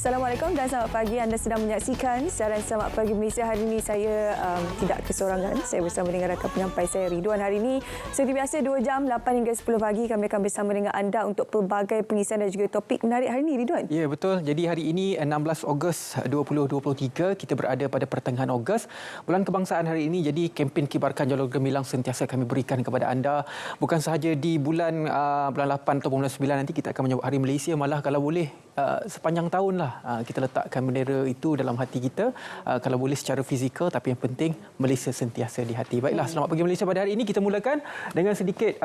Assalamualaikum dan selamat pagi. Anda sedang menyaksikan siaran Selamat Pagi Malaysia. Hari ini saya tidak kesorangan. Saya bersama dengan rakan penyampai saya, Ridwan. Hari ini seperti biasa 2 jam 8 hingga 10 pagi kami akan bersama dengan anda untuk pelbagai pengisian dan juga topik menarik hari ini, Ridwan. Ya, betul. Jadi hari ini 16 Ogos 2023, kita berada pada pertengahan Ogos. Bulan Kebangsaan hari ini, jadi kempen Kibarkan Jalur Gemilang sentiasa kami berikan kepada anda. Bukan sahaja di bulan 8 atau bulan 9 nanti kita akan menyambut Hari Malaysia, malah kalau boleh sepanjang tahun lah kita letakkan bendera itu dalam hati kita, kalau boleh secara fizikal, tapi yang penting Malaysia sentiasa di hati. Baiklah, selamat pagi Malaysia pada hari ini. Kita mulakan dengan sedikit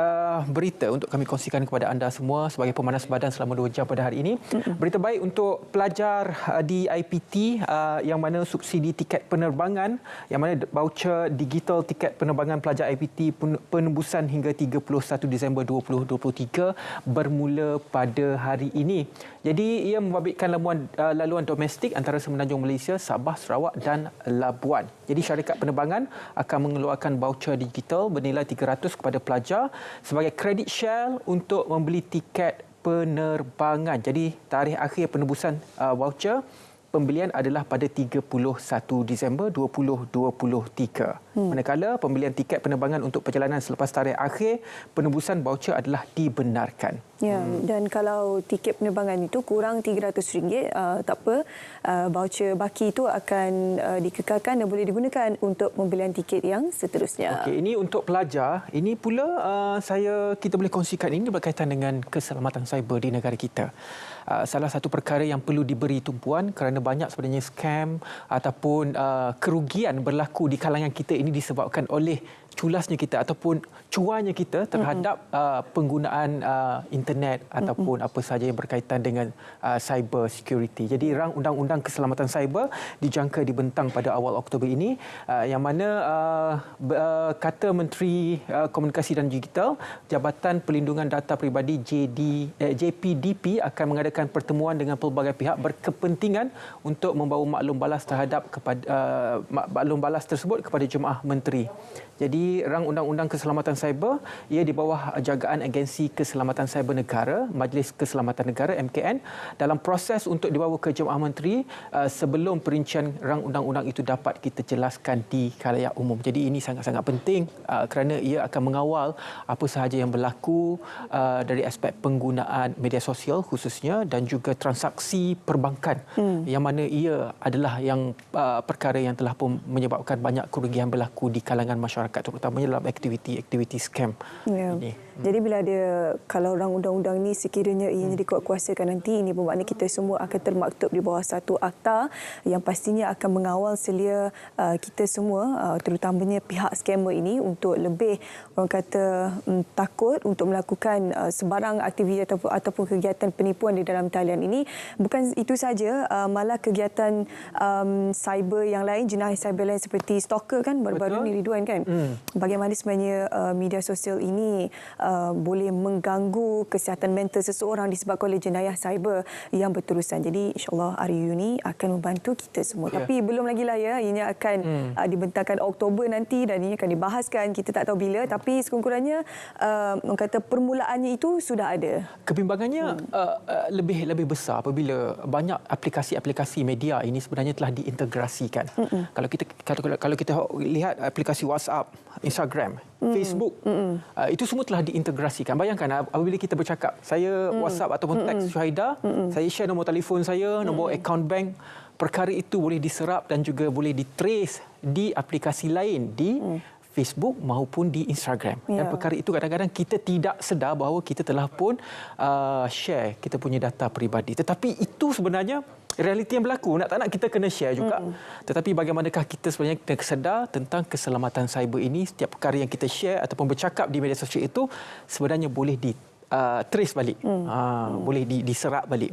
berita untuk kami kongsikan kepada anda semua sebagai pemanas badan selama 2 jam pada hari ini. Berita baik untuk pelajar di IPT yang mana subsidi tiket penerbangan, yang mana voucher digital tiket penerbangan pelajar IPT penembusan hingga 31 Disember 2023 bermula pada hari ini. Jadi ia membabitkan laluan domestik antara Semenanjung Malaysia, Sabah, Sarawak dan Labuan. Jadi syarikat penerbangan akan mengeluarkan voucher digital bernilai 300 kepada pelajar sebagai credit share untuk membeli tiket penerbangan. Jadi tarikh akhir penembusan voucher pembelian adalah pada 31 Disember 2023. Manakala pembelian tiket penerbangan untuk perjalanan selepas tarikh akhir penembusan voucher adalah dibenarkan. Ya, dan kalau tiket penerbangan itu kurang RM300, tak apa, voucher baki itu akan dikekalkan dan boleh digunakan untuk pembelian tiket yang seterusnya. Okey, ini untuk pelajar. Ini pula kita boleh kongsikan ini berkaitan dengan keselamatan cyber di negara kita. Salah satu perkara yang perlu diberi tumpuan kerana banyak sebenarnya scam ataupun kerugian berlaku di kalangan kita ini disebabkan oleh culasnya kita ataupun cuanya kita terhadap penggunaan internet ataupun apa sahaja yang berkaitan dengan cyber security. Jadi rang undang-undang keselamatan cyber dijangka dibentang pada awal Oktober ini, yang mana kata Menteri Komunikasi dan Digital, Jabatan Perlindungan Data Peribadi JPDP akan mengadakan pertemuan dengan pelbagai pihak berkepentingan untuk membawa maklum balas tersebut kepada jemaah menteri. Jadi rang undang-undang keselamatan cyber ia di bawah jagaan Agensi Keselamatan Cyber Negara, Majlis Keselamatan Negara MKN, dalam proses untuk dibawa ke jemaah menteri sebelum perincian rang undang-undang itu dapat kita jelaskan di khalayak umum. Jadi ini sangat-sangat penting kerana ia akan mengawal apa sahaja yang berlaku dari aspek penggunaan media sosial khususnya dan juga transaksi perbankan, yang mana ia adalah yang perkara yang telah pun menyebabkan banyak kerugian berlaku di kalangan masyarakat, terutamanya dalam aktiviti scam ini. Jadi bila kalau orang undang-undang ni sekiranya ianya dikuatkuasakan nanti, ini bermakna kita semua akan termaktub di bawah satu akta yang pastinya akan mengawal selia kita semua, terutamanya pihak scammer ini, untuk lebih orang kata takut untuk melakukan sebarang aktiviti ataupun kegiatan penipuan di dalam talian ini. Bukan itu saja, malah kegiatan cyber yang lain, jenayah cyber lain seperti stalker kan baru-baru ni, Ridwan, kan. Bagaimana sebenarnya media sosial ini boleh mengganggu kesihatan mental seseorang disebabkan oleh jenayah cyber yang berterusan. Jadi insyaAllah RUU ini akan membantu kita semua. Tapi belum lagi lah ya, ianya akan dibentangkan Oktober nanti dan ini akan dibahaskan, kita tak tahu bila, tapi sekurang-kurangnya orang kata permulaannya itu sudah ada. Kebimbangannya lebih besar apabila banyak aplikasi-aplikasi media ini sebenarnya telah diintegrasikan. Kalau kita lihat aplikasi WhatsApp, Instagram, Facebook, itu semua telah diintegrasikan. Bayangkan apabila kita bercakap, saya WhatsApp ataupun teks Syuhaida, saya share nombor telefon saya, nombor akaun bank, perkara itu boleh diserap dan juga boleh ditrace di aplikasi lain di Facebook maupun di Instagram. Dan perkara itu kadang-kadang kita tidak sedar bahawa kita telah pun share kita punya data peribadi. Tetapi itu sebenarnya realiti yang berlaku. Tak nak kita kena share juga. Tetapi bagaimanakah kita sebenarnya kena sedar tentang keselamatan cyber ini? Setiap perkara yang kita share ataupun bercakap di media sosial itu sebenarnya boleh trace balik, boleh diserap balik,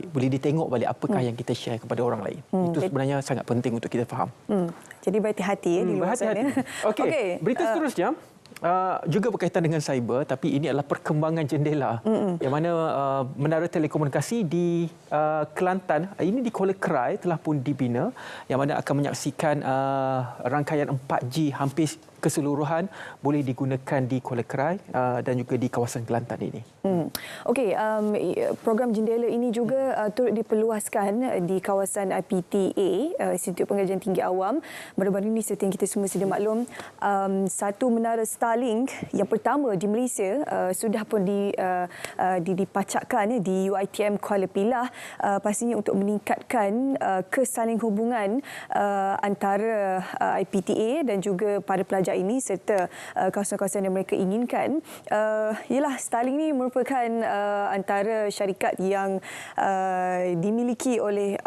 boleh ditengok balik apakah yang kita share kepada orang lain. Itu sebenarnya sangat penting untuk kita faham. Jadi berhati-hati di luar sana. Okey, berita seterusnya juga berkaitan dengan cyber, tapi ini adalah perkembangan jendela yang mana menara telekomunikasi di Kelantan, ini di Kuala Krai telah pun dibina, yang mana akan menyaksikan rangkaian 4G hampir keseluruhan boleh digunakan di Kuala Krai dan juga di kawasan Kelantan ini. Okey, program jendela ini juga turut diperluaskan di kawasan IPTA, Institut Pengajian Tinggi Awam. Baru-baru ini seperti yang kita semua sedia maklum, satu menara Starlink yang pertama di Malaysia sudah pun dipacakkan di UiTM Kuala Pilah, pastinya untuk meningkatkan kesaling hubungan antara IPTA dan juga para pelajar ini serta kawasan-kawasan yang mereka inginkan. Ialah Starlink ini merupakan antara syarikat yang dimiliki oleh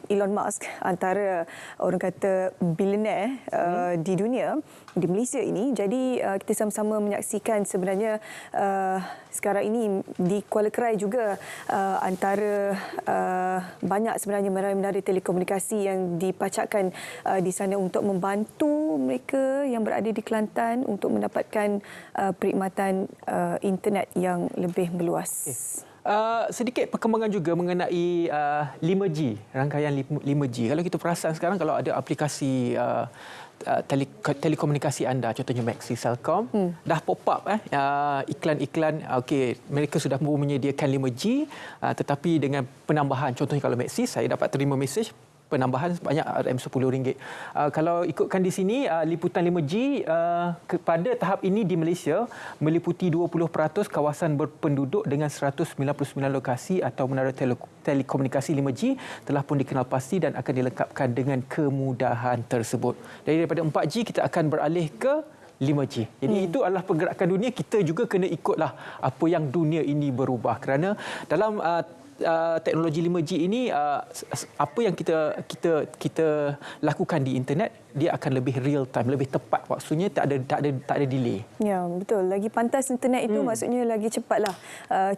Elon Musk, antara orang kata bilioner di dunia, di Malaysia ini. Jadi kita sama-sama menyaksikan sebenarnya sekarang ini di Kuala Krai juga antara banyak sebenarnya menara-menara telekomunikasi yang dipacakkan di sana untuk membantu mereka yang berada di Kelantan untuk mendapatkan perkhidmatan internet yang lebih meluas. Sedikit perkembangan juga mengenai 5G, rangkaian 5G. Kalau kita perasan sekarang, kalau ada aplikasi telekomunikasi anda, contohnya Maxi Celcom, dah pop up iklan-iklan, okey, mereka sudah menyediakan 5G, tetapi dengan penambahan, contohnya kalau Maxi, saya dapat terima mesej penambahan sebanyak RM10. Kalau ikutkan di sini, liputan 5G pada tahap ini di Malaysia meliputi 20% kawasan berpenduduk dengan 199 lokasi atau menara telekomunikasi 5G telah pun dikenal pasti dan akan dilengkapkan dengan kemudahan tersebut. Daripada 4G kita akan beralih ke 5G. Jadi itu adalah pergerakan dunia, kita juga kena ikutlah apa yang dunia ini berubah, kerana dalam teknologi 5G ini apa yang kita lakukan di internet, dia akan lebih real time, lebih tepat waktunya, tak ada delay. Ya, betul. Lagi pantas internet itu maksudnya lagi cepatlah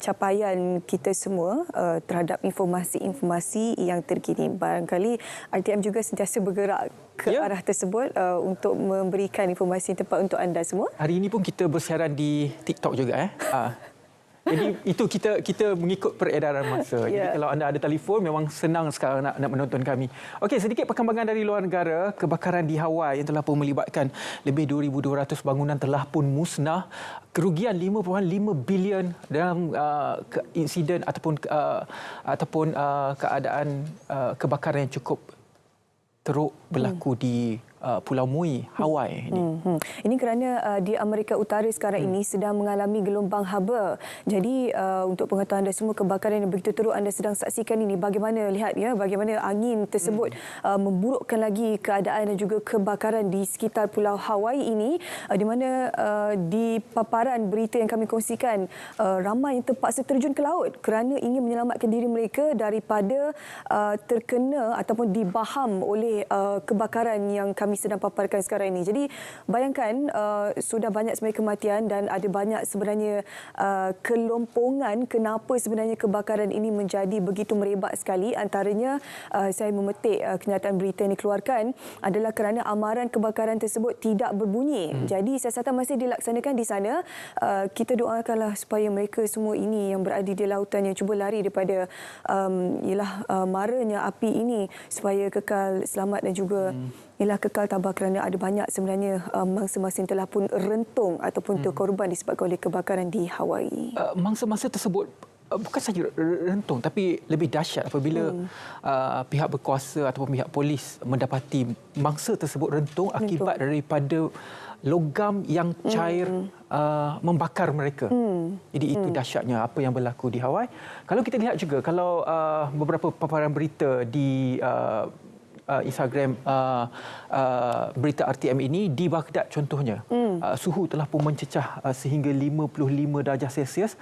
capaian kita semua terhadap informasi-informasi yang terkini. Barangkali RTM juga sentiasa bergerak ke arah tersebut untuk memberikan informasi yang tepat untuk anda semua. Hari ini pun kita bersiaran di TikTok juga. Jadi itu kita mengikut peredaran masa. Jadi kalau anda ada telefon, memang senang sekarang nak menonton kami. Okey, sedikit perkembangan dari luar negara. Kebakaran di Hawaii yang telah pun melibatkan lebih 2,200 bangunan telah pun musnah. Kerugian 5.5 bilion dalam insiden ataupun keadaan kebakaran yang cukup teruk berlaku di Pulau Mui, Hawaii. Ini kerana di Amerika Utara sekarang ini sedang mengalami gelombang haba. Jadi untuk pengetahuan anda semua, kebakaran yang begitu teruk anda sedang saksikan ini, bagaimana lihat bagaimana angin tersebut memburukkan lagi keadaan dan juga kebakaran di sekitar Pulau Hawaii ini, di mana di paparan berita yang kami kongsikan, ramai yang terpaksa terjun ke laut kerana ingin menyelamatkan diri mereka daripada terkena ataupun dibaham oleh kebakaran yang kami sedang paparkan sekarang ini. Jadi bayangkan sudah banyak sebenarnya kematian dan ada banyak sebenarnya kelompongan kenapa sebenarnya kebakaran ini menjadi begitu merebak sekali. Antaranya saya memetik kenyataan berita yang dikeluarkan adalah kerana amaran kebakaran tersebut tidak berbunyi. Jadi siasatan masih dilaksanakan di sana. Kita doakanlah supaya mereka semua ini yang berada di lautan yang cuba lari daripada maranya api ini supaya kekal selamat dan juga kekal tabah, kerana ada banyak sebenarnya mangsa-mangsa yang telah pun rentung ataupun terkorban disebabkan oleh kebakaran di Hawaii. Mangsa-mangsa tersebut bukan sahaja rentung, tapi lebih dahsyat apabila pihak berkuasa ataupun pihak polis mendapati mangsa tersebut rentung akibat daripada logam yang cair membakar mereka. Jadi itu dahsyatnya apa yang berlaku di Hawaii. Kalau kita lihat juga, kalau beberapa paparan berita di Instagram berita RTM ini, di Baghdad contohnya, suhu telah pun mencecah sehingga 55 darjah Celsius,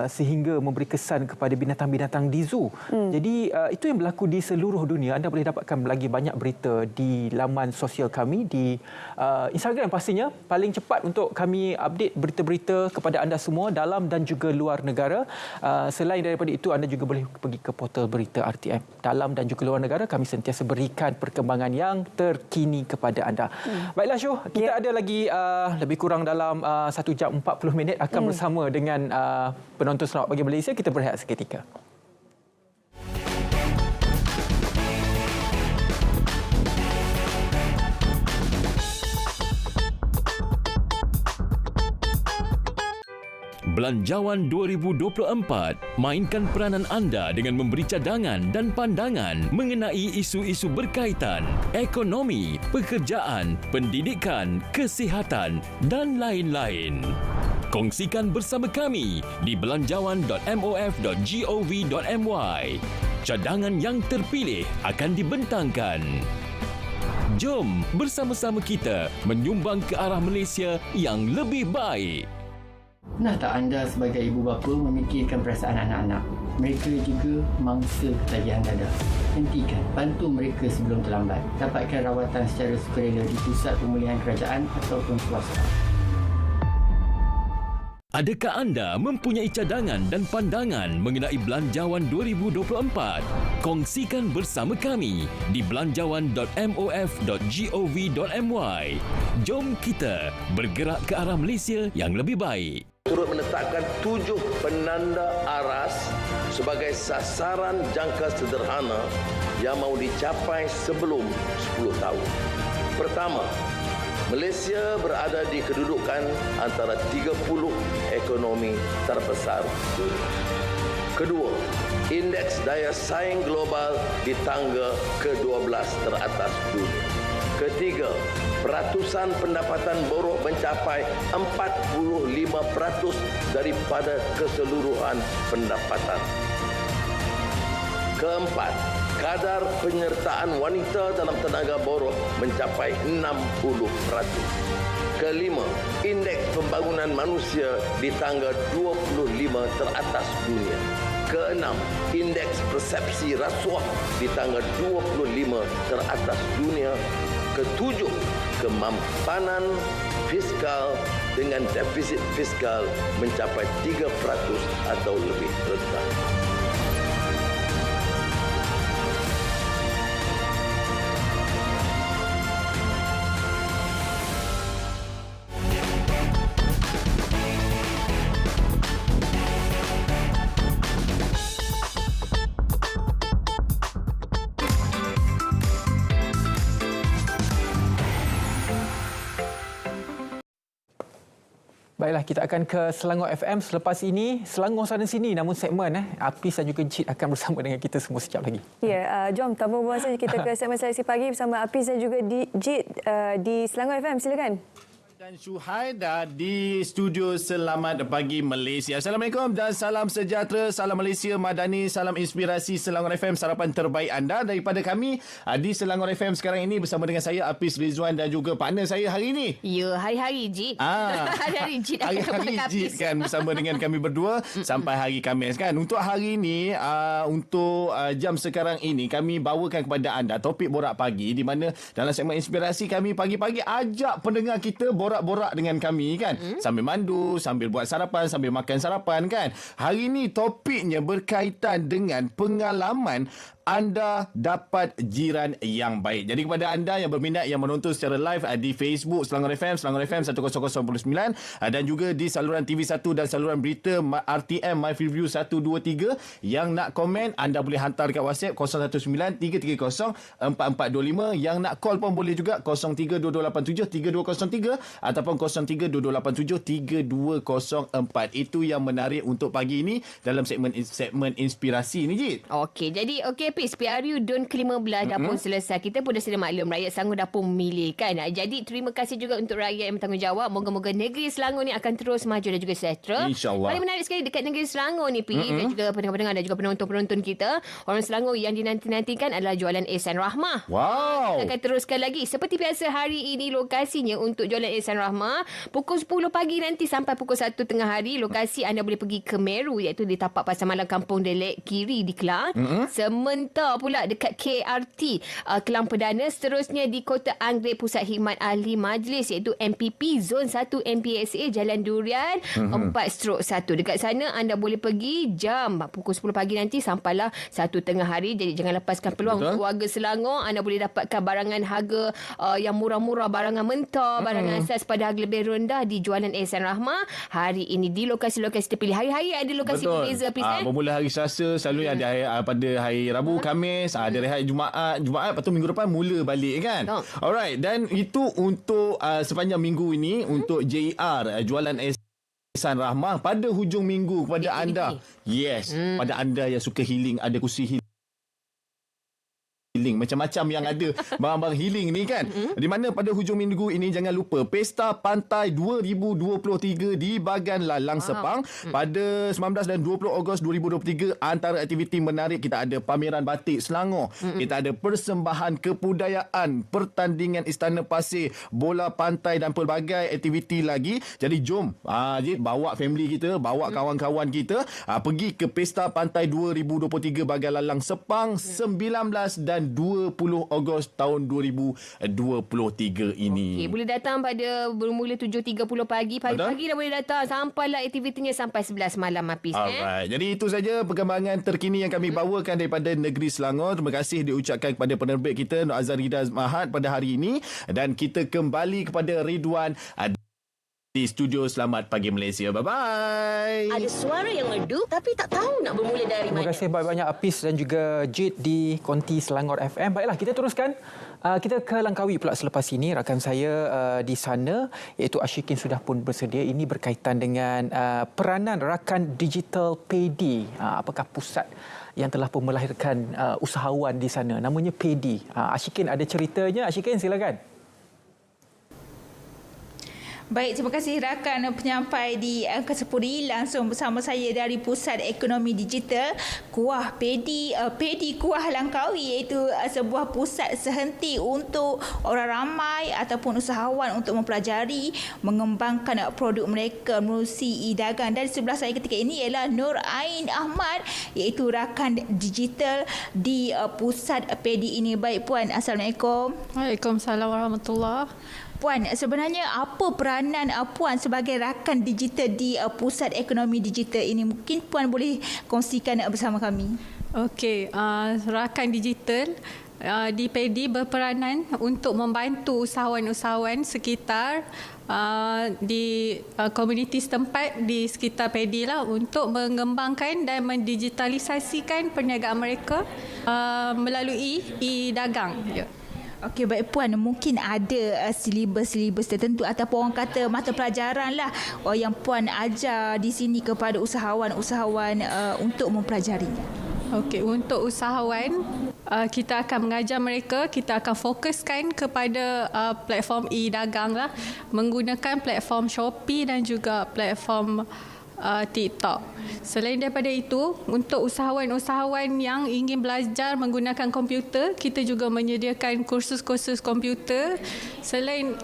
sehingga memberi kesan kepada binatang-binatang di zoo. Jadi itu yang berlaku di seluruh dunia. Anda boleh dapatkan lagi banyak berita di laman sosial kami di Instagram, pastinya paling cepat untuk kami update berita-berita kepada anda semua dalam dan juga luar negara. Selain daripada itu, anda juga boleh pergi ke portal berita RTM dalam dan juga luar negara. Kami sentiasa berikan perkembangan yang terkini kepada anda. Baiklah Syuh, kita ada lagi lebih kurang dalam 1 jam 40 minit akan bersama dengan penonton Sarawak Pagi Malaysia. Kita berehat seketika. Belanjawan 2024, mainkan peranan anda dengan memberi cadangan dan pandangan mengenai isu-isu berkaitan ekonomi, pekerjaan, pendidikan, kesihatan dan lain-lain. Kongsikan bersama kami di belanjawan.mof.gov.my. Cadangan yang terpilih akan dibentangkan. Jom bersama-sama kita menyumbang ke arah Malaysia yang lebih baik. Pernah tak anda sebagai ibu bapa memikirkan perasaan anak-anak? Mereka juga mangsa ketagihan dada. Hentikan, bantu mereka sebelum terlambat. Dapatkan rawatan secara sukarela di pusat pemulihan kerajaan ataupun swasta. Adakah anda mempunyai cadangan dan pandangan mengenai Belanjawan 2024? Kongsikan bersama kami di belanjawan.mof.gov.my. Jom kita bergerak ke arah Malaysia yang lebih baik. Turut menetapkan 7 penanda aras sebagai sasaran jangka sederhana yang mahu dicapai sebelum 10 tahun. Pertama, Malaysia berada di kedudukan antara 30 ekonomi terbesar dunia. Kedua, indeks daya saing global di tangga ke-12 teratas dunia. Ketiga, peratusan pendapatan buruh mencapai 45% daripada keseluruhan pendapatan. Keempat, kadar penyertaan wanita dalam tenaga buruh mencapai 60%. Kelima, indeks pembangunan manusia di tangga 25 teratas dunia. Keenam, indeks persepsi rasuah di tangga 25 teratas dunia. Ketujuh, kemampanan fiskal dengan defisit fiskal mencapai 3% atau lebih rendah. Baiklah, kita akan ke Selangor FM selepas ini. Selangor sana sini namun segmen Apis dan juga Jit akan bersama dengan kita semua sekejap lagi. Ya, jom tanpa buang saja kita ke segmen seleksi pagi bersama Apis dan juga Jit di Selangor FM. Silakan. Dan Syuhaida di studio Selamat Pagi Malaysia. Assalamualaikum dan salam sejahtera, salam Malaysia Madani, salam inspirasi Selangor FM, sarapan terbaik anda daripada kami di Selangor FM sekarang ini bersama dengan saya Apis Rizwan dan juga partner saya hari ini. Ya, hari-hari Jit. Hari-hari Jit akan Hari-hari Jit Apis kan bersama dengan kami berdua sampai hari Khamis kan. Untuk hari ini, untuk jam sekarang ini kami bawakan kepada anda topik borak pagi di mana dalam segmen inspirasi kami pagi-pagi ajak pendengar kita borak-borak dengan kami kan. Sambil mandu, sambil buat sarapan, sambil makan sarapan kan. Hari ini topiknya berkaitan dengan pengalaman anda dapat jiran yang baik. Jadi kepada anda yang berminat yang menonton secara live di Facebook Selangor FM 100.9 dan juga di saluran TV1 dan saluran berita RTM My Review 123 yang nak komen anda boleh hantar dekat WhatsApp 0193304425, yang nak call pun boleh juga 0322873203 ataupun 0322873204. Itu yang menarik untuk pagi ini dalam segmen inspirasi ni Jit. Okey, jadi Apis, PRU DUN ke-15 dah pun selesai. Kita pun dah sedia maklum rakyat Selangor dah pun memilih kan. Jadi terima kasih juga untuk rakyat yang bertanggungjawab. Moga-moga negeri Selangor ni akan terus maju dan juga sejahtera. InsyaAllah. Paling menarik sekali dekat negeri Selangor ni dan juga pendengar-pendengar dan juga penonton-penonton kita, orang Selangor yang dinanti-nantikan adalah jualan Ehsan Rahmah. Wow. Kita akan teruskan lagi. Seperti biasa hari ini lokasinya untuk jualan Ehsan Rahmah pukul 10 pagi nanti sampai pukul 1 tengah hari. Lokasi anda boleh pergi ke Meru iaitu di tapak Pasar Malam Kampung Delek Kiri di Kelang. Sementara pula dekat KRT Kelang Perdana. Seterusnya di Kota Anggrek Pusat Khidmat Ahli Majlis iaitu MPP Zon 1 MPSA Jalan Durian 4/1. Dekat sana anda boleh pergi jam pukul 10 pagi nanti sampailah 1 tengah hari. Jadi jangan lepaskan peluang untuk warga Selangor. Anda boleh dapatkan barangan harga yang murah-murah, barangan mentah, barangan asas pada harga lebih rendah di jualan Ehsan Rahmah hari ini di lokasi-lokasi terpilih. Hari-hari ada lokasi berbeza. Bermula hari Selasa selalu ada pada hari Rabu, Khamis, ada rehat Jumaat, lepas tu minggu depan mula balik kan. Alright, dan itu untuk sepanjang minggu ini untuk JER jualan Ihsan Rahmah pada hujung minggu kepada anda. Yes, pada anda yang suka healing, ada kursi healing. Macam-macam yang ada barang-barang healing ni kan. Di mana pada hujung minggu ini jangan lupa Pesta Pantai 2023 di Bagan Lalang Sepang pada 19 dan 20 Ogos 2023. Antara aktiviti menarik kita ada pameran batik Selangor, kita ada persembahan kebudayaan, pertandingan Istana Pasir, bola pantai dan pelbagai aktiviti lagi. Jadi jom bawa family kita, bawa kawan-kawan kita pergi ke Pesta Pantai 2023 Bagan Lalang Sepang 19 dan 20 Ogos tahun 2023 ini. Okey, boleh datang pada bermula 7.30 pagi. Pagi-pagi dah boleh datang sampailah aktivitinya sampai 11 malam Hafiz. Alright. Jadi itu saja perkembangan terkini yang kami bawakan daripada negeri Selangor. Terima kasih diucapkan kepada penerbit kita Nur Azharida Mahat pada hari ini, dan kita kembali kepada Ridwan di studio. Selamat pagi Malaysia. Bye-bye. Ada suara yang merdu tapi tak tahu nak bermula dari mana. Terima kasih banyak-banyak Apis dan juga Jid di Konti Selangor FM. Baiklah, kita teruskan. Kita ke Langkawi pula selepas ini. Rakan saya di sana iaitu Ashikin sudah pun bersedia. Ini berkaitan dengan peranan rakan digital Pedi. Apakah pusat yang telah pun melahirkan usahawan di sana? Namanya Pedi. Ashikin ada ceritanya. Ashikin, silakan. Baik, terima kasih rakan penyampai di Kesepuri. Langsung bersama saya dari Pusat Ekonomi Digital Kuah Pedi Kuah Langkawi, iaitu sebuah pusat sehenti untuk orang ramai ataupun usahawan untuk mempelajari, mengembangkan produk mereka melalui e-dagang. Dan sebelah saya ketika ini ialah Nur Ain Ahmad, iaitu rakan digital di Pusat Pedi ini. Baik Puan, Assalamualaikum. Waalaikumsalam warahmatullahi. Puan, sebenarnya apa peranan Puan sebagai rakan digital di Pusat Ekonomi Digital ini? Mungkin Puan boleh kongsikan bersama kami. Okey, rakan digital di Pedi berperanan untuk membantu usahawan-usahawan sekitar di komuniti setempat di sekitar Pedi lah, untuk mengembangkan dan mendigitalisasikan perniagaan mereka melalui e-dagang. Okey, baik Puan, mungkin ada silibus tertentu ataupun orang kata mata pelajaran lah yang Puan ajar di sini kepada usahawan-usahawan untuk mempelajarinya. Okey, untuk usahawan kita akan mengajar mereka, kita akan fokuskan kepada platform e-dagang lah, menggunakan platform Shopee dan juga platform TikTok. Selain daripada itu, untuk usahawan-usahawan yang ingin belajar menggunakan komputer, kita juga menyediakan kursus-kursus komputer. Selain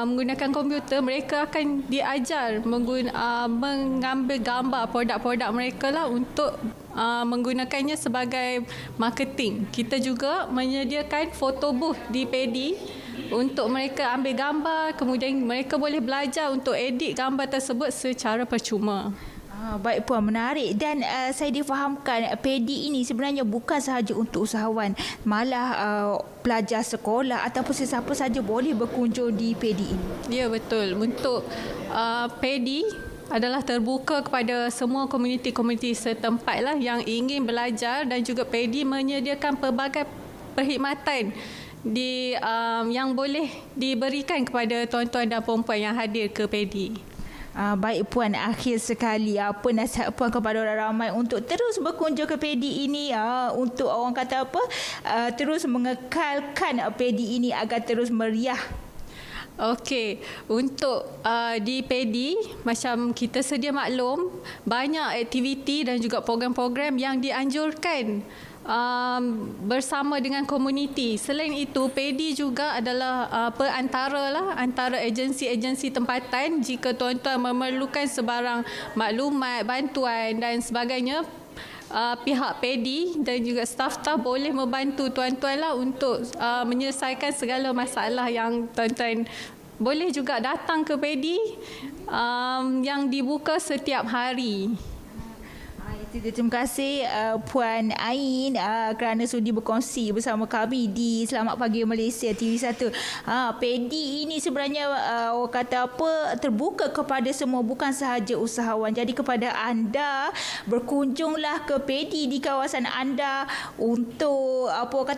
menggunakan komputer, mereka akan diajar mengambil gambar produk-produk mereka lah untuk menggunakannya sebagai marketing. Kita juga menyediakan photo booth di Pedi untuk mereka ambil gambar, kemudian mereka boleh belajar untuk edit gambar tersebut secara percuma. Baik Puan, menarik. Dan saya difahamkan Pedi ini sebenarnya bukan sahaja untuk usahawan, malah pelajar sekolah ataupun sesiapa saja boleh berkunjung di Pedi ini. Ya, betul. Untuk Pedi adalah terbuka kepada semua komuniti-komuniti setempat lah yang ingin belajar, dan juga Pedi menyediakan pelbagai perkhidmatan yang boleh diberikan kepada tuan-tuan dan puan-puan yang hadir ke Pedi. Baik Puan, akhir sekali apa nasihat Puan kepada orang ramai untuk terus berkunjung ke Pedi ini, untuk orang kata terus mengekalkan Pedi ini agar terus meriah? Okey, untuk di Pedi, macam kita sedia maklum, banyak aktiviti dan juga program-program yang dianjurkan bersama dengan komuniti. Selain itu, Pedi juga adalah perantara lah antara agensi-agensi tempatan. Jika tuan-tuan memerlukan sebarang maklumat, bantuan dan sebagainya, pihak Pedi dan juga staf-staf boleh membantu tuan-tuan lah untuk menyelesaikan segala masalah yang tuan-tuan boleh juga datang ke Pedi yang dibuka setiap hari. Terima kasih Puan Ain kerana sudi berkongsi bersama kami di Selamat Pagi Malaysia TV1. Pedi ini sebenarnya orang kata apa, terbuka kepada semua, bukan sahaja usahawan. Jadi kepada anda, berkunjunglah ke Pedi di kawasan anda untuk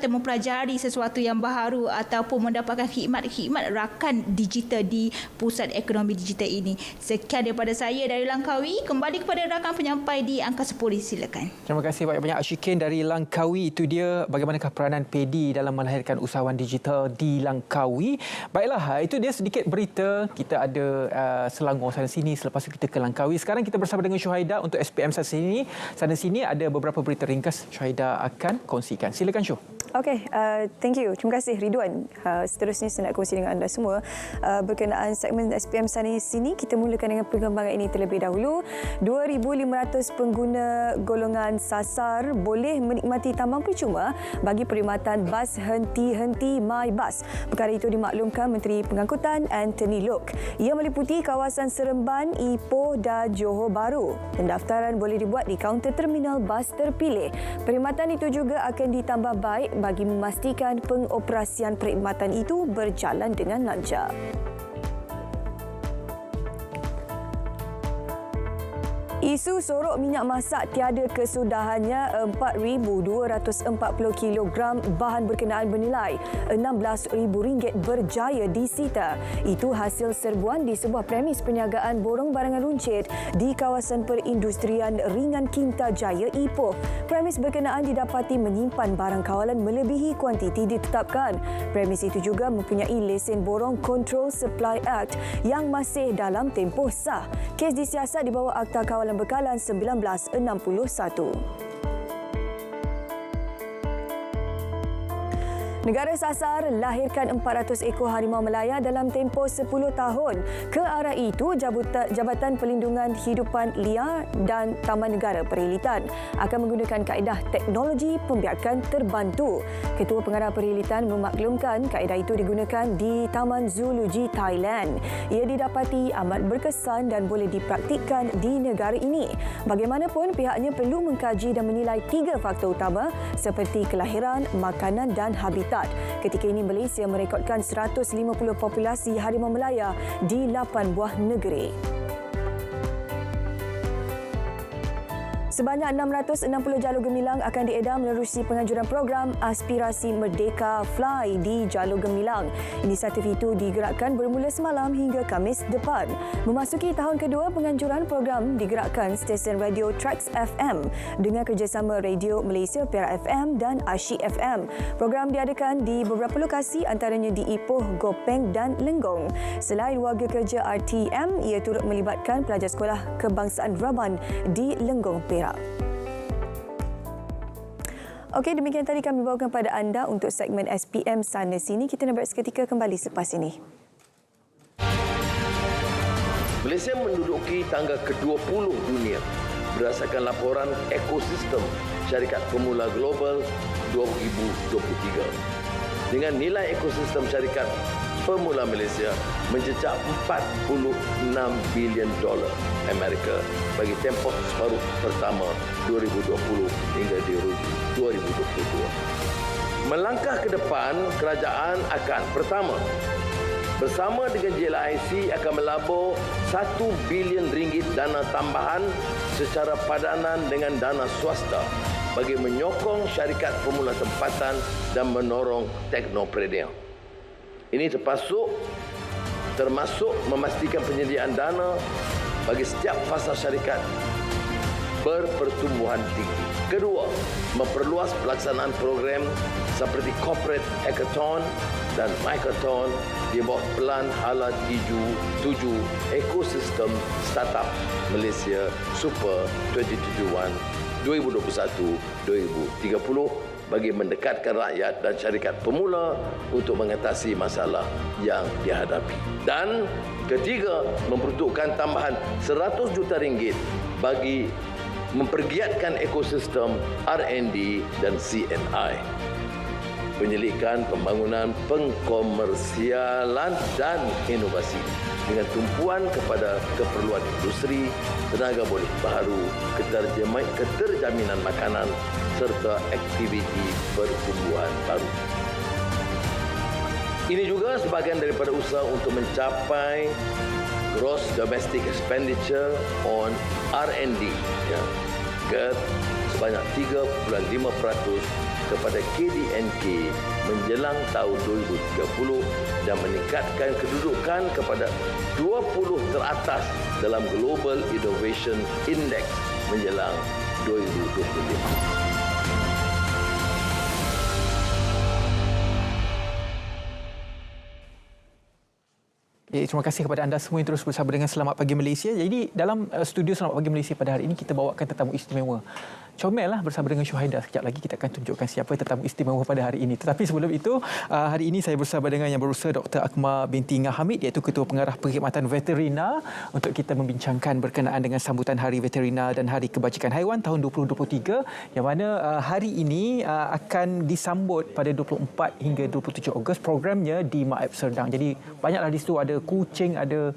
mempelajari sesuatu yang baharu ataupun mendapatkan khidmat-khidmat rakan digital di pusat ekonomi digital ini. Sekian daripada saya dari Langkawi. Kembali kepada rakan penyampai di angka 10, silakan. Terima kasih banyak-banyak Ashikin dari Langkawi. Itu dia bagaimanakah peranan Pedi dalam melahirkan usahawan digital di Langkawi. Baiklah, itu dia sedikit berita. Kita ada Selangor sana sini, selepas itu kita ke Langkawi. Sekarang kita bersama dengan Syuhaida untuk SPM sana sini ada beberapa berita ringkas Syuhaida akan kongsikan. Silakan Syuh. Okey, thank you. Terima kasih Ridwan. Seterusnya saya nak kongsi dengan anda semua berkenaan segmen SPM sana sini. Kita mulakan dengan perkembangan ini terlebih dahulu. 2,500 pengguna golongan sasar boleh menikmati tambang percuma bagi perkhidmatan bas henti-henti MyBus. Perkara itu dimaklumkan Menteri Pengangkutan Anthony Loke. Ia meliputi kawasan Seremban, Ipoh dan Johor Bahru. Pendaftaran boleh dibuat di kaunter terminal bas terpilih. Perkhidmatan itu juga akan ditambah baik bagi memastikan pengoperasian perkhidmatan itu berjalan dengan lancar. Isu sorok minyak masak tiada kesudahannya, 4,240 kilogram bahan berkenaan bernilai RM16,000 berjaya disita. Itu hasil serbuan di sebuah premis perniagaan borong barangan runcit di kawasan perindustrian ringan Kintajaya, Ipoh. Premis berkenaan didapati menyimpan barang kawalan melebihi kuantiti ditetapkan. Premis itu juga mempunyai lesen borong Control Supply Act yang masih dalam tempoh sah. Kes disiasat di bawah Akta Kawalan Bekalan 1961. Negara sasar lahirkan 400 ekor harimau Melaya dalam tempoh 10 tahun. Ke arah itu, Jabatan Perlindungan Hidupan Liar dan Taman Negara Perilitan akan menggunakan kaedah teknologi pembiakan terbantu. Ketua Pengarah Perilitan memaklumkan kaedah itu digunakan di Taman Zoologi Thailand. Ia didapati amat berkesan dan boleh dipraktikkan di negara ini. Bagaimanapun, pihaknya perlu mengkaji dan menilai 3 faktor utama seperti kelahiran, makanan dan habitat. Ketika ini Malaysia merekodkan 150 populasi harimau Melaya di 8 buah negeri. Sebanyak 660 jalur gemilang akan diedar menerusi penganjuran program Aspirasi Merdeka Fly di Jalur Gemilang. Inisiatif itu digerakkan bermula semalam hingga Khamis depan. Memasuki tahun kedua penganjuran program digerakkan stesen radio Trax FM dengan kerjasama Radio Malaysia Perak FM dan Asyik FM. Program diadakan di beberapa lokasi antaranya di Ipoh, Gopeng dan Lenggong. Selain warga kerja RTM, ia turut melibatkan pelajar sekolah kebangsaan Raban di Lenggong, Perak. Okey, demikian tadi kami bawakan kepada anda untuk segmen SPM Sana Sini. Kita nak berehat seketika, kembali selepas ini. Malaysia menduduki tangga ke-20 dunia berdasarkan laporan ekosistem syarikat pemula global 2023. Dengan nilai ekosistem syarikat pemula Malaysia mencecah $46 bilion Amerika bagi tempoh separuh pertama 2020 hingga 2022. Melangkah ke depan, kerajaan akan pertama, bersama dengan JLIC akan melabur RM1 bilion dana tambahan secara padanan dengan dana swasta bagi menyokong syarikat pemula tempatan dan menorong teknopreneur. Ini termasuk memastikan penyediaan dana bagi setiap fasa syarikat berpertumbuhan tinggi. Kedua, memperluas pelaksanaan program seperti Corporate Hackathon dan Microthon di bawah Pelan Hala 7 Ekosistem Startup Malaysia Super 2021-2030 bagi mendekatkan rakyat dan syarikat pemula untuk mengatasi masalah yang dihadapi. Dan ketiga, memperuntukkan tambahan RM100 juta bagi mempergiatkan ekosistem R&D dan CNI. penyelidikan, pembangunan, pengkomersialan dan inovasi dengan tumpuan kepada keperluan industri, tenaga boleh baru, keterjaminan makanan serta aktiviti pertumbuhan baru. Ini juga sebahagian daripada usaha untuk mencapai gross domestic expenditure on R&D sebanyak 3.5% kepada KDNK menjelang tahun 2030 dan meningkatkan kedudukan kepada 20 teratas dalam Global Innovation Index menjelang 2025. Terima kasih kepada anda semua yang terus bersama dengan Selamat Pagi Malaysia. Jadi dalam studio Selamat Pagi Malaysia pada hari ini kita bawakan tetamu istimewa. Comel lah bersama dengan Syuhaida. Sekejap lagi kita akan tunjukkan siapa tetamu istimewa pada hari ini. Tetapi sebelum itu, hari ini saya bersama dengan Yang Berusaha Dr. Akmal binti Ngah Hamid, iaitu Ketua Pengarah Perkhidmatan Veterina, untuk kita membincangkan berkenaan dengan sambutan Hari Veterina dan Hari Kebajikan Haiwan tahun 2023, yang mana hari ini akan disambut pada 24 hingga 27 Ogos. Programnya di Maib Serdang. Jadi banyaklah di situ, ada kucing, ada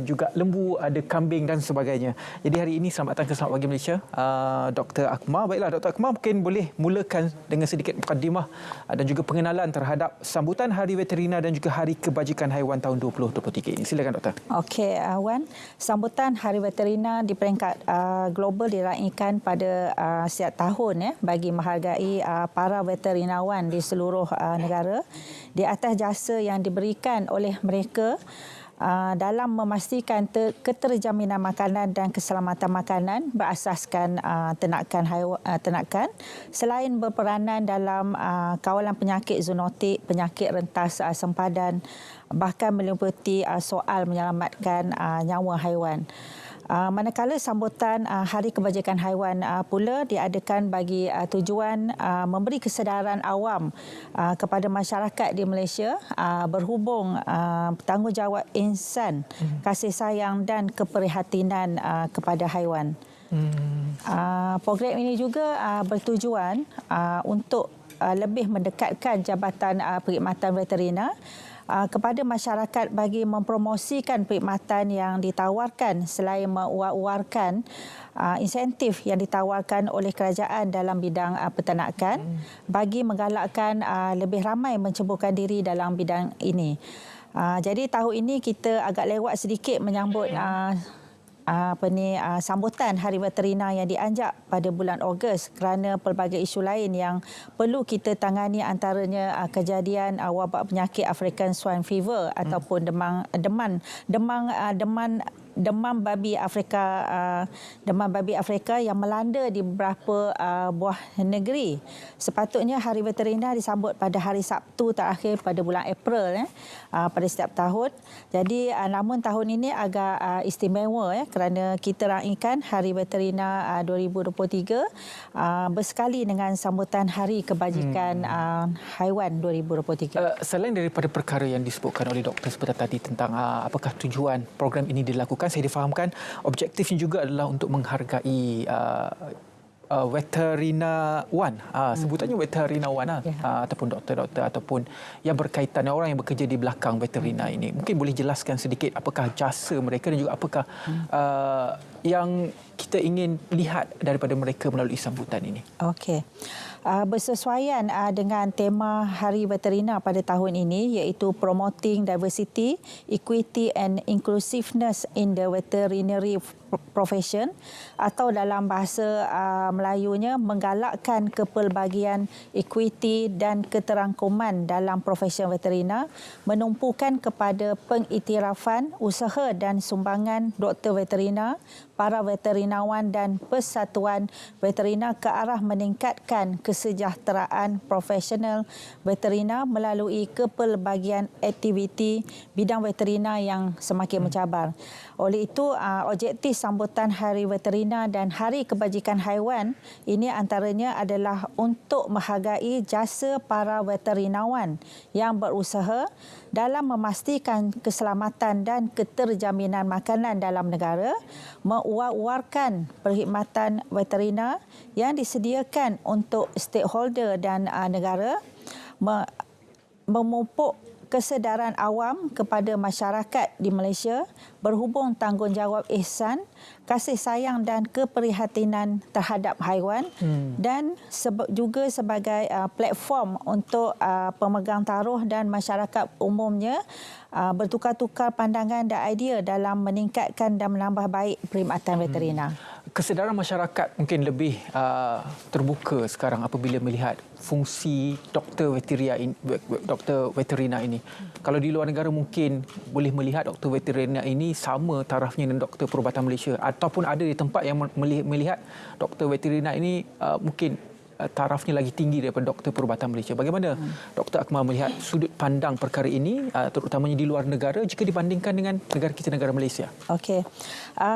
juga lembu, ada kambing dan sebagainya. Jadi hari ini selamat datang ke Selamat Pagi Malaysia, Dr. Akmal. Baiklah, Dr. Akmal, mungkin boleh mulakan dengan sedikit mukadimah dan juga pengenalan terhadap sambutan Hari Veterina dan juga Hari Kebajikan Haiwan tahun 2023 ini. Silakan, Doktor. Okey, Wan. Sambutan Hari Veterina di peringkat global diraikan pada setiap tahun bagi menghargai para veterinawan di seluruh negara di atas jasa yang diberikan oleh mereka dalam memastikan keterjaminan makanan dan keselamatan makanan berasaskan ternakan, selain berperanan dalam kawalan penyakit zoonotik, penyakit rentas sempadan, bahkan meliputi soal menyelamatkan nyawa haiwan. Manakala sambutan Hari Kebajikan Haiwan pula diadakan bagi tujuan memberi kesedaran awam kepada masyarakat di Malaysia berhubung tanggungjawab insan, kasih sayang dan keprihatinan kepada haiwan. Program ini juga bertujuan untuk lebih mendekatkan Jabatan Perkhidmatan Veterina kepada masyarakat bagi mempromosikan perkhidmatan yang ditawarkan selain mewar-warkan insentif yang ditawarkan oleh kerajaan dalam bidang peternakan bagi menggalakkan lebih ramai menceburkan diri dalam bidang ini. Jadi tahun ini kita agak lewat sedikit menyambut sambutan Hari Veterina yang dianjak pada bulan Ogos kerana pelbagai isu lain yang perlu kita tangani, antaranya kejadian wabak penyakit African Swine Fever ataupun demam babi Afrika yang melanda di beberapa buah negeri. Sepatutnya Hari Veterina disambut pada hari Sabtu terakhir pada bulan April pada setiap tahun. Jadi namun tahun ini agak istimewa kerana kita raikan Hari Veterina 2023 bersekali dengan sambutan Hari Kebajikan Haiwan 2023. Selain daripada perkara yang disebutkan oleh doktor sebentar tadi tentang apakah tujuan program ini dilakukan, saya difahamkan objektifnya juga adalah untuk menghargai veterinawan, sebutannya veterinawan ataupun doktor-doktor ataupun yang berkaitan, orang yang bekerja di belakang veterina ini. Mungkin boleh jelaskan sedikit apakah jasa mereka dan juga apakah yang kita ingin lihat daripada mereka melalui sambutan ini. Okey. Bersesuaian dengan tema Hari Veterina pada tahun ini, iaitu Promoting Diversity, Equity and Inclusiveness in the Veterinary Profession, atau dalam bahasa Melayunya menggalakkan kepelbagian equity dan keterangkuman dalam profesi veterina, menumpukan kepada pengiktirafan usaha dan sumbangan doktor veterina, para veterinawan dan persatuan veterina ke arah meningkatkan kesejahteraan profesional veterina melalui kepelbagian aktiviti bidang veterina yang semakin mencabar. Oleh itu, objektif sambutan Hari Veterina dan Hari Kebajikan Haiwan ini antaranya adalah untuk menghargai jasa para veterinawan yang berusaha dalam memastikan keselamatan dan keterjaminan makanan dalam negara, mewar-warkan perkhidmatan veterina yang disediakan untuk stakeholder dan negara, memupuk kesedaran awam kepada masyarakat di Malaysia berhubung tanggungjawab ihsan, kasih sayang dan keprihatinan terhadap haiwan dan juga sebagai platform untuk pemegang taruh dan masyarakat umumnya bertukar-tukar pandangan dan idea dalam meningkatkan dan menambah baik perkhidmatan veterina. Kesedaran masyarakat mungkin lebih terbuka sekarang apabila melihat fungsi doktor veterina ini. Kalau di luar negara mungkin boleh melihat doktor veterina ini sama tarafnya dengan doktor perubatan Malaysia, ataupun ada di tempat yang melihat doktor veterina ini mungkin tarafnya lagi tinggi daripada doktor perubatan Malaysia. Bagaimana Dr. Akmal melihat sudut pandang perkara ini terutamanya di luar negara jika dibandingkan dengan negara kita, negara Malaysia? Okey.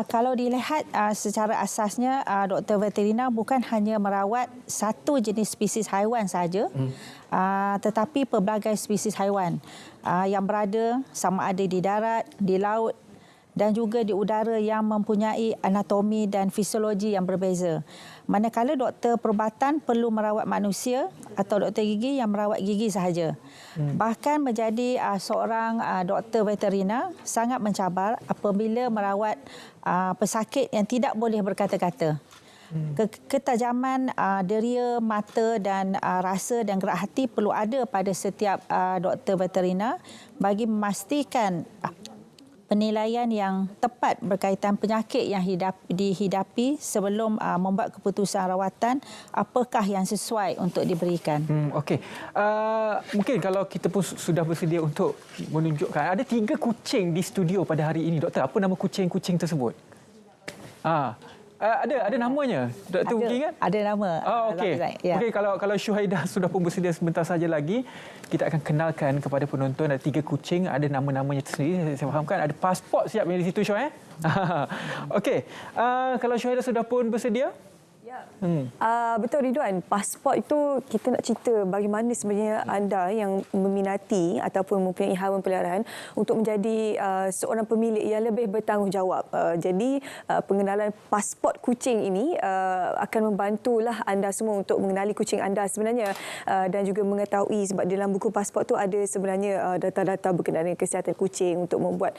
Kalau dilihat secara asasnya doktor veterina bukan hanya merawat satu jenis spesies haiwan sahaja, tetapi pelbagai spesies haiwan yang berada sama ada di darat, di laut dan juga di udara yang mempunyai anatomi dan fisiologi yang berbeza. Manakala doktor perubatan perlu merawat manusia atau doktor gigi yang merawat gigi sahaja. Bahkan menjadi seorang doktor veterina sangat mencabar apabila merawat pesakit yang tidak boleh berkata-kata. Ketajaman deria, mata dan rasa dan gerak hati perlu ada pada setiap doktor veterina bagi memastikan penilaian yang tepat berkaitan penyakit yang dihidapi sebelum membuat keputusan rawatan apakah yang sesuai untuk diberikan. Okey. Mungkin kalau kita pun sudah bersedia untuk menunjukkan, ada 3 kucing di studio pada hari ini. Doktor, apa nama kucing-kucing tersebut? Ada namanya? Doktor mungkin kan? Ada nama. Okey. Ya. Okey, kalau Syuhaidah sudah pun bersedia sebentar saja lagi, kita akan kenalkan kepada penonton ada 3 kucing, ada nama-namanya tersendiri. Saya fahamkan ada pasport siap di situ, Syuh. Okey. Kalau Syuhaidah sudah pun bersedia? Ya. Betul Ridwan, pasport itu kita nak cerita bagaimana sebenarnya anda yang meminati ataupun mempunyai haiwan peliharaan untuk menjadi seorang pemilik yang lebih bertanggungjawab. Jadi pengenalan pasport kucing ini akan membantulah anda semua untuk mengenali kucing anda sebenarnya dan juga mengetahui sebab dalam buku pasport tu ada sebenarnya data-data berkenaan dengan kesihatan kucing untuk membuat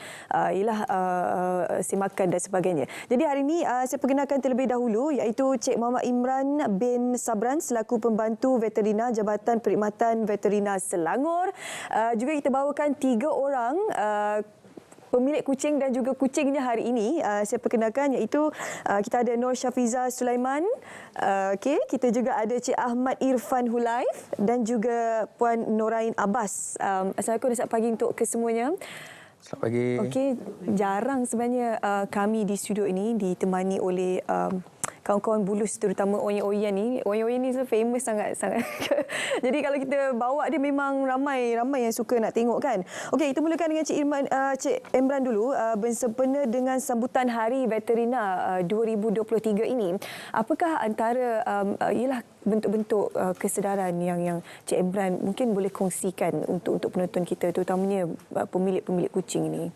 simakan dan sebagainya. Jadi hari ini saya perkenalkan terlebih dahulu iaitu Cik Muhammad Imran bin Sabran selaku pembantu veterina Jabatan Perkhidmatan Veterina Selangor. Juga kita bawakan 3 orang pemilik kucing dan juga kucingnya hari ini. Saya perkenalkan iaitu kita ada Nur Syafiza Sulaiman. Okey, kita juga ada Cik Ahmad Irfan Hulaif dan juga Puan Norain Abbas. Assalamualaikum dan selamat pagi untuk kesemuanya. Selamat pagi. Okey, jarang sebenarnya kami di studio ini ditemani oleh kawan-kawan bulus terutama Oyen-Oyen ni. Oyen-Oyen ni famous sangat-sangat. Jadi kalau kita bawa dia memang ramai yang suka nak tengok kan. Okey, kita mulakan dengan Cik Imran dulu. Bersempena dengan sambutan Hari Veterina 2023 ini. Apakah antara ialah bentuk-bentuk kesedaran yang Cik Imran mungkin boleh kongsikan untuk penonton kita terutamanya pemilik-pemilik kucing ini?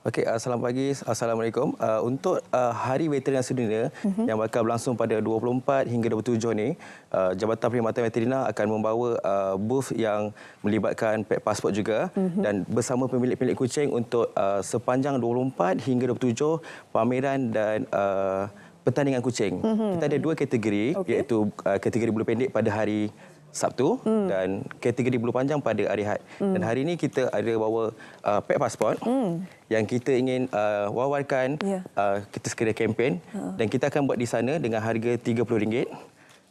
Okey, selamat pagi. Assalamualaikum. Untuk Hari Veterina Sedunia yang bakal berlangsung pada 24 hingga 27 ni, Jabatan Perkhidmatan Veterina akan membawa booth yang melibatkan pet pasport juga dan bersama pemilik-pemilik kucing untuk sepanjang 24 hingga 27 pameran dan pertandingan kucing. Kita ada 2 kategori, iaitu kategori bulu pendek pada hari Sabtu dan kategori bulu panjang pada hari Ahad. Dan hari ini kita ada bawa pet pasport yang kita ingin wawarkan. Kita sekedah kempen dan kita akan buat di sana dengan harga RM30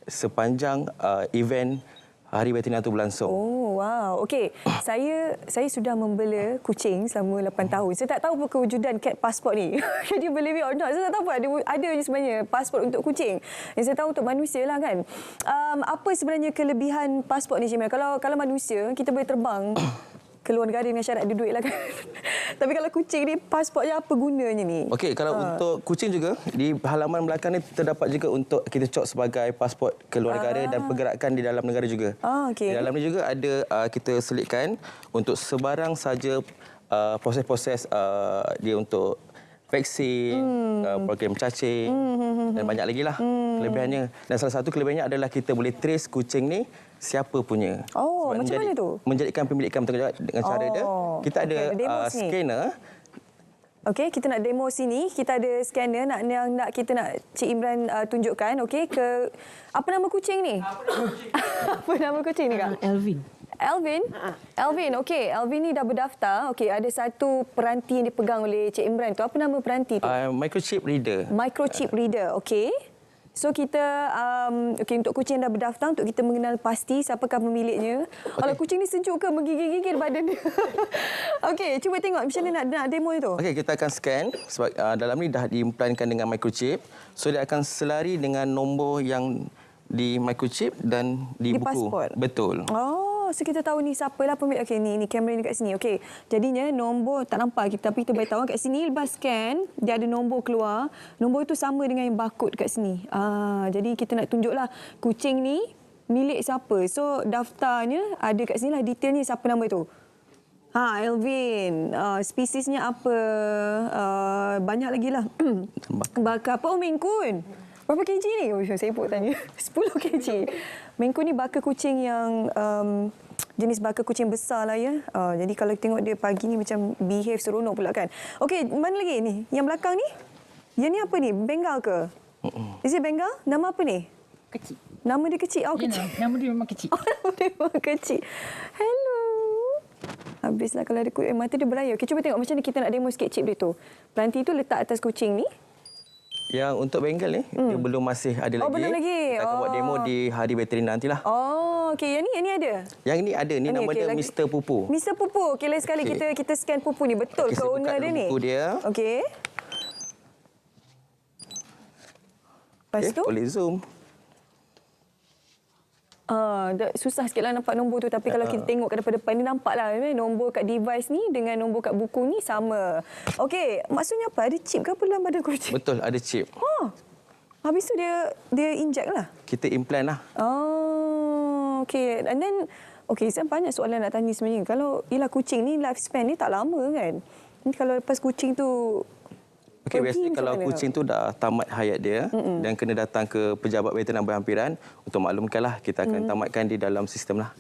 sepanjang event Hari Veterina itu berlangsung. Oh, wow. Okey, saya sudah membela kucing selama 8 tahun. Saya tak tahu apa kewujudan cat passport ni. Can you believe it or not? Saya tak tahu ada sebenarnya pasport untuk kucing. Yang saya tahu untuk manusia lah kan. Apa sebenarnya kelebihan pasport ni, Cik Imran? Kalau manusia, kita boleh terbang ke luar negara dengan syarat ada duit lah kan. Tapi kalau kucing ni, pasportnya apa gunanya ni? Okey, kalau untuk kucing juga, di halaman belakang ni terdapat juga untuk kita cok sebagai pasport ke luar negara dan pergerakan di dalam negara juga. Okay. Di dalam ni juga ada kita selitkan untuk sebarang saja proses-proses dia untuk vaksin, program cacing dan banyak lagi lah kelebihannya. Dan salah satu kelebihannya adalah kita boleh trace kucing ni siapa punya. Oh, sebab macam mana tu? Menjadikan pemilikan bertanggungjawab dengan cara dia. Kita ada scanner. Okey, kita nak demo sini. Kita ada scanner nak kita nak Cik Imran tunjukkan. Okey, ke apa nama kucing ni? Apa nama kucing ni, Kak? Elvin. Elvin? Elvin, okey. Elvin ni dah berdaftar. Okey, ada satu peranti yang dipegang oleh Cik Imran tu. Apa nama peranti tu? Microchip reader. Microchip reader, okey. So kita untuk kucing yang dah berdaftar, untuk kita mengenal pasti siapakah pemiliknya. Kalau kucing ni sejuk ke menggigil-gigil badan dia. Okey, cuba tengok macam mana nak demo itu. Okey, kita akan scan sebab dalam ni dah diimplankan dengan microchip. So dia akan selari dengan nombor yang di microchip dan di buku. Pasport. Betul. So kita tahu ni siapalah pemilik. Okey, ni kamera ni kat sini. Okey. Jadinya nombor tak nampak kita, tapi kita beritahu kat sini lepas scan dia ada nombor keluar. Nombor itu sama dengan yang barcode kat sini. Jadi kita nak tunjuklah kucing ni milik siapa. So daftarnya ada kat sini lah detailnya siapa nama tu. Elvin. Spesiesnya apa? Banyak lagi lah. Bakar apa? Maine Coon. Berapa kg ni? Saya pun tanya. 10 kg. Maine Coon ni bakar kucing yang jenis bakar kucing besar lah ya. Jadi kalau tengok dia pagi ni macam behave seronok pula kan. Okey, mana lagi ni? Yang belakang ni? Yang ni apa ni? Bengal ke? Is it Bengal? Nama apa ni? Kecil. Nama dia kecil? Kecil. Nama dia memang kecil. Nama dia memang kecil. Hello. Habislah kalau ada mata dia beraya. Okey, cuba tengok macam ni kita nak demo sikit chip dia tu. Peranti tu letak atas kucing ni. Yang untuk Bengal ni, dia belum masih ada lagi. Belum lagi. Kita akan buat demo di hari veterina nantilah. Okey. Yang ni ada? Yang ni ada. Ni nama dia Mr. Pupu. Mr. Pupu. Okey, lain sekali kita scan Pupu ni. Betul ke owner dia ni? Buku dia. Okey. Lepas tu? Boleh zoom. Susah sikitlah nampak nombor tu, tapi kalau kita tengok ke depan ni nampaklah nombor kat device ni dengan nombor kat buku ni sama. Okey, maksudnya apa? Ada chip ke apa dalam badan kucing? Betul, ada chip. Habis tu dia inject lah. Kita implant lah. Okey. And then saya banyak soalan nak tanya sebenarnya. Kalau kucing ni lifespan ni tak lama kan? Ni kalau lepas kucing tu Okey, biasanya kalau kucing tu dah tamat hayat dia dan kena datang ke pejabat veterinar berhampiran untuk maklumkanlah, kita akan tamatkan di dalam sistem lah.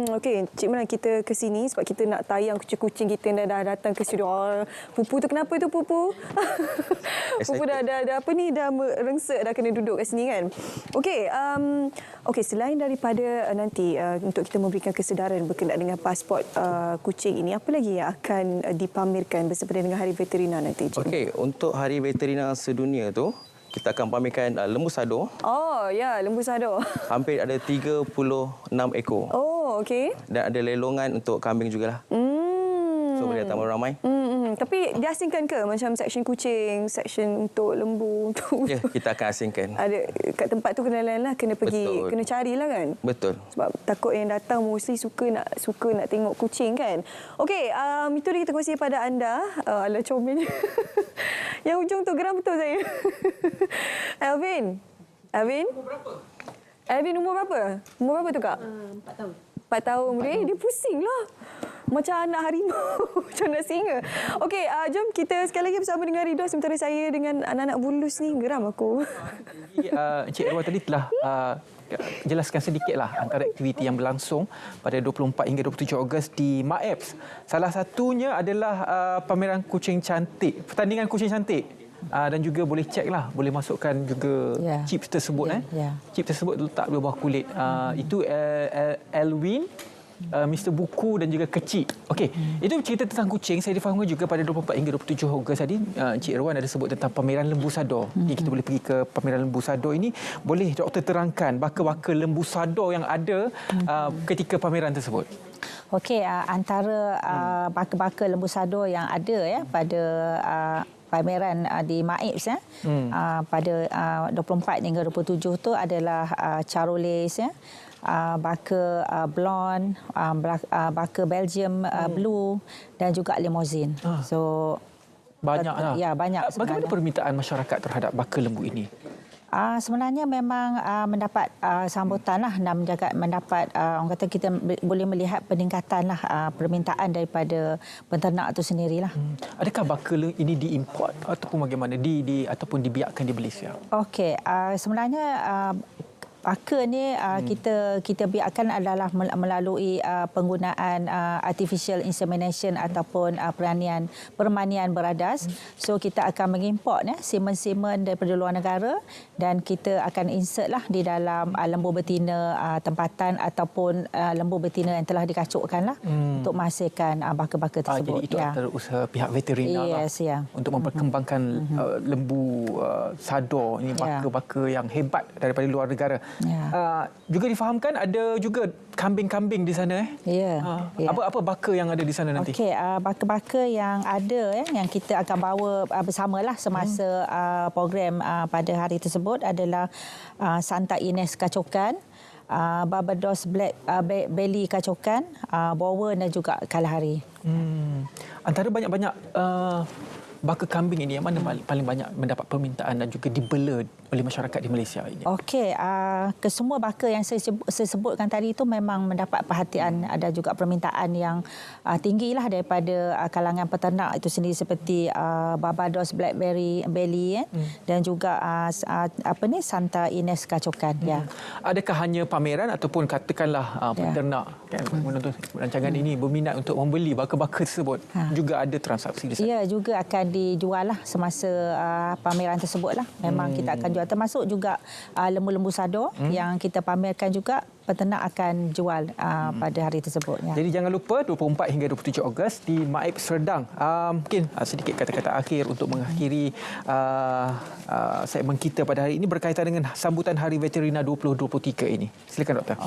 Okey, Cik Imran, kita ke sini sebab kita nak tayang kucing-kucing kita yang dah datang ke studio. Pupu tu kenapa tu Pupu? Pupu dah apa ni, dah merengsek, dah kena duduk kat sini kan. Okey, selain daripada nanti untuk kita memberikan kesedaran berkenaan dengan pasport kucing ini, apa lagi yang akan dipamerkan bersempena dengan Hari Veterina nanti? Okey, untuk Hari Veterina sedunia tu, kita akan pamerkan lembu sado. Lembu sado. Hampir ada 36 ekor. Okey. Dan ada lelongan untuk kambing jugalah. So boleh datang ramai. Tapi diasingkan ke macam section kucing, section untuk lembu tu? Ya, kita akan asingkan. Ada kat tempat tu kena lain lah, kena pergi, kena carilah kan. Betul. Sebab takut yang datang mostly suka nak tengok kucing kan. Okey, itu dia kita kongsi pada anda. Alah comelnya. Yang ujung tu geram betul saya. Elvin. Umur berapa? Elvin umur berapa? Umur berapa tu, Kak? 4 tahun. 4 tahun. Dia pusing lah. Macam anak harimau. Macam anak singa. Okey, jom kita sekali lagi bersama dengan Ridho. Sementara saya dengan anak-anak bulus ni, geram aku. Encik Irwan tadi telah jelaskan sedikitlah antara aktiviti yang berlangsung pada 24 hingga 27 Ogos di MAEPS. Salah satunya adalah pameran kucing cantik, pertandingan kucing cantik. Dan juga boleh ceklah, boleh masukkan juga chip tersebut. Chip tersebut letak di bawah kulit. Itu Elvin, Mr. Buku dan juga Kecil. Okey, itu cerita tentang kucing. Saya difahamkan juga pada 24 hingga 27 Ogos tadi, Encik Irwan ada sebut tentang pameran lembu sado. Jadi kita boleh pergi ke pameran lembu sado ini. Boleh doktor terangkan baka-baka lembu sado yang ada ketika pameran tersebut? Okey, antara baka-baka lembu sado yang ada pada pameran di MAEPS pada 24 hingga 27 tu adalah Charolais, baka blonde, baka Belgium blue dan juga limousine. So banyaklah. Ya, banyak. Bagaimana permintaan masyarakat terhadap baka lembu ini? Sebenarnya memang mendapat sambutan lah dan mendapat orang kata kita boleh melihat peningkatan lah permintaan daripada penternak itu sendirilah. Adakah baka ini diimport ataupun bagaimana ataupun dibiarkan di Malaysia? Okey, sebenarnya baka ni kita biarkan adalah melalui penggunaan artificial insemination ataupun permanian beradas. So kita akan mengimport semen-semen daripada luar negara dan kita akan insert lah di dalam lembu betina tempatan ataupun lembu betina yang telah dikacukkan lah untuk menghasilkan baka-baka tersebut. Jadi itu antara usaha pihak veterina untuk memperkembangkan lembu sador ini baka-baka yang hebat daripada luar negara. Juga difahamkan ada juga kambing-kambing di sana. Apa baka yang ada di sana nanti? Okey, baka-baka yang ada yang kita akan bawa bersamalah semasa program pada hari tersebut adalah Santa Ines Kacokan, Barbados Black Belly Kacokan, Bower dan juga Kalahari. Antara banyak-banyak baka kambing ini yang mana paling banyak mendapat permintaan dan juga dibela oleh masyarakat di Malaysia ini? Okey, kesemua baka yang saya sebutkan tadi itu memang mendapat perhatian. Ada juga permintaan yang tinggilah daripada kalangan peternak itu sendiri seperti Barbados Blackberry Belly dan juga Santa Ines Kacokan. Adakah hanya pameran ataupun katakanlah peternak menonton rancangan ini berminat untuk membeli baka-baka tersebut? Juga ada transaksi di sana? Ya, juga akan dijual lah semasa pameran tersebut lah. Memang kita akan jual, termasuk juga lembu-lembu sador yang kita pamerkan juga peternak akan jual pada hari tersebut. Jadi jangan lupa 24 hingga 27 Ogos di Maib Serdang. Mungkin sedikit kata-kata akhir untuk mengakhiri segmen kita pada hari ini berkaitan dengan sambutan Hari Veterina 2023 ini. Silakan Doktor.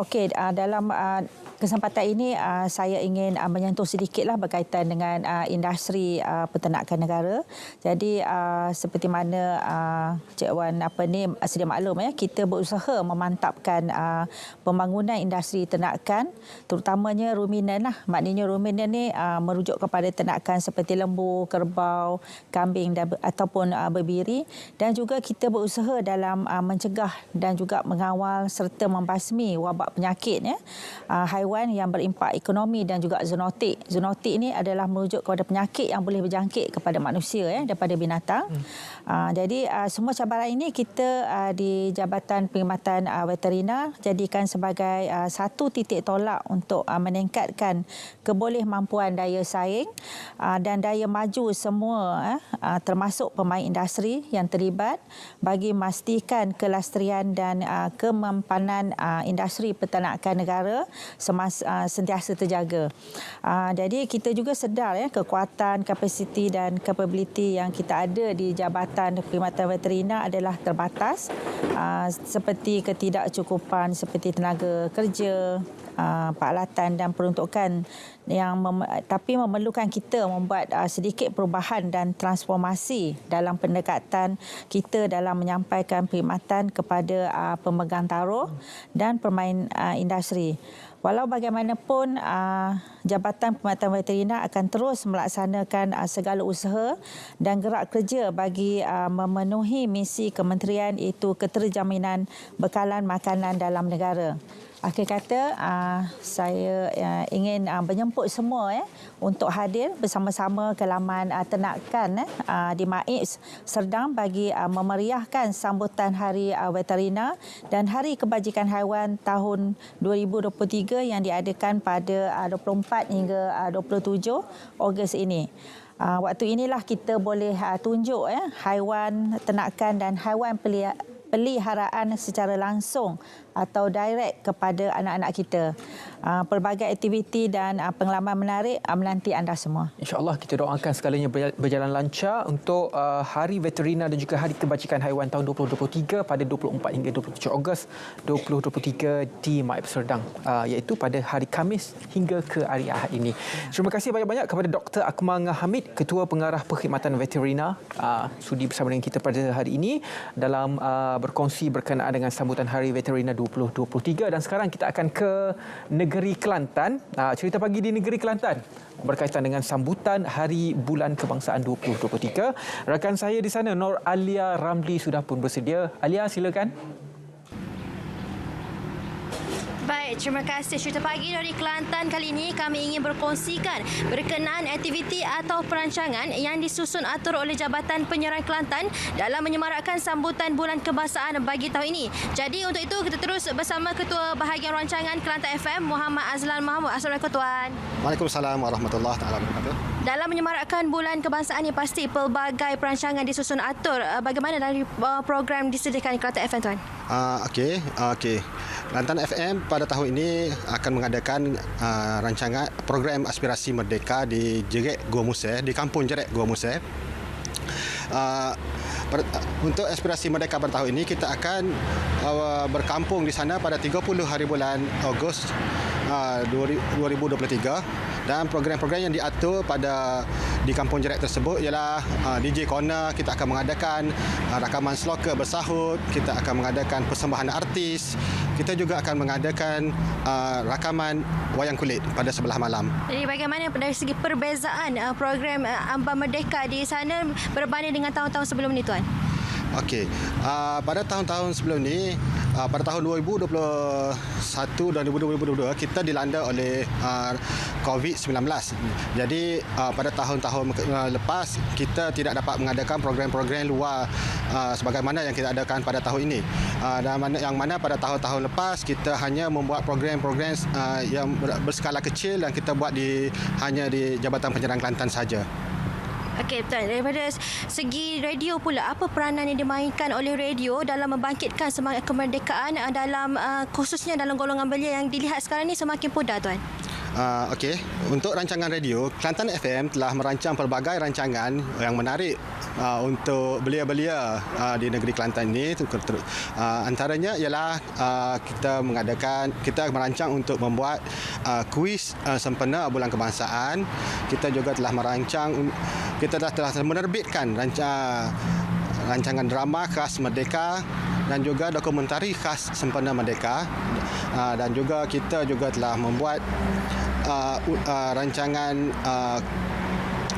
Okey, dalam kesempatan ini saya ingin menyentuh sedikitlah berkaitan dengan industri peternakan negara. Jadi seperti mana Cik Wan sedia maklum kita berusaha memantapkan pembangunan industri ternakan terutamanya ruminan lah. Maknanya ruminan ni merujuk kepada ternakan seperti lembu, kerbau, kambing ataupun berbiri, dan juga kita berusaha dalam mencegah dan juga mengawal serta membasmi wabak penyakit haiwan yang berimpak ekonomi dan juga zoonotik. Zoonotik ini adalah merujuk kepada penyakit yang boleh berjangkit kepada manusia daripada binatang. Jadi semua cabaran ini kita di Jabatan Perkhidmatan Veterina jadikan sebagai satu titik tolak untuk meningkatkan kebolehmampuan daya saing dan daya maju semua termasuk pemain industri yang terlibat bagi memastikan kelestarian dan kemampanan industri peternakan negara sentiasa terjaga. Jadi kita juga sedar kekuatan, kapasiti dan capability yang kita ada di Jabatan Perkhidmatan Veterina adalah terbatas, seperti ketidakcukupan seperti tenaga kerja, peralatan dan peruntukan tapi memerlukan kita membuat sedikit perubahan dan transformasi dalam pendekatan kita dalam menyampaikan perkhidmatan kepada pemegang taruh dan pemain industri. Walau bagaimanapun, Jabatan Perkhidmatan Veterina akan terus melaksanakan segala usaha dan gerak kerja bagi memenuhi misi kementerian, iaitu keterjaminan bekalan makanan dalam negara. Akhir kata, saya ingin menjemput semua untuk hadir bersama-sama ke laman ternakan di Maib Serdang bagi memeriahkan sambutan Hari Veterina dan Hari Kebajikan Haiwan tahun 2023 yang diadakan pada 24 hingga 27 Ogos ini. Waktu inilah kita boleh tunjuk haiwan ternakan dan haiwan peliharaan secara langsung atau direct kepada anak-anak kita. Pelbagai aktiviti dan pengalaman menarik menanti anda semua. InsyaAllah kita doakan segalanya berjalan lancar untuk Hari Veterina dan juga Hari Kebajikan Haiwan tahun 2023 pada 24 hingga 27 Ogos 2023 di Maib Serdang, iaitu pada hari Khamis hingga ke hari Ahad ini. Terima kasih banyak-banyak kepada Dr. Akmal Hamid, Ketua Pengarah Perkhidmatan Veterina, sudi bersama dengan kita pada hari ini dalam berkongsi berkenaan dengan sambutan Hari Veterina 2023 dan sekarang kita akan ke negeri Kelantan. Cerita pagi di negeri Kelantan berkaitan dengan sambutan Hari Bulan Kebangsaan 2023. Rakan saya di sana Nur Alia Ramli sudah pun bersedia. Alia, silakan. Baik, terima kasih. Cerita pagi dari Kelantan kali ini kami ingin berkongsikan berkenaan aktiviti atau perancangan yang disusun atur oleh Jabatan Penyiaran Kelantan dalam menyemarakkan sambutan Bulan Kebangsaan bagi tahun ini. Jadi untuk itu kita terus bersama Ketua Bahagian Rancangan Kelantan FM Muhammad Azlan Mahmud. Assalamualaikum Tuan. Waalaikumsalam warahmatullahi wabarakatuh. Dalam menyemarakkan Bulan Kebangsaan ini pasti pelbagai perancangan disusun atur. Bagaimana dari program disediakan Kelantan FM Tuan? Okey. Kelantan FM pada tahun ini akan mengadakan rancangan program aspirasi merdeka di Jerit Gua Museh, di Kampung Jerit Gua Museh. Untuk aspirasi merdeka pada tahun ini kita akan berkampung di sana pada 30 hari bulan Ogos 2023 dan program-program yang diatur di Kampung Jerit tersebut ialah DJ Corner, kita akan mengadakan rakaman sloka bersahut, kita akan mengadakan persembahan artis, kita juga akan mengadakan rakaman wayang kulit pada sebelah malam. Jadi bagaimana dari segi perbezaan program Ambang Merdeka di sana berbanding dengan tahun-tahun sebelum ini Tuan? Okey, pada tahun-tahun sebelum ini, pada tahun 2021 dan 2022 kita dilanda oleh COVID-19. Jadi pada tahun-tahun lepas kita tidak dapat mengadakan program-program luar sebagaimana yang kita adakan pada tahun ini. Dan yang mana pada tahun-tahun lepas kita hanya membuat program-program yang berskala kecil dan kita buat hanya di Jabatan Penyiaran Kelantan saja. Okey, betul. Daripada segi radio pula, apa peranan yang dimainkan oleh radio dalam membangkitkan semangat kemerdekaan dalam khususnya dalam golongan belia yang dilihat sekarang ni semakin pudar Tuan? Okey, untuk rancangan radio, Kelantan FM telah merancang pelbagai rancangan yang menarik untuk belia-belia di negeri Kelantan ini. Antaranya ialah kita merancang untuk membuat kuis sempena Bulan Kebangsaan. Kita juga telah merancang, kita telah menerbitkan rancangan drama khas Merdeka dan juga dokumentari khas sempena Merdeka. Dan juga kita juga telah membuat rancangan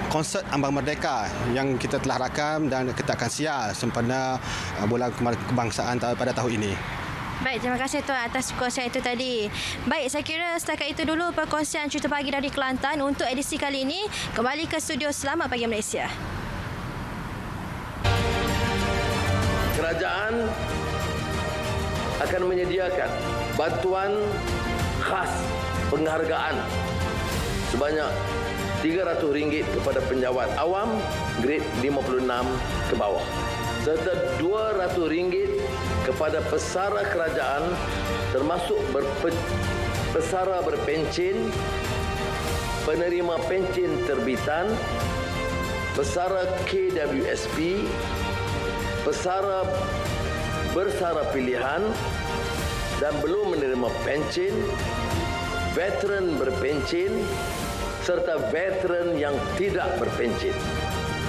konsert Ambang Merdeka yang kita telah rakam dan kita akan siar sempena Bulan Kebangsaan pada tahun ini. Baik, terima kasih Tuan atas perkongsian itu tadi. Baik, saya kira setakat itu dulu perkongsian Cerita Pagi dari Kelantan untuk edisi kali ini. Kembali ke studio. Selamat pagi Malaysia. Kerajaan akan menyediakan bantuan khas penghargaan sebanyak RM300 kepada penjawat awam grade 56 ke bawah serta RM200 kepada pesara kerajaan termasuk pesara berpencen, penerima pencen terbitan, pesara KWSP, pesara bersara pilihan dan belum menerima pencen, veteran berpencen serta veteran yang tidak berpencen.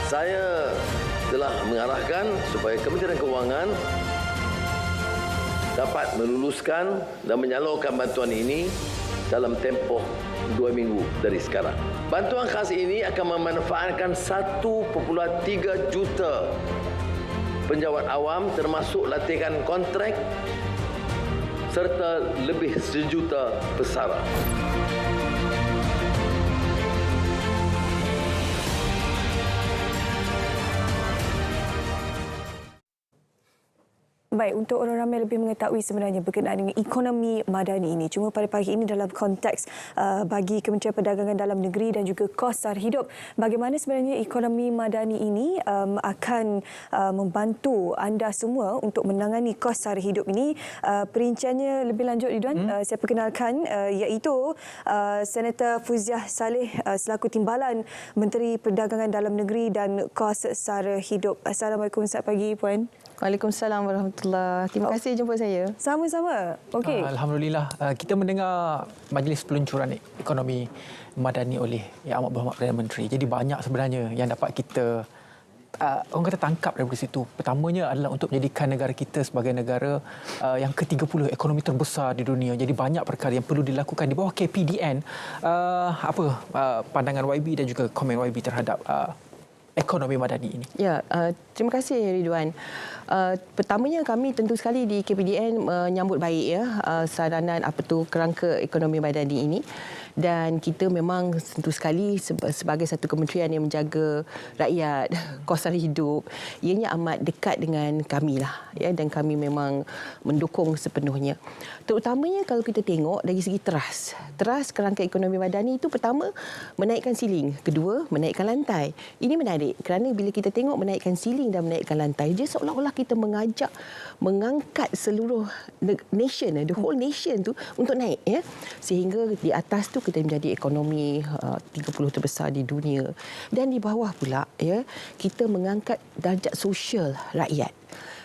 Saya telah mengarahkan supaya Kementerian Kewangan dapat meluluskan dan menyalurkan bantuan ini dalam tempoh 2 minggu dari sekarang. Bantuan khas ini akan memanfaatkan 1.3 juta penjawat awam termasuk latihan kontrak serta lebih 1 juta pesara. Baik, untuk orang ramai lebih mengetahui sebenarnya berkenaan dengan ekonomi madani ini. Cuma pada pagi ini dalam konteks bagi Kementerian Perdagangan Dalam Negeri dan juga kos sara hidup, bagaimana sebenarnya ekonomi madani ini akan membantu anda semua untuk menangani kos sara hidup ini. Perinciannya lebih lanjut, Ridwan, saya perkenalkan iaitu Senator Fuziah Saleh selaku Timbalan Menteri Perdagangan Dalam Negeri dan Kos Sara Hidup. Assalamualaikum, selamat pagi Puan. Waalaikumsalam warahmatullahi. Terima kasih jumpa saya. Sama-sama. Okey. Alhamdulillah, kita mendengar majlis peluncuran ekonomi madani oleh Yang Amat Berhormat Perdana Menteri. Jadi banyak sebenarnya yang dapat kita orang kata tangkap daripada situ. Pertamanya adalah untuk menjadikan negara kita sebagai negara yang ke-30 ekonomi terbesar di dunia. Jadi banyak perkara yang perlu dilakukan di bawah KPDN. Pandangan YB dan juga komen YB terhadap ekonomi madani ini? Ya, terima kasih Ridwan. Pertamanya kami tentu sekali di KPDN menyambut baik saranan kerangka ekonomi madani ini. Dan kita memang tentu sekali sebagai satu kementerian yang menjaga rakyat, kos sara hidup, ianya amat dekat dengan kami lah, dan kami memang mendukung sepenuhnya. Terutamanya kalau kita tengok dari segi teras kerangka ekonomi madani itu, pertama menaikkan siling, kedua menaikkan lantai. Ini menarik kerana bila kita tengok menaikkan siling dan menaikkan lantai, dia seolah-olah kita mengangkat seluruh nation, the whole nation tu untuk naik, sehingga di atas tu kita menjadi ekonomi 30 terbesar di dunia, dan di bawah pula kita mengangkat darjat sosial rakyat.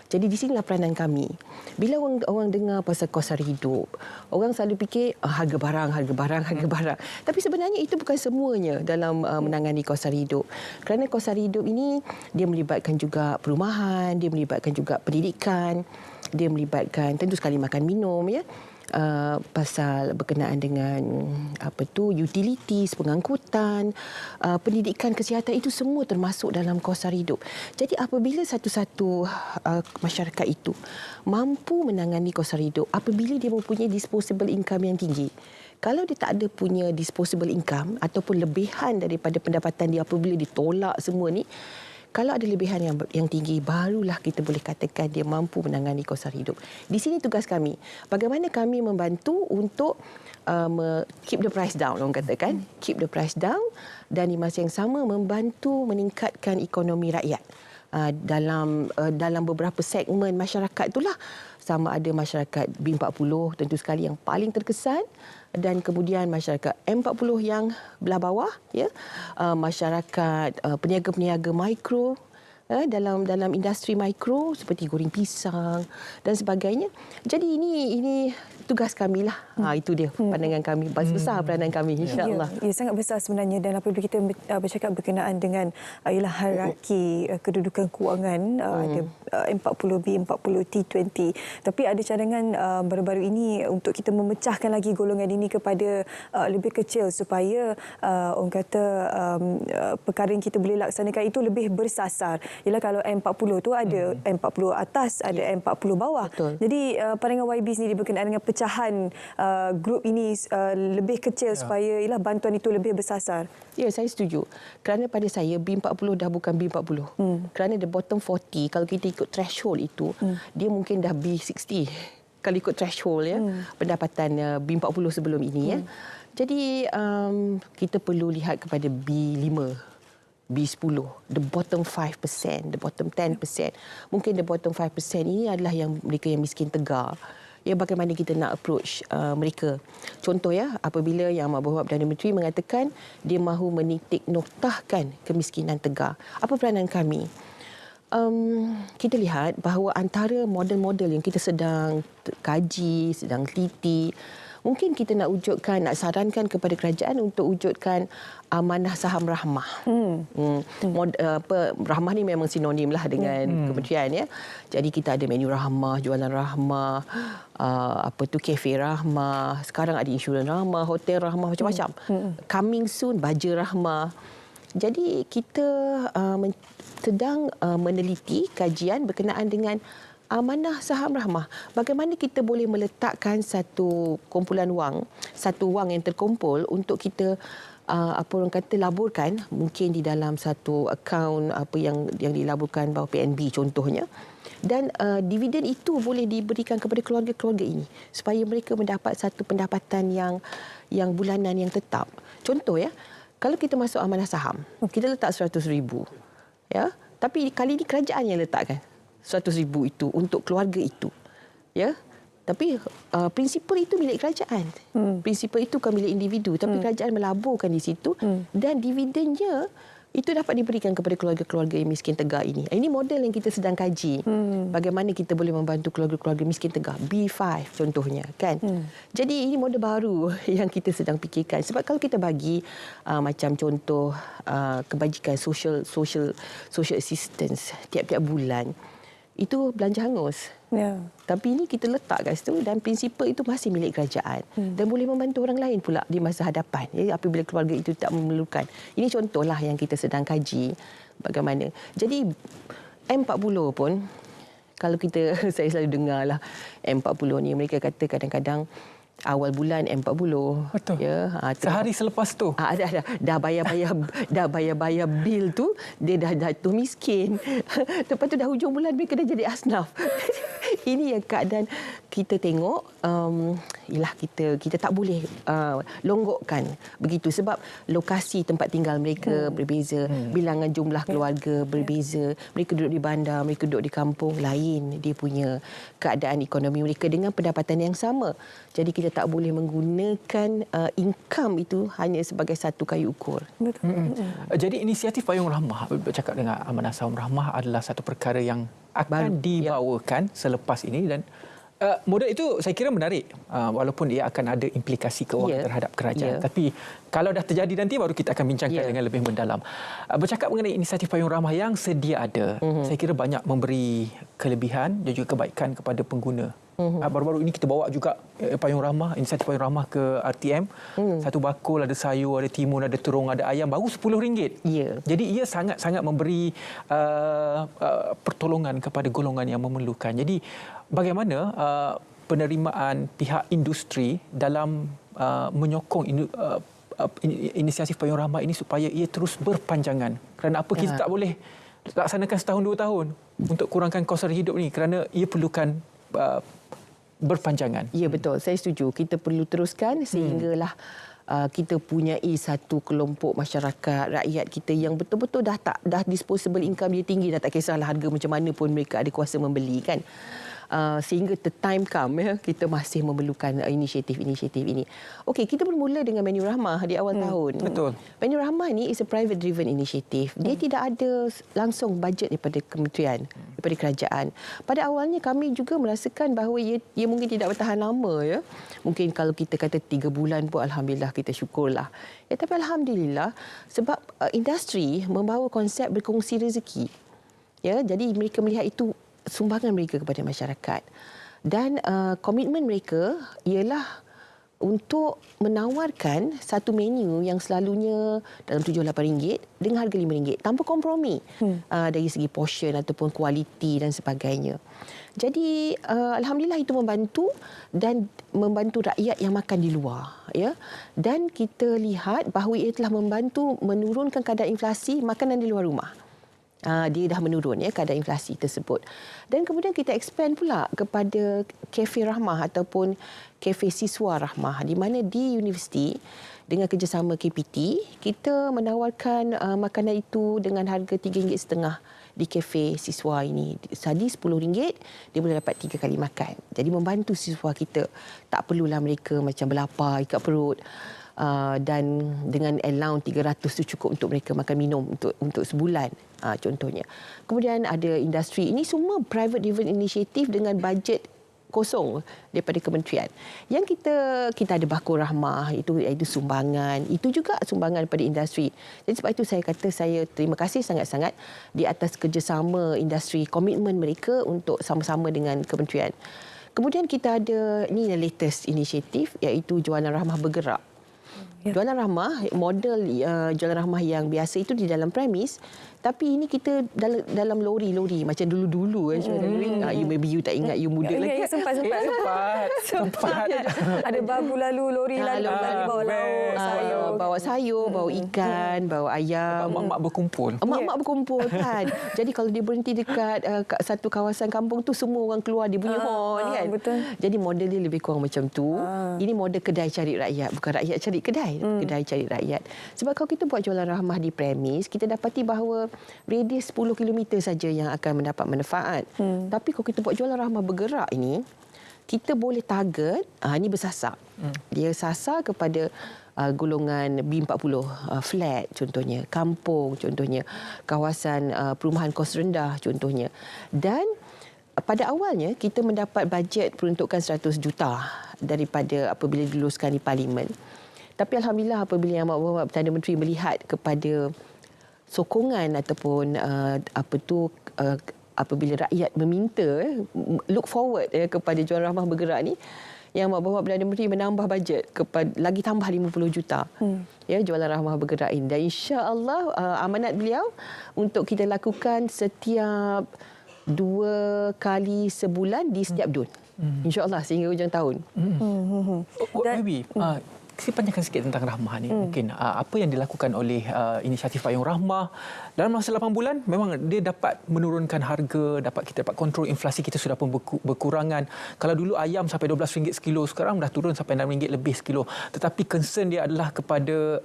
Jadi di sinilah peranan kami. Bila orang dengar pasal kos sara hidup, orang selalu fikir harga barang. Tapi sebenarnya itu bukan semuanya dalam menangani kos sara hidup. Kerana kos sara hidup ini dia melibatkan juga perumahan, dia melibatkan juga pendidikan, dia melibatkan tentu sekali makan minum, pasal berkenaan dengan utilities, pengangkutan, pendidikan, kesihatan, itu semua termasuk dalam kos sara hidup. Jadi apabila satu-satu masyarakat itu mampu menangani kos sara hidup, apabila dia mempunyai disposable income yang tinggi, kalau dia tak ada punya disposable income ataupun lebihan daripada pendapatan dia apabila ditolak semua ni, kalau ada lebihan yang tinggi, barulah kita boleh katakan dia mampu menangani kos sara hidup. Di sini tugas kami. Bagaimana kami membantu untuk keep the price down, orang katakan. Keep the price down, dan di masa yang sama membantu meningkatkan ekonomi rakyat. Dalam beberapa segmen masyarakat itulah, sama ada masyarakat B40 tentu sekali yang paling terkesan, dan kemudian masyarakat M40 yang belah bawah, masyarakat peniaga-peniaga mikro, dalam industri mikro seperti goreng pisang dan sebagainya. Jadi ini tugas kami lah. Itu dia pandangan kami. Besar peranan kami, insya-Allah. Ya, sangat besar sebenarnya. Dan apabila kita bercakap berkenaan dengan hierarki kedudukan kewangan, ada M40B, M40, T20. Tapi ada cadangan baru-baru ini untuk kita memecahkan lagi golongan ini kepada lebih kecil supaya orang kata perkara yang kita boleh laksanakan itu lebih bersasar. Ialah kalau M40 tu ada M40 atas, ada M40 bawah. Betul. Jadi pandangan YB sendiri berkenaan dengan pecahan grup ini lebih kecil supaya bantuan itu lebih bersasar. Ya, saya setuju. Kerana pada saya B40 dah bukan B40. Kerana the bottom 40, kalau kita ikut threshold itu, dia mungkin dah B60. Kalau ikut threshold pendapatan B40 sebelum ini. Jadi kita perlu lihat kepada B5. B10, the bottom 5%, the bottom 10%. Mungkin the bottom 5% ini adalah mereka yang miskin tegar. Bagaimana kita nak approach mereka. Contoh apabila Yang Amat Perdana Menteri mengatakan dia mahu menitik noktahkan kemiskinan tegar. Apa peranan kami? Kita lihat bahawa antara model-model yang kita sedang kaji, sedang teliti, mungkin kita nak sarankan kepada kerajaan untuk wujudkan amanah saham rahmah. Rahmah ni memang sinonim lah dengan kementerian. Jadi kita ada menu rahmah, jualan rahmah, kafe rahmah, sekarang ada insurans rahmah, hotel rahmah, macam-macam. Coming soon, baja rahmah. Jadi kita sedang meneliti kajian berkenaan dengan amanah saham rahmah. Bagaimana kita boleh meletakkan satu kumpulan wang, satu wang yang terkumpul untuk kita orang kata laburkan, mungkin di dalam satu akaun yang dilaburkan bawah PNB contohnya. Dan dividen itu boleh diberikan kepada keluarga-keluarga ini supaya mereka mendapat satu pendapatan yang bulanan yang tetap. Contoh kalau kita masuk amanah saham, kita letak 100,000. Tapi kali ini kerajaan yang letakkan 100,000 itu untuk keluarga itu. Tapi prinsipal itu milik kerajaan. Prinsipal itu bukan milik individu, tapi kerajaan melaburkan di situ dan dividennya itu dapat diberikan kepada keluarga-keluarga yang miskin tegak ini. Ini model yang kita sedang kaji. Bagaimana kita boleh membantu keluarga-keluarga miskin tegak. B5 contohnya, kan? Jadi ini model baru yang kita sedang fikirkan. Sebab kalau kita bagi macam contoh kebajikan social assistance tiap-tiap bulan, itu belanja hangus. Tapi ini kita letak kat situ dan prinsipal itu masih milik kerajaan dan boleh membantu orang lain pula di masa hadapan apabila keluarga itu tak memerlukan. Ini contohlah yang kita sedang kaji bagaimana. Jadi M40 pun kalau kita saya selalu dengarlah M40 ni mereka kata kadang-kadang awal bulan M40. Betul. Ya, sehari selepas tu. Dah bayar bil tu dia dah jatuh miskin. Lepas tu dah hujung bulan mereka dah jadi asnaf. Ini yang keadaan kita tengok ialah kita tak boleh longgokkan begitu sebab lokasi tempat tinggal mereka berbeza, bilangan jumlah keluarga berbeza. Mereka duduk di bandar, mereka duduk di kampung, lain dia punya keadaan ekonomi mereka dengan pendapatan yang sama. Jadi kita tak boleh menggunakan income itu hanya sebagai satu kayu ukur. Jadi inisiatif Payung Rahmah, bercakap dengan Amanah Saum Rahmah adalah satu perkara yang akan dibawakan selepas ini dan model itu saya kira menarik walaupun ia akan ada implikasi kewangan terhadap kerajaan. Tapi kalau dah terjadi nanti baru kita akan bincangkan dengan lebih mendalam. Bercakap mengenai inisiatif Payung Rahmah yang sedia ada, saya kira banyak memberi kelebihan dan juga kebaikan kepada pengguna. Baru-baru ini kita bawa juga Payung Rahmah, inisiatif Payung Rahmah ke RTM. Satu bakul, ada sayur, ada timun, ada terung, ada ayam, baru RM10. Jadi ia sangat-sangat memberi pertolongan kepada golongan yang memerlukan. Jadi bagaimana penerimaan pihak industri dalam menyokong inisiatif Payung Rahmah ini supaya ia terus berpanjangan. Kerana apa kita tak boleh laksanakan setahun 2 tahun untuk kurangkan kos hidup ni kerana ia perlukan berpanjangan. Ya, betul. Saya setuju. Kita perlu teruskan sehinggalah kita punyai satu kelompok masyarakat, rakyat kita yang betul-betul dah disposable income dia tinggi, dah tak kisahlah harga macam mana pun mereka ada kuasa membeli, kan. Sehingga the time come kita masih memerlukan inisiatif-inisiatif ini. Okey, kita bermula dengan Menu Rahmah di awal tahun. Betul. Menu Rahmah ni is a private driven initiative. Dia tidak ada langsung bajet daripada kementerian, daripada kerajaan. Pada awalnya kami juga merasakan bahawa ia mungkin tidak bertahan lama, ya. Mungkin kalau kita kata 3 bulan pun alhamdulillah kita syukurlah. Tapi alhamdulillah sebab industri membawa konsep berkongsi rezeki. Ya, jadi mereka melihat itu sumbangan mereka kepada masyarakat dan komitmen mereka ialah untuk menawarkan satu menu yang selalunya dalam RM7-8 dengan harga RM5 tanpa kompromi dari segi portion ataupun kualiti dan sebagainya. Jadi alhamdulillah itu membantu dan membantu rakyat yang makan di luar, ya. Dan kita lihat bahawa ia telah membantu menurunkan kadar inflasi makanan di luar rumah. Dia dah menurun, ya, kadar inflasi tersebut. Dan kemudian kita expand pula kepada Kafe Rahmah ataupun Kafe Siswa Rahmah, di mana di universiti dengan kerjasama KPT kita menawarkan makanan itu dengan harga RM3.50 di Kafe Siswa ini. Tadi RM10 dia boleh dapat 3 kali makan. Jadi membantu siswa kita. Tak perlulah mereka macam berlapar ikat perut. Dan dengan allowance 300 itu cukup untuk mereka makan minum untuk sebulan, contohnya. Kemudian ada industri. Ini semua private driven initiative dengan bajet kosong daripada kementerian. Yang kita ada Bakul Rahmah, iaitu sumbangan. Itu juga sumbangan daripada industri. Jadi sebab itu saya kata saya terima kasih sangat-sangat di atas kerjasama industri, komitmen mereka untuk sama-sama dengan kementerian. Kemudian kita ada, ini yang latest inisiatif, iaitu Jualan Rahmah Bergerak. Jualan Rahmah, model Jualan Rahmah yang biasa itu di dalam premis, tapi ini kita dalam lori-lori macam dulu-dulu. Maybe you tak ingat, you muda lagi. Ya, sempat. Ada babu lalu, lori lalu, bawa lauk, sayur. Bawa sayur, bawa ikan, bawa ayam. Mak-mak berkumpul. Mak-mak berkumpul, kan. Jadi kalau dia berhenti dekat satu kawasan kampung tu, semua orang keluar, dia bunyi horn, kan. Betul. Jadi model dia lebih kurang macam tu. Ini model kedai cari rakyat, bukan rakyat cari kedai. Kedai cari rakyat. Sebab kalau kita buat Jualan Rahmah di premis, kita dapati bahawa radius 10 km saja yang akan mendapat manfaat. Tapi kalau kita buat Jualan Rahmah Bergerak ini, kita boleh target, ini bersasar. Dia sasar kepada golongan B40, flat contohnya, kampung contohnya, kawasan perumahan kos rendah contohnya. Dan pada awalnya kita mendapat bajet peruntukan 100 juta daripada apabila diluluskan di Parlimen. Tapi alhamdulillah apabila Yang Berhormat Perdana Menteri melihat kepada sokongan ataupun apabila rakyat meminta, look forward kepada Jualan Rahmah Bergerak ni, Yang Berhormat Perdana Menteri menambah bajet kepada lagi tambah 50 juta Jualan Rahmah Bergerak ini. Dan insya-Allah amanat beliau untuk kita lakukan setiap 2 kali sebulan di setiap DUN. InsyaAllah sehingga hujung tahun. Baby, saya panjangkan sikit tentang Rahmah ni. Mungkin apa yang dilakukan oleh inisiatif Payung Rahmah dalam masa 8 bulan, memang dia dapat menurunkan harga, kita dapat kontrol inflasi kita sudah pun berkurangan. Kalau dulu ayam sampai RM12 sekilo, sekarang dah turun sampai RM6 lebih sekilo. Tetapi concern dia adalah kepada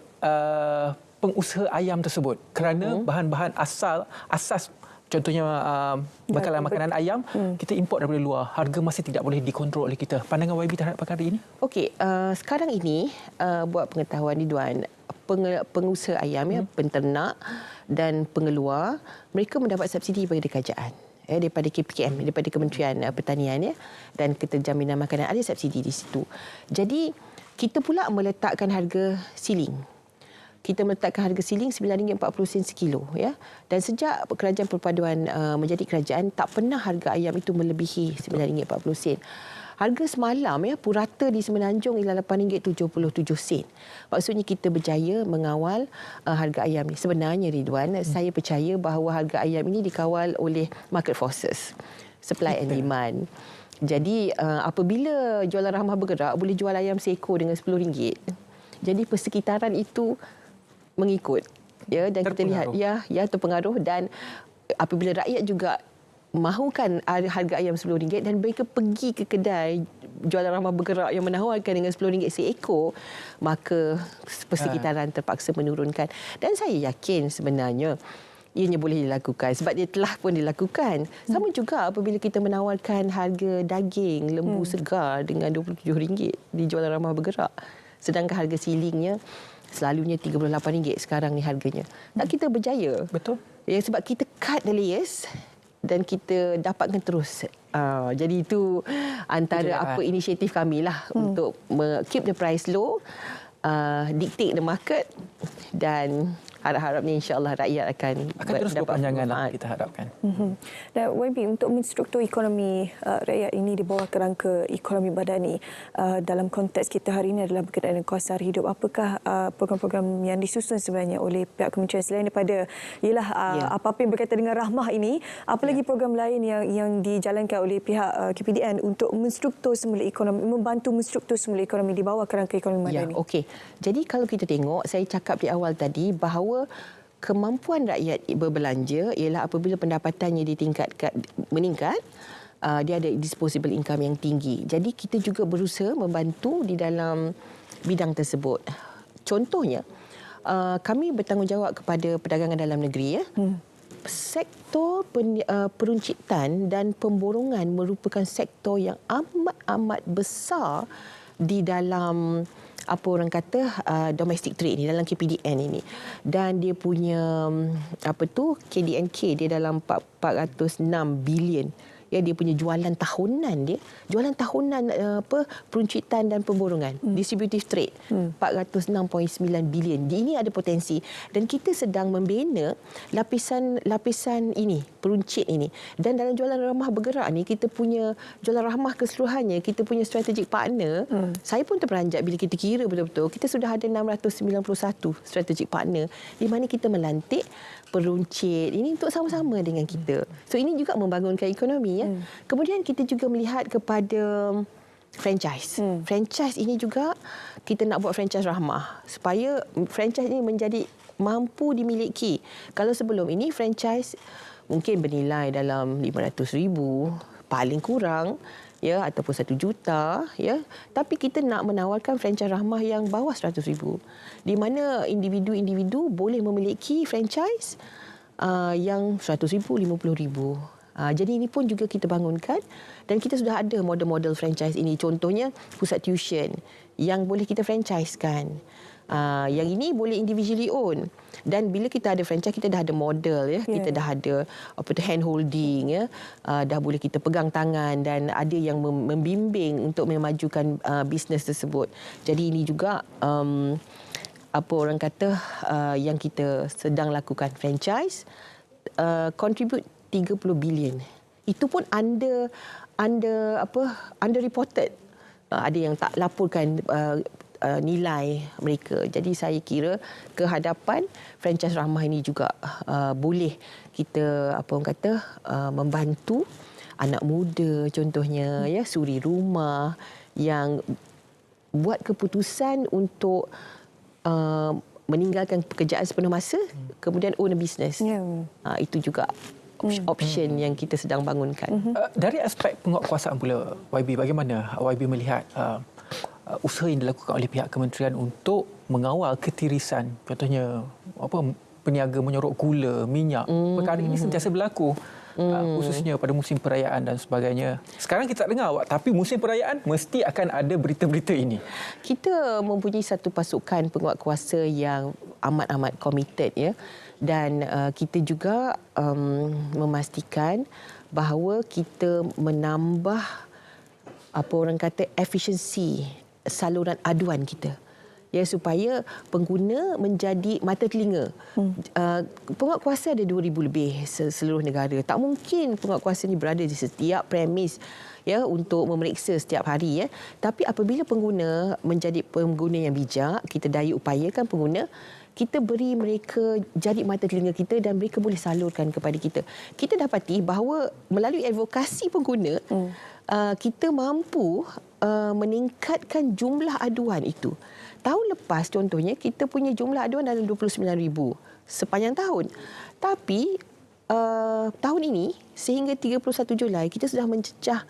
pengusaha ayam tersebut kerana bahan-bahan asas contohnya bakalan makanan ayam kita import daripada luar. Harga masih tidak boleh dikontrol oleh kita. Pandangan YB terhadap perkara ini? Okey, sekarang ini buat pengetahuan Ridwan, pengusaha ayam penternak dan pengeluar, mereka mendapat subsidi daripada kerajaan. Daripada KPKM, daripada Kementerian Pertanian dan Keterjaminan Makanan, ada subsidi di situ. Jadi kita pula meletakkan harga ceiling. Kita meletakkan harga ceiling RM9.40 sekilo dan sejak kerajaan perpaduan menjadi kerajaan tak pernah harga ayam itu melebihi RM9.40. Harga semalam purata di Semenanjung ialah RM8.77. Maksudnya kita berjaya mengawal harga ayam ni. Sebenarnya Ridwan, saya percaya bahawa harga ayam ini dikawal oleh market forces, supply and demand. Jadi apabila Jualan Rahmah bergerak boleh jual ayam seekor dengan RM10, jadi persekitaran itu mengikut dan terpengaruh. Kita lihat terpengaruh. Dan apabila rakyat juga mahukan harga ayam RM10 dan mereka pergi ke kedai Jualan Rahmah Bergerak yang menawarkan dengan RM10 seekor, maka persekitaran terpaksa menurunkan. Dan saya yakin sebenarnya ianya boleh dilakukan sebab dia telah pun dilakukan. Sama juga apabila kita menawarkan harga daging lembu segar dengan RM27 di Jualan Rahmah Bergerak, sedangkan harga silingnya selalunya RM38 sekarang ni harganya. Tak, kita berjaya. Betul. Sebab kita cut the layers dan kita dapatkan terus. Jadi itu antara inisiatif kami lah untuk keep the price low, dictate the market, dan harap-harapnya insya-Allah rakyat akan terus berpanjangan kita harapkan. Dan YB, untuk menstruktur ekonomi rakyat ini di bawah kerangka ekonomi badani, dalam konteks kita hari ini adalah berkaitan dengan kos sara hidup, apakah program-program yang disusun sebenarnya oleh pihak kementerian selain daripada apa-apa yang berkaitan dengan Rahmah ini, apa lagi program lain yang dijalankan oleh pihak KPDN untuk menstruktur semula ekonomi, membantu menstruktur semula ekonomi di bawah kerangka ekonomi badani? Okey. Jadi kalau kita tengok, saya cakap di awal tadi bahawa kemampuan rakyat berbelanja ialah apabila pendapatannya meningkat, dia ada disposable income yang tinggi. Jadi kita juga berusaha membantu di dalam bidang tersebut. Contohnya, kami bertanggungjawab kepada perdagangan dalam negeri. Sektor peruncitan dan pemborongan merupakan sektor yang amat besar di dalam domestic trade ni, dalam KPDN ini. Dan dia punya KDNK dia dalam 406 bilion. Dia punya jualan tahunan peruncitan dan pemborongan, distributive trade 406.9 bilion. Ini ada potensi dan kita sedang membina lapisan ini, peruncit ini. Dan dalam Jualan Rahmah Bergerak ni, kita punya Jualan Rahmah keseluruhannya, kita punya strategic partner. Saya pun terperanjat bila kita kira betul-betul, kita sudah ada 691 strategic partner di mana kita melantik peruncit ini untuk sama-sama dengan kita. So ini juga membangunkan ekonomi. Kemudian kita juga melihat kepada franchise. Franchise ini juga kita nak buat franchise Rahmah supaya franchise ini menjadi mampu dimiliki. Kalau sebelum ini franchise mungkin bernilai dalam 500,000 paling kurang, ataupun 1 juta, tapi kita nak menawarkan franchise Rahmah yang bawah 100,000, di mana individu-individu boleh memiliki franchise yang 100,000, 50,000. Jadi ini pun juga kita bangunkan dan kita sudah ada model-model franchise ini. Contohnya pusat tuition yang boleh kita franchisekan. Yang ini boleh individually own. Dan bila kita ada franchise, kita dah ada model ya. Kita dah ada hand holding ya. Dah boleh kita pegang tangan dan ada yang membimbing untuk memajukan bisnes tersebut. Jadi ini juga apa orang kata yang kita sedang lakukan franchise contribute 30 bilion. Itu pun under reported. Ada yang tak laporkan nilai mereka. Jadi saya kira kehadapan franchise Rahmah ini juga boleh kita membantu anak muda contohnya ya, suri rumah yang buat keputusan untuk meninggalkan pekerjaan sepenuh masa kemudian own a business. Itu juga option yang kita sedang bangunkan. Dari aspek penguatkuasaan pula YB, bagaimana YB melihat usaha yang dilakukan oleh pihak kementerian untuk mengawal ketirisan, contohnya peniaga menyorok gula, minyak. Perkara ini sentiasa berlaku. Khususnya pada musim perayaan dan sebagainya. Sekarang kita tak dengar, tapi musim perayaan mesti akan ada berita-berita ini. Kita mempunyai satu pasukan penguatkuasa yang amat-amat committed ya. Dan kita juga memastikan bahawa kita menambah efisiensi saluran aduan kita. Ya, supaya pengguna menjadi mata telinga. Penguatkuasa ada 2,000 lebih seluruh negara. Tak mungkin penguatkuasa ini berada di setiap premis ya untuk memeriksa setiap hari ya. Tapi apabila pengguna menjadi pengguna yang bijak, kita daya upayakan pengguna, kita beri mereka jadi mata telinga kita dan mereka boleh salurkan kepada kita. Kita dapati bahawa melalui advokasi pengguna, kita mampu meningkatkan jumlah aduan itu. Tahun lepas contohnya kita punya jumlah aduan dalam 29,000 sepanjang tahun. Tapi tahun ini sehingga 31 Julai kita sudah mencecah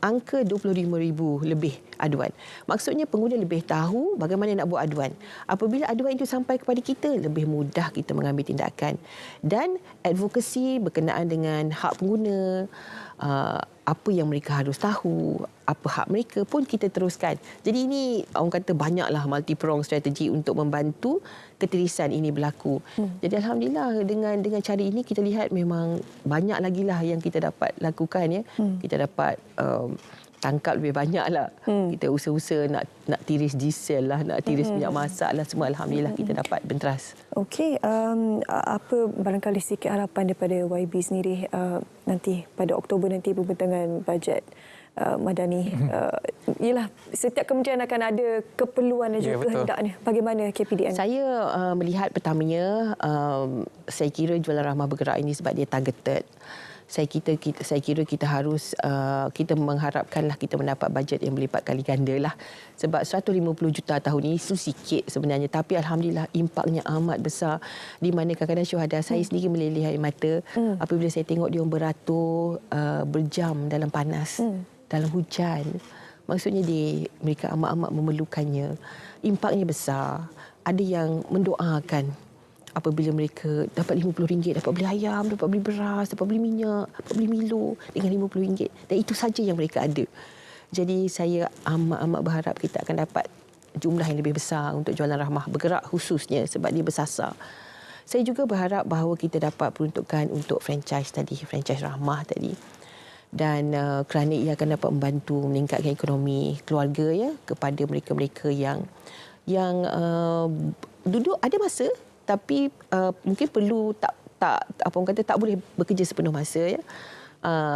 angka 25,000 lebih aduan. Maksudnya pengguna lebih tahu bagaimana nak buat aduan. Apabila aduan itu sampai kepada kita, lebih mudah kita mengambil tindakan. Dan advokasi berkenaan dengan hak pengguna, apa yang mereka harus tahu, apa hak mereka pun kita teruskan. Jadi ini orang kata banyaklah multi-prong strategi untuk membantu ketirisan ini berlaku. Jadi alhamdulillah dengan cara ini kita lihat memang banyak lagi lah yang kita dapat lakukan ya. Kita dapat tangkap lebih banyak lah. Kita usaha-usaha nak tiris diesel lah, nak tiris minyak masak lah, semua alhamdulillah kita dapat benteras. Okey, apa barangkali sikit harapan daripada YB sendiri nanti pada Oktober nanti pembentangan bajet Madani. Yalah, setiap kementerian akan ada keperluan dan juga kehendaknya. Bagaimana KPDN? Saya melihat pertamanya saya kira Jualan Rahmah bergerak ini sebab dia targeted. Saya kira kita harus kita mengharapkanlah kita mendapat bajet yang berlipat kali ganda lah. Sebab 150 juta tahun ini itu sikit sebenarnya, tapi alhamdulillah impaknya amat besar, di mana kadang-kadang syuhada saya sendiri meleleh air mata apabila saya tengok dia beratur berjam dalam panas, dalam hujan. Maksudnya mereka amat-amat memerlukannya. Impaknya besar. Ada yang mendoakan apabila mereka dapat RM50, dapat beli ayam, dapat beli beras, dapat beli minyak, dapat beli Milo dengan RM50. Dan itu saja yang mereka ada. Jadi saya amat-amat berharap kita akan dapat jumlah yang lebih besar untuk Jualan Rahmah bergerak khususnya sebab dia bersasar. Saya juga berharap bahawa kita dapat peruntukan untuk franchise Rahmah tadi. Dan kerana ia akan dapat membantu meningkatkan ekonomi keluarga ya kepada mereka-mereka yang duduk ada masa tapi mungkin perlu tak boleh bekerja sepenuh masa ya.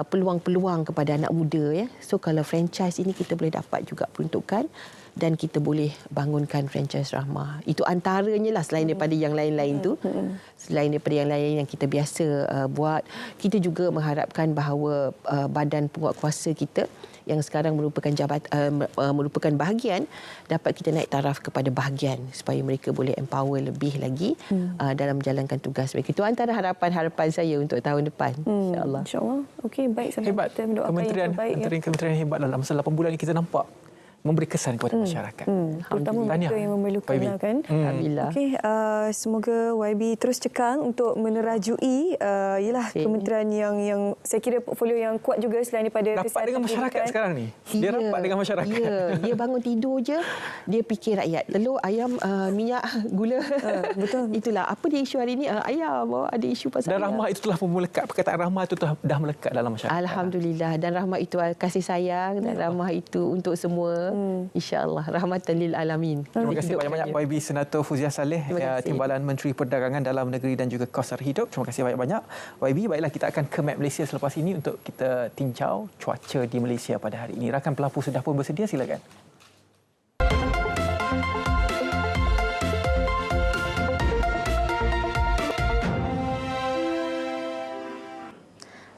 Peluang-peluang kepada anak muda ya. So kalau franchise ini kita boleh dapat juga peruntukan dan kita boleh bangunkan franchise Rahmah. Itu antaranya lah selain daripada yang lain-lain tu. Selain daripada yang lain yang kita biasa buat, kita juga mengharapkan bahawa badan penguatkuasa kita yang sekarang merupakan bahagian dapat kita naik taraf kepada bahagian supaya mereka boleh empower lebih lagi dalam menjalankan tugas mereka. Itu antara harapan-harapan saya untuk tahun depan, insya-Allah. Insya-Allah. Okey, baik, sama hebat. Kita mendoakan kementerian yang terbaik. Kementerian hebat dalam masa 8 bulan ini kita nampak memberi kesan kepada masyarakat. Terutama mereka yang memerlukannya kan. Alhamdulillah. Okey, semoga YB terus cekal untuk menerajui kementerian yang saya kira portfolio yang kuat juga selain daripada rapat dengan masyarakat sekarang ni. Dia rapat dengan masyarakat. Dia bangun tidur je, dia fikir rakyat. Telur, ayam, minyak, gula. Betul. Itulah apa dia isu hari ni, ayam, ada isu pasal dan rahmah itu telah melekat, perkataan rahmah itu dah melekat dalam masyarakat. Alhamdulillah, dan rahmah itu kasih sayang dan rahmah itu untuk semua. InsyaAllah rahmatan lil alamin. Terima kasih banyak-banyak YB Senator Fuziah Saleh, Timbalan Menteri Perdagangan Dalam Negeri dan juga Kos Sara Hidup. Terima kasih banyak-banyak YB. Baiklah, kita akan ke map Malaysia selepas ini untuk kita tinjau cuaca di Malaysia pada hari ini. Rakan pelapur sudah pun bersedia, silakan.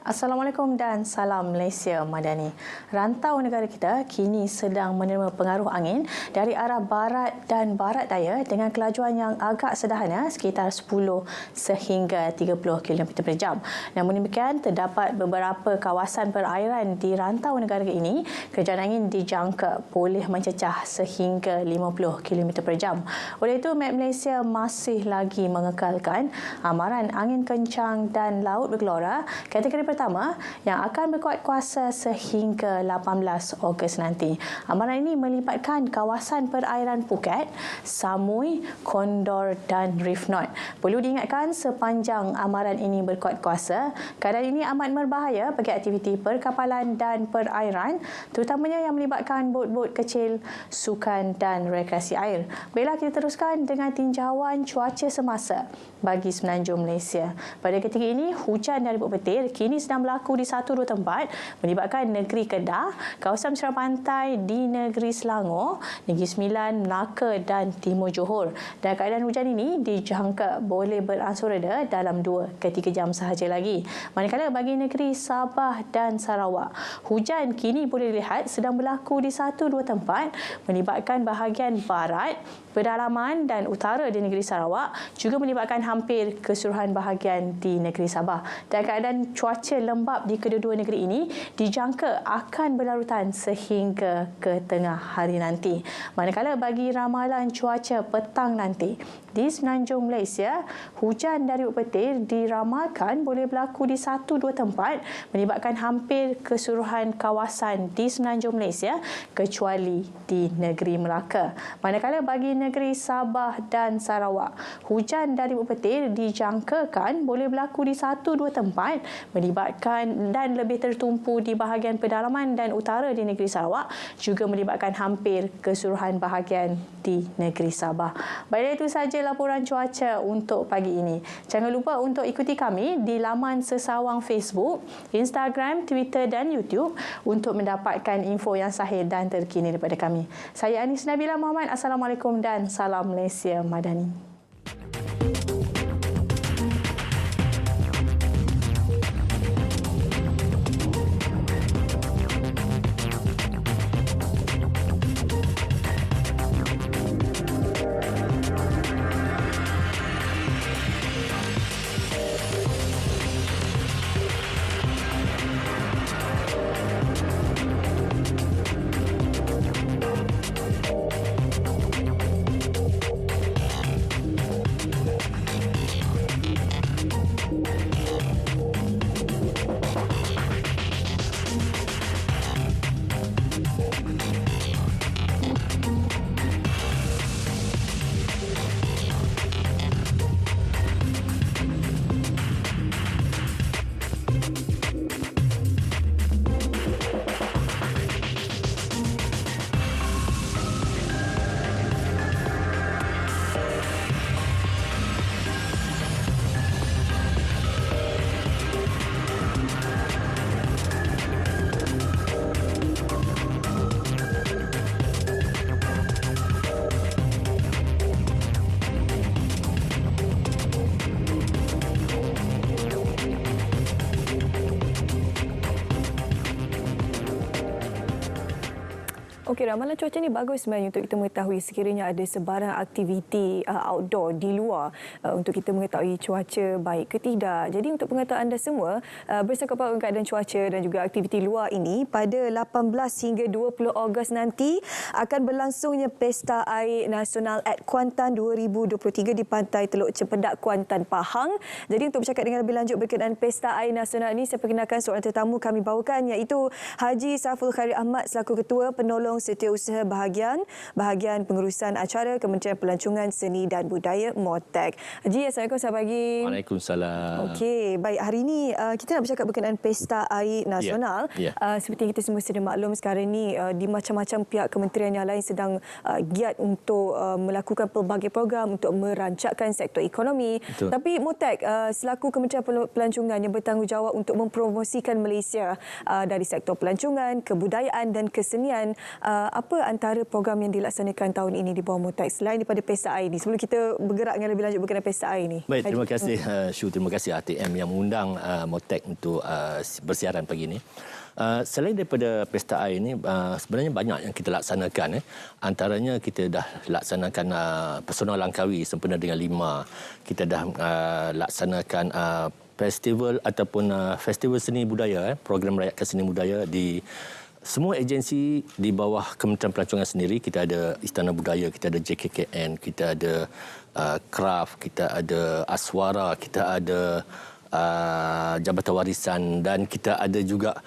Assalamualaikum dan salam Malaysia Madani. Rantau negara kita kini sedang menerima pengaruh angin dari arah barat dan barat daya dengan kelajuan yang agak sederhana sekitar 10 sehingga 30 km per jam. Namun demikian, terdapat beberapa kawasan perairan di rantau negara ini kejayaan angin dijangka boleh mencecah sehingga 50 km per jam. Oleh itu, Met Malaysia masih lagi mengekalkan amaran angin kencang dan laut bergelora kategori pertama yang akan berkuat kuasa sehingga 18 Ogos nanti. Amaran ini melibatkan kawasan perairan Phuket, Samui, Condor dan Reef North. Perlu diingatkan sepanjang amaran ini berkuat kuasa, keadaan ini amat berbahaya bagi aktiviti perkapalan dan perairan, terutamanya yang melibatkan bot-bot kecil, sukan dan rekreasi air. Baiklah, kita teruskan dengan tinjauan cuaca semasa bagi Semenanjung Malaysia. Pada ketika ini, hujan dari bukit petir kini sedang berlaku di 1-2 tempat melibatkan negeri Kedah, kawasan pesisir pantai di negeri Selangor, Negeri Sembilan, Melaka dan Timur Johor. Dan keadaan hujan ini dijangka boleh beransur reda dalam 2 ke 3 jam sahaja lagi. Manakala bagi negeri Sabah dan Sarawak, hujan kini boleh dilihat sedang berlaku di 1-2 tempat melibatkan bahagian barat, pedalaman dan utara di negeri Sarawak, juga melibatkan hampir keseluruhan bahagian di negeri Sabah. Dan keadaan cuaca lembap di kedua-dua negeri ini dijangka akan berlarutan sehingga ke tengah hari nanti. Manakala bagi ramalan cuaca petang nanti, di Semenanjung Malaysia, hujan dari bukit petir diramalkan boleh berlaku di 1-2 tempat melibatkan hampir keseluruhan kawasan di Semenanjung Malaysia kecuali di negeri Melaka. Manakala bagi negeri Sabah dan Sarawak, hujan dari bukit petir dijangkakan boleh berlaku di 1-2 tempat melibatkan dan lebih tertumpu di bahagian pedalaman dan utara di negeri Sarawak, juga melibatkan hampir keseluruhan bahagian di negeri Sabah. Baiklah, itu sahaja laporan cuaca untuk pagi ini. Jangan lupa untuk ikuti kami di laman sesawang Facebook, Instagram, Twitter dan YouTube untuk mendapatkan info yang sahih dan terkini daripada kami. Saya Anis Nabila Muhammad. Assalamualaikum dan salam Malaysia Madani. Okey, ramalan cuaca ni bagus sebenarnya untuk kita mengetahui sekiranya ada sebarang aktiviti outdoor di luar untuk kita mengetahui cuaca baik ke tidak. Jadi untuk pengetahuan anda semua, bersangkutan keadaan cuaca dan juga aktiviti luar ini, pada 18 hingga 20 Ogos nanti akan berlangsungnya Pesta Air Nasional at Kuantan 2023 di Pantai Teluk Cempedak, Kuantan, Pahang. Jadi untuk bercakap dengan lebih lanjut berkenaan Pesta Air Nasional ini, saya perkenalkan seorang tetamu kami bawakan, iaitu Haji Saful Khairi Ahmad selaku Ketua Penolong Setiausaha Bahagian Pengurusan Acara Kementerian Pelancongan Seni dan Budaya MOTEK. Haji, Assalamualaikum, selamat pagi. Waalaikumsalam. Okey, baik, hari ini kita nak bercakap berkenaan Pesta Air Nasional. Seperti yang kita semua sedia maklum, sekarang ini di macam-macam pihak kementerian yang lain sedang giat untuk melakukan pelbagai program untuk merancakkan sektor ekonomi. Betul. Tapi MOTEK selaku Kementerian Pelancongan yang bertanggungjawab untuk mempromosikan Malaysia dari sektor pelancongan, kebudayaan dan kesenian, apa antara program yang dilaksanakan tahun ini di bawah MOTEK selain daripada Pesta Air ini? Sebelum kita bergerak dengan lebih lanjut berkenaan Pesta Air ini. Baik, terima kasih Syu, terima kasih ATM yang mengundang MOTEK untuk bersiaran pagi ini. Selain daripada Pesta Air ini, sebenarnya banyak yang kita laksanakan. Antaranya kita dah laksanakan Pesona Langkawi sempena dengan 5. Kita dah laksanakan festival ataupun festival seni budaya, program merayakan seni budaya di semua agensi di bawah Kementerian Pelancongan sendiri. Kita ada Istana Budaya, kita ada JKKN, kita ada Kraft, kita ada Aswara, kita ada Jabatan Warisan dan kita ada juga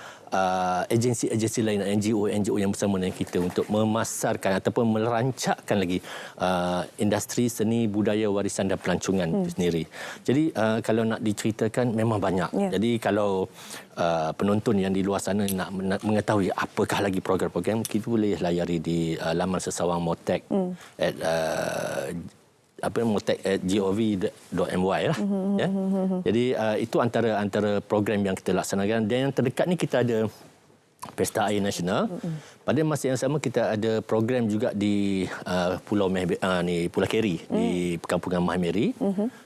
agensi-agensi lain, NGO yang bersama dengan kita untuk memasarkan ataupun merancakkan lagi industri seni, budaya, warisan dan pelancongan itu sendiri. Jadi kalau nak diceritakan memang banyak. Jadi kalau penonton yang di luar sana nak mengetahui apakah lagi program-program, kita boleh layari di laman sesawang MOTEK motek.gov.my lah. Jadi itu antara program yang kita laksanakan. Dan yang terdekat ni kita ada Pesta Air Nasional. Pada masa yang sama kita ada program juga di Pulau Keri di Perkampungan Mahmeri.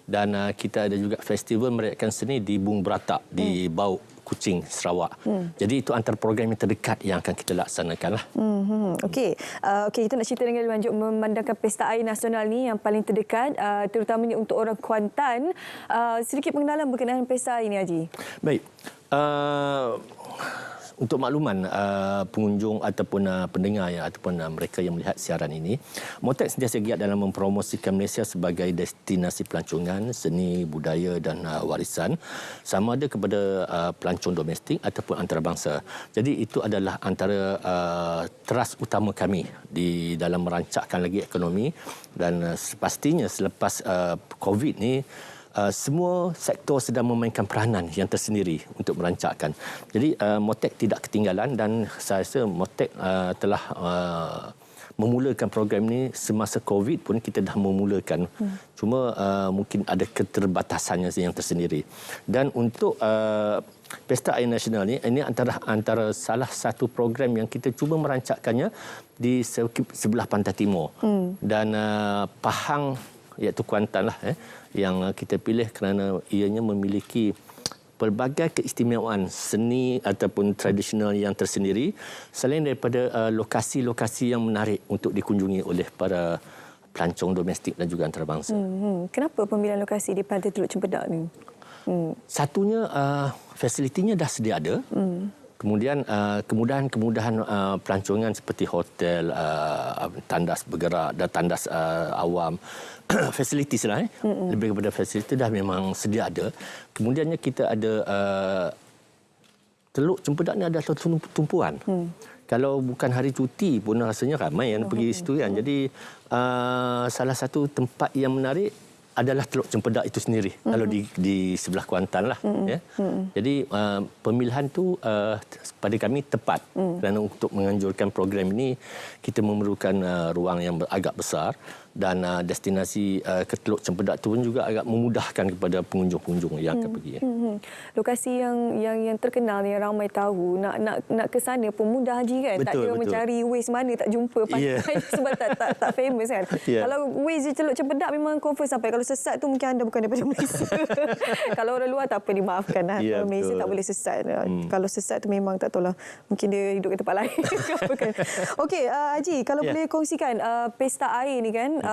Dan kita ada juga festival merayakan seni di Bung Beratak di Bau Kuching, Sarawak. Jadi itu antara program yang terdekat yang akan kita laksanakan lah. Okey, kita nak cerita dengan lebih lanjut memandangkan Pesta Air Nasional ni yang paling terdekat, terutamanya untuk orang Kuantan. Sedikit pengenalan berkenaan Pesta Air ni, Haji. Baik. Untuk makluman pengunjung ataupun pendengar ataupun mereka yang melihat siaran ini, MOTEK sentiasa giat dalam mempromosikan Malaysia sebagai destinasi pelancongan, seni, budaya dan warisan, sama ada kepada pelancong domestik ataupun antarabangsa. Jadi itu adalah antara teras utama kami di dalam merancakkan lagi ekonomi, dan pastinya selepas COVID ni semua sektor sedang memainkan peranan yang tersendiri untuk merancakkan. Jadi MOTEK tidak ketinggalan dan saya rasa MOTEK telah memulakan program ini semasa COVID pun kita dah memulakan. Cuma mungkin ada keterbatasannya yang tersendiri. Dan untuk Pesta Air Nasional ini antara salah satu program yang kita cuba merancakkannya di sebelah pantai timur. Dan Pahang iaitu Kuantan lah yang kita pilih kerana ianya memiliki pelbagai keistimewaan seni ataupun tradisional yang tersendiri, selain daripada lokasi-lokasi yang menarik untuk dikunjungi oleh para pelancong domestik dan juga antarabangsa. Kenapa pemilihan lokasi di Pantai Teluk Cempedak ni? Satunya fasilitinya dah sedia ada. Kemudian kemudahan-kemudahan pelancongan seperti hotel, tandas bergerak dan tandas awam, facilities lah. Lebih kepada facility dah memang sedia ada. Kemudiannya kita ada Teluk Cempedak ni ada tumpuan. Kalau bukan hari cuti pun rasanya ramai yang pergi situ kan. Jadi salah satu tempat yang menarik adalah Teluk Cempedak itu sendiri, kalau di sebelah Kuantan lah. Jadi pemilihan tu pada kami tepat kerana untuk menganjurkan program ini kita memerlukan ruang yang agak besar dan destinasi ke Teluk Cempedak tu pun juga agak memudahkan kepada pengunjung-pengunjung yang akan pergi. Lokasi yang terkenal yang ramai tahu, nak ke sana pun mudah Haji kan. Betul, tak kira betul. mencari Waze mana tak jumpa pantai sebab tak famous kan. Kalau Waze Teluk Cempedak memang confirm sampai. Kalau sesat tu mungkin anda bukan daripada Malaysia. Kalau orang luar tak apa, dimaafkan lah. Kalau Malaysia tak boleh sesat. Kalau sesat tu memang tak tahulah, mungkin dia hidup ke tempat lain. Okey, Haji, kalau boleh kongsikan pesta air ni kan,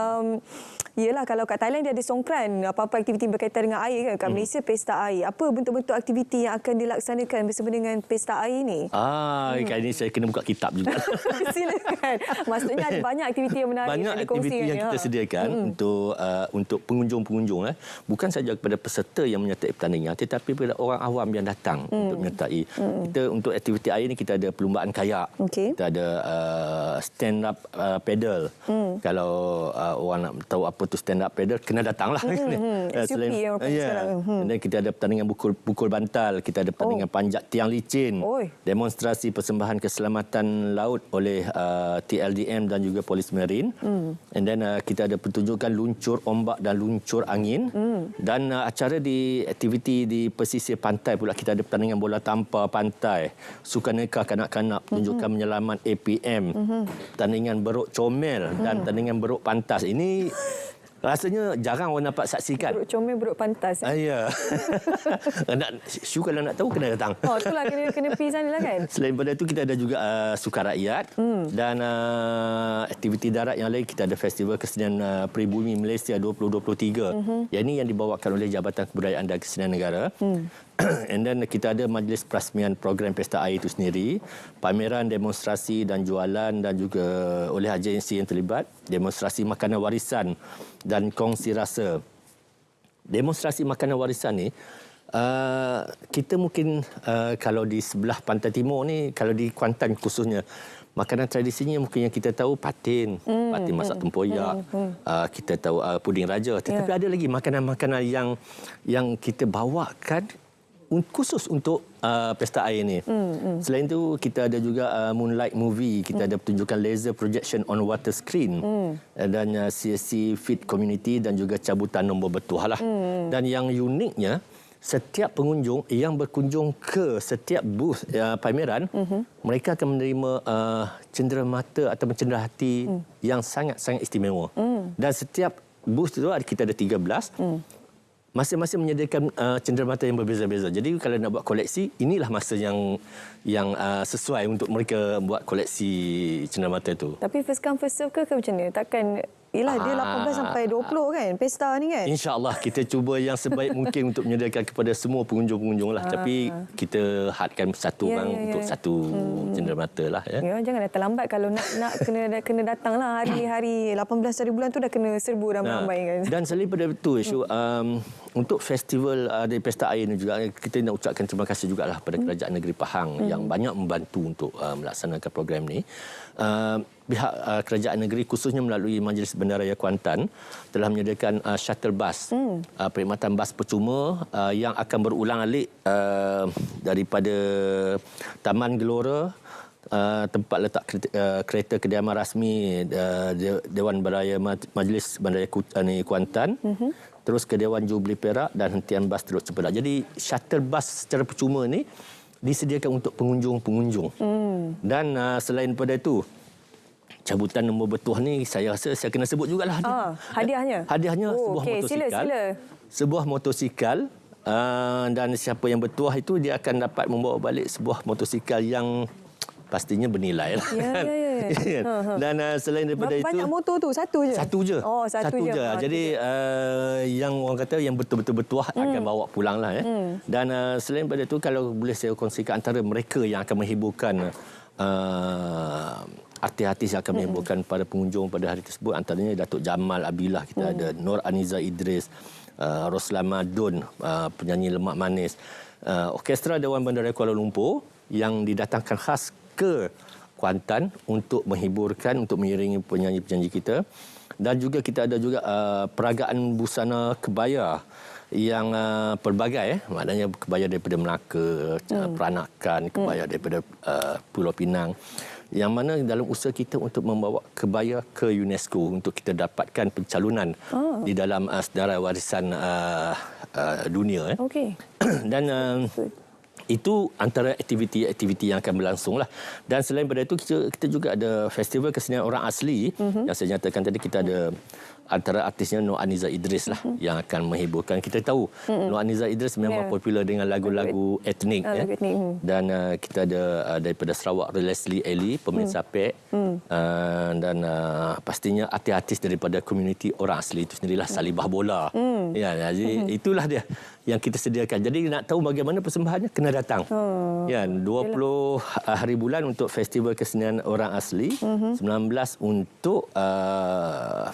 yelah kalau kat Thailand dia ada Songkran, apa-apa aktiviti berkaitan dengan air kan. Kat Malaysia pesta air. Apa bentuk-bentuk aktiviti yang akan dilaksanakan bersama dengan pesta air ni? Kali ni saya kena buka kitab juga. Silakan. Maksudnya ada banyak aktiviti yang menarik banyak yang dikongsikan. aktiviti yang kita sediakan untuk pengunjung-pengunjung, bukan saja kepada peserta yang menyertai pertandingan, tetapi kepada orang awam yang datang untuk menyertai. Kita untuk aktiviti air ni kita ada perlumbaan kayak, kita ada stand up paddle. Kalau orang nak tahu apa tu stand up paddle, kena datanglah. Dan kita ada pertandingan pukul bantal, kita ada pertandingan panjat tiang licin, demonstrasi persembahan keselamatan laut oleh TLDM dan juga Polis Marine. And then kita ada pertunjukan luncur ombak dan luncur angin. Dan acara di aktiviti di pesisir pantai pula, kita ada pertandingan bola tampar pantai, sukaneka kanak-kanak, pertunjukan menyelamat APM, pertandingan beruk comel dan pertandingan beruk pantas. Ini rasanya jarang orang dapat saksikan. Beruk comel, beruk pantas. Ya. Syu kalau nak tahu kena datang. Itulah kena pergi sana lah kan. Selain daripada itu kita ada juga sukan rakyat dan aktiviti darat yang lain. Kita ada Festival Kesenian Peribumi Malaysia 2023. Yang ini yang dibawakan oleh Jabatan Kebudayaan dan Kesenian Negara. And then kita ada majlis perasmian program pesta air itu sendiri, pameran, demonstrasi dan jualan dan juga oleh agensi yang terlibat, demonstrasi makanan warisan dan kongsi rasa. Demonstrasi makanan warisan ni kita mungkin kalau di sebelah pantai timur ni, kalau di Kuantan khususnya, makanan tradisinya mungkin yang kita tahu patin masak tempoyak, kita tahu puding raja, tetapi ada lagi makanan-makanan yang kita bawakan khusus untuk pesta air ni. Selain itu kita ada juga Moonlight Movie, kita ada pertunjukan laser projection on water screen dan CSC Fit Community dan juga cabutan nombor bertuah lah. Dan yang uniknya, setiap pengunjung yang berkunjung ke setiap booth pameran, mereka akan menerima cenderamata atau cenderahati yang sangat-sangat istimewa. Dan setiap booth itu kita ada 13. Masing-masing menyediakan cenderamata yang berbeza-beza. Jadi kalau nak buat koleksi, inilah masa yang sesuai untuk mereka buat koleksi cenderamata itu. Tapi first come first serve ke macam mana? Takkan, yelah dia 18 sampai 20 kan pesta ni kan? InsyaAllah kita cuba yang sebaik mungkin untuk menyediakan kepada semua pengunjung-pengunjung lah. Tapi kita hadkan satu orang untuk satu cenderamata lah. Jangan datang lambat. Kalau nak kena datang lah hari-hari 18 hari bulan tu dah kena serbu ramai-ramai kan. Dan selain daripada itu, untuk festival di pesta air ini juga kita nak ucapkan terima kasih jugalah pada Kerajaan Negeri Pahang yang banyak membantu untuk melaksanakan program ni. Pihak Kerajaan Negeri khususnya melalui Majlis Bandaraya Kuantan telah menyediakan shuttle bus, perkhidmatan bas percuma yang akan berulang-alik daripada Taman Gelora, tempat letak kereta kediaman rasmi Dewan Bandaraya Majlis Bandaraya Kuantan, terus ke Dewan Jubli Perak dan hentian bas Teluk Cempedak. Jadi shuttle bus secara percuma ni disediakan untuk pengunjung-pengunjung. Dan selain daripada itu, cabutan nombor bertuah ni saya rasa saya kena sebut jugalah. Hadiahnya? Hadiahnya sebuah motosikal. Sila. Sebuah motosikal dan siapa yang bertuah itu dia akan dapat membawa balik sebuah motosikal yang pastinya bernilai lah. Dan selain daripada berapa itu, banyak motor tu? Satu je? Satu je. Satu je. Jadi yang orang kata yang betul-betul bertuah akan bawa pulang lah. Dan selain daripada itu, kalau boleh saya kongsikan antara mereka yang akan menghiburkan artis-artis yang akan menghiburkan pada pengunjung pada hari tersebut, antaranya Datuk Jamal Abilah, kita ada Nur Aniza Idris, Roslan Madun, penyanyi Lemak Manis, Orkestra Dewan Bandaraya Kuala Lumpur yang didatangkan khas ke Kuantan untuk menghiburkan, untuk mengiringi penyanyi-penyanyi kita. Dan juga kita ada juga peragaan busana kebaya yang pelbagai, maknanya kebaya daripada Melaka, Peranakan, kebaya daripada Pulau Pinang, yang mana dalam usaha kita untuk membawa kebaya ke UNESCO untuk kita dapatkan pencalonan di dalam sedara warisan dunia. Okey. Dan itu antara aktiviti-aktiviti yang akan berlangsung lah. Dan selain daripada itu, kita juga ada festival kesenian orang asli. Yang saya nyatakan tadi, kita ada antara artisnya Nur Aniza Idris lah yang akan menghiburkan. Kita tahu Nur Aniza Idris memang popular dengan lagu-lagu etnik. Dan kita ada daripada Sarawak, Leslie Ellie, pemain sapek. Dan pastinya artis-artis daripada komuniti orang asli itu sendirilah, Salibah Bola. Jadi itulah dia yang kita sediakan. Jadi nak tahu bagaimana persembahannya, kena datang. 20 hari bulan untuk festival kesenian orang asli, 19 untuk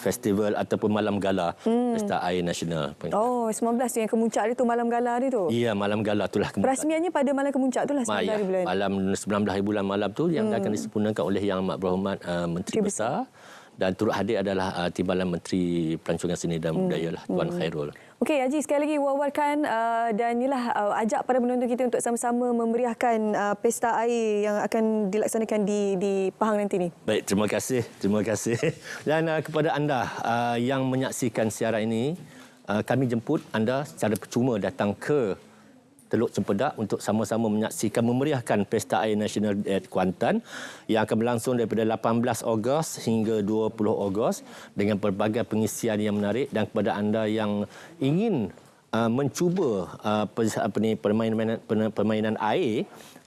festival ataupun malam gala Pesta Air Nasional. 19 yang kemuncak dia tu, malam gala dia tu. Ya, malam gala itulah kemuncak. Perasmiannya pada malam kemuncak itulah 19 hari bulan. Malam 19 hari bulan malam tu yang akan disempurnakan oleh Yang Amat Berhormat Menteri Besar, dan turut hadir adalah Timbalan Menteri Pelancongan Seni dan Budaya lah, Tuan Khairul. Okey, Haji, sekali lagi wawarkan dan inilah ajak para penonton kita untuk sama-sama memeriahkan pesta air yang akan dilaksanakan di Pahang nanti ni. Baik, terima kasih. Terima kasih. Dan kepada anda yang menyaksikan siaran ini, kami jemput anda secara percuma datang ke Teluk Cempedak untuk sama-sama menyaksikan memeriahkan Pesta Air Nasional di Kuantan yang akan berlangsung daripada 18 Ogos hingga 20 Ogos dengan pelbagai pengisian yang menarik. Dan kepada anda yang ingin mencuba permainan air,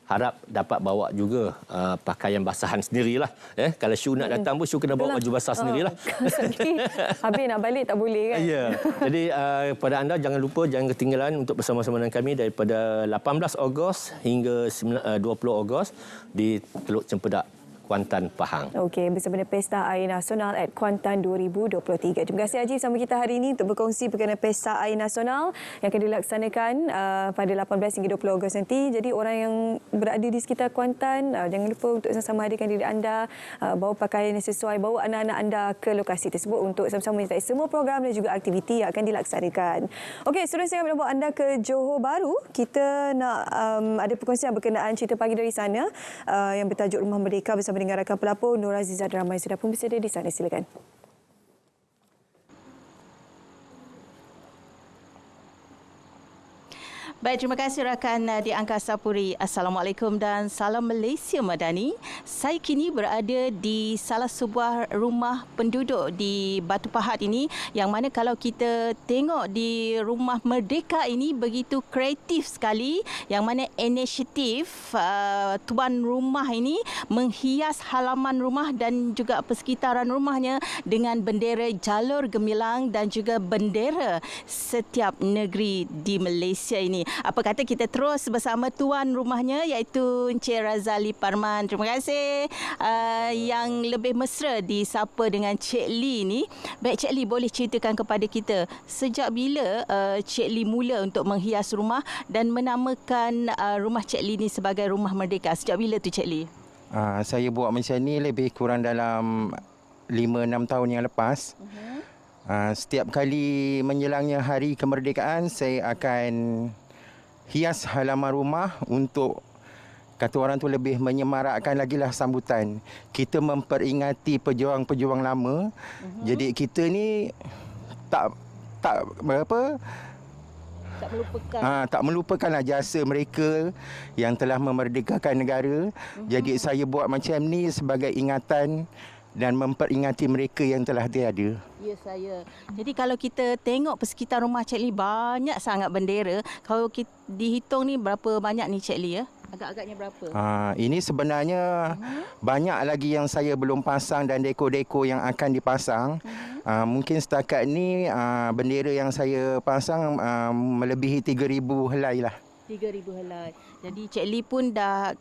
harap dapat bawa juga pakaian basahan sendirilah. Kalau Syu nak datang pun, Syu kena bawa baju basah sendirilah. Habis nak balik tak boleh kan? Ya. Jadi kepada anda jangan lupa, jangan ketinggalan untuk bersama-sama dengan kami daripada 18 Ogos hingga 20 Ogos di Teluk Cempedak, Kuantan, Pahang. Okey, bersama dengan Pesta Air Nasional at Kuantan 2023. Terima kasih Haji bersama kita hari ini untuk berkongsi berkenaan Pesta Air Nasional yang akan dilaksanakan pada 18 hingga 20 Ogos nanti. Jadi orang yang berada di sekitar Kuantan, jangan lupa untuk sama-sama hadirkan diri anda, bawa pakaian yang sesuai, bawa anak-anak anda ke lokasi tersebut untuk sama-sama menyertai semua program dan juga aktiviti yang akan dilaksanakan. Okey, seterusnya kami nak bawa anda ke Johor Bahru. Kita nak ada perkongsian berkenaan cerita pagi dari sana yang bertajuk Rumah Merdeka bersama dengan rakan pelapor Nur Azizah Ramai sudah pun bersedia di sana. Silakan. Baik, terima kasih rakan di Angkasa Puri. Assalamualaikum dan salam Malaysia Madani. Saya kini berada di salah sebuah rumah penduduk di Batu Pahat ini, yang mana kalau kita tengok di Rumah Merdeka ini begitu kreatif sekali, yang mana inisiatif tuan rumah ini menghias halaman rumah dan juga persekitaran rumahnya dengan bendera jalur gemilang dan juga bendera setiap negeri di Malaysia ini. Apa kata kita terus bersama tuan rumahnya, iaitu Encik Razali Parman. Terima kasih. Yang lebih mesra disapa dengan Cik Lee ni. Baik, Cik Lee, boleh ceritakan kepada kita sejak bila Cik Lee mula untuk menghias rumah dan menamakan rumah Cik Lee ni sebagai Rumah Merdeka? Sejak bila tu, Cik Lee? Saya buat macam ni lebih kurang dalam 5-6 tahun yang lepas. Setiap kali menjelangnya hari kemerdekaan, saya akan hias halaman rumah untuk, kata orang tu, lebih menyemarakkan lagilah sambutan. Kita memperingati pejuang-pejuang lama. Jadi kita ni tak melupakanlah jasa mereka yang telah memerdekakan negara. Jadi saya buat macam ni sebagai ingatan dan memperingati mereka yang telah tiada. Ya, saya. Jadi kalau kita tengok persekitar rumah Cik Lee, banyak sangat bendera. Kalau kita dihitung ni, berapa banyak ni Cik Lee? Agak-agaknya berapa? Ini sebenarnya banyak lagi yang saya belum pasang dan dekor-dekor yang akan dipasang. Mungkin setakat ni bendera yang saya pasang melebihi 3,000 helai lah. 3,000 helai. Jadi Cik Lee pun dah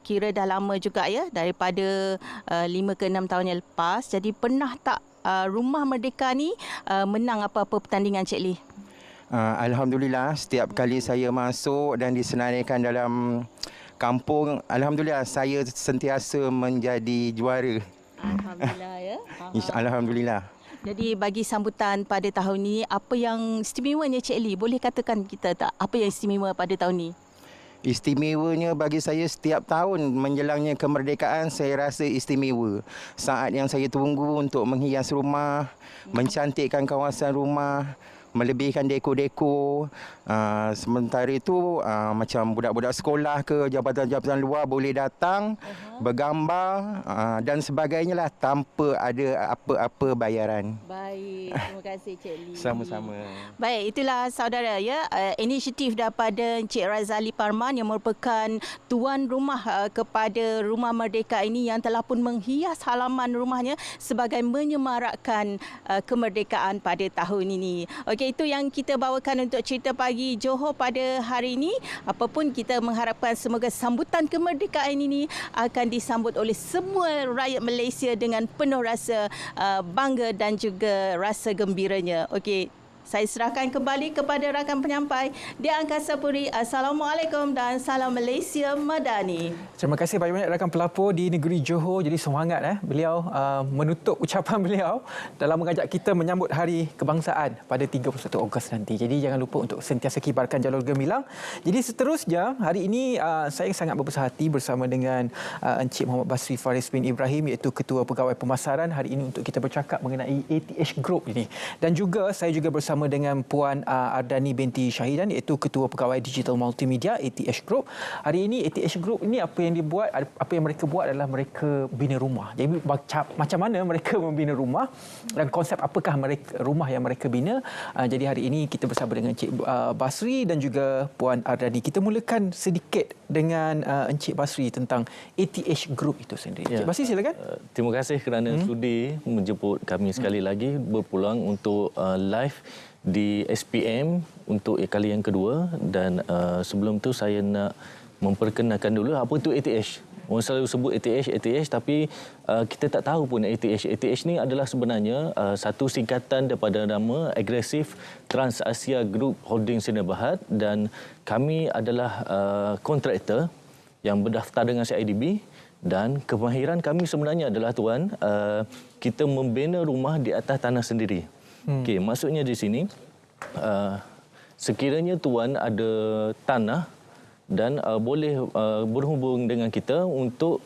lama juga ya, daripada 5 ke 6 tahun yang lepas. Jadi pernah tak Rumah Merdeka ni menang apa-apa pertandingan, Cik Lee? Alhamdulillah, setiap kali saya masuk dan disenaraikan dalam kampung, alhamdulillah saya sentiasa menjadi juara. Alhamdulillah ya. Alhamdulillah. Jadi bagi sambutan pada tahun ini, apa yang istimewanya Cik Lee? Boleh katakan kita tak apa yang istimewa pada tahun ini? Istimewanya bagi saya setiap tahun menjelangnya kemerdekaan saya rasa istimewa. Saat yang saya tunggu untuk menghias rumah, mencantikkan kawasan rumah, melebihkan dekor-dekor. Sementara itu macam budak-budak sekolah ke jabatan-jabatan luar boleh datang, bergambar dan sebagainya lah tanpa ada apa-apa bayaran. Baik, terima kasih Cik Lee. Sama-sama. Baik, itulah saudara ya, inisiatif daripada Encik Razali Parman yang merupakan tuan rumah kepada Rumah Merdeka ini yang telah pun menghias halaman rumahnya sebagai menyemarakkan kemerdekaan pada tahun ini. Okey, itu yang kita bawakan untuk cerita pagi Johor pada hari ini. Apapun kita mengharapkan semoga sambutan kemerdekaan ini akan disambut oleh semua rakyat Malaysia dengan penuh rasa bangga dan juga rasa gembiranya. Okey, saya serahkan kembali kepada rakan penyampai di Angkasa Puri. Assalamualaikum dan salam Malaysia Madani. Terima kasih banyak-banyak rakan pelapor di negeri Johor. Jadi semangat beliau menutup ucapan beliau dalam mengajak kita menyambut Hari Kebangsaan pada 31 Ogos nanti. Jadi jangan lupa untuk sentiasa kibarkan jalur gemilang. Jadi seterusnya hari ini saya sangat berbesar hati bersama dengan Encik Muhammad Basri Faris bin Ibrahim iaitu Ketua Pegawai Pemasaran hari ini untuk kita bercakap mengenai ATH Group ini. Dan juga saya juga bersama dengan Puan Ardani binti Syahidan iaitu Ketua Pegawai Digital Multimedia ATH Group. Hari ini ATH Group ini apa yang dibuat, apa yang mereka buat adalah mereka bina rumah. Jadi macam mana mereka membina rumah dan konsep apakah rumah yang mereka bina. Jadi hari ini kita bersama dengan Encik Basri dan juga Puan Ardani. Kita mulakan sedikit dengan Encik Basri tentang ATH Group itu sendiri. Encik Basri silakan. Terima kasih kerana sudi menjemput kami sekali lagi berpulang untuk live di SPM untuk kali yang kedua. Dan sebelum tu saya nak memperkenalkan dulu apa itu ATH. Orang selalu sebut ATH tapi kita tak tahu pun ATH. ATH ni adalah sebenarnya satu singkatan daripada nama Aggressive Trans-Asia Group Holding Sdn Bhd dan kami adalah kontraktor yang berdaftar dengan CIDB dan kemahiran kami sebenarnya adalah tuan kita membina rumah di atas tanah sendiri. Okey, maksudnya di sini sekiranya tuan ada tanah dan boleh berhubung dengan kita untuk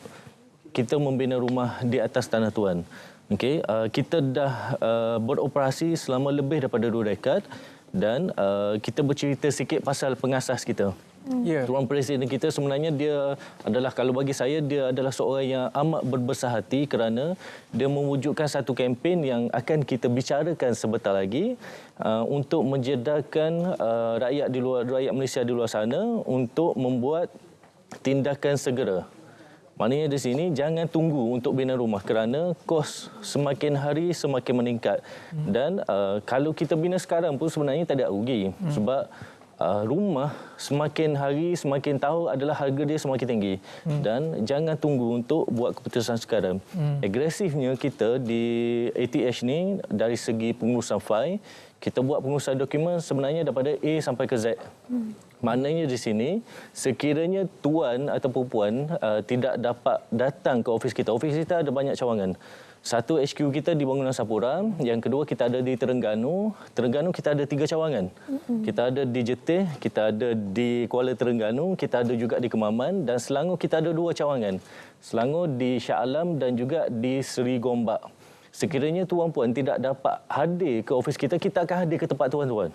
kita membina rumah di atas tanah tuan. Okey, kita dah beroperasi selama lebih daripada 2 dekad dan kita bercerita sikit pasal pengasas kita. Tuan Presiden kita sebenarnya dia adalah, kalau bagi saya, dia adalah seorang yang amat berbesar hati kerana dia mewujudkan satu kempen yang akan kita bicarakan sebentar lagi untuk menjedarkan rakyat Malaysia di luar sana untuk membuat tindakan segera. Maknanya di sini jangan tunggu untuk bina rumah kerana kos semakin hari semakin meningkat. Dan kalau kita bina sekarang pun sebenarnya tak ada rugi sebab rumah semakin hari semakin tahu adalah harga dia semakin tinggi dan jangan tunggu untuk buat keputusan sekarang. Agresifnya kita di ATH ni dari segi pengurusan fail, kita buat pengurusan dokumen sebenarnya daripada A sampai ke Z. Maknanya di sini sekiranya tuan ataupun puan tidak dapat datang ke ofis kita ada banyak cawangan. Satu HQ kita di Bangunan Sapura, yang kedua kita ada di Terengganu. Terengganu kita ada 3 cawangan. Kita ada di Jetih, kita ada di Kuala Terengganu, kita ada juga di Kemaman dan Selangor kita ada 2 cawangan. Selangor di Shah Alam dan juga di Seri Gombak. Sekiranya tuan puan tidak dapat hadir ke ofis kita, kita akan hadir ke tempat tuan-tuan.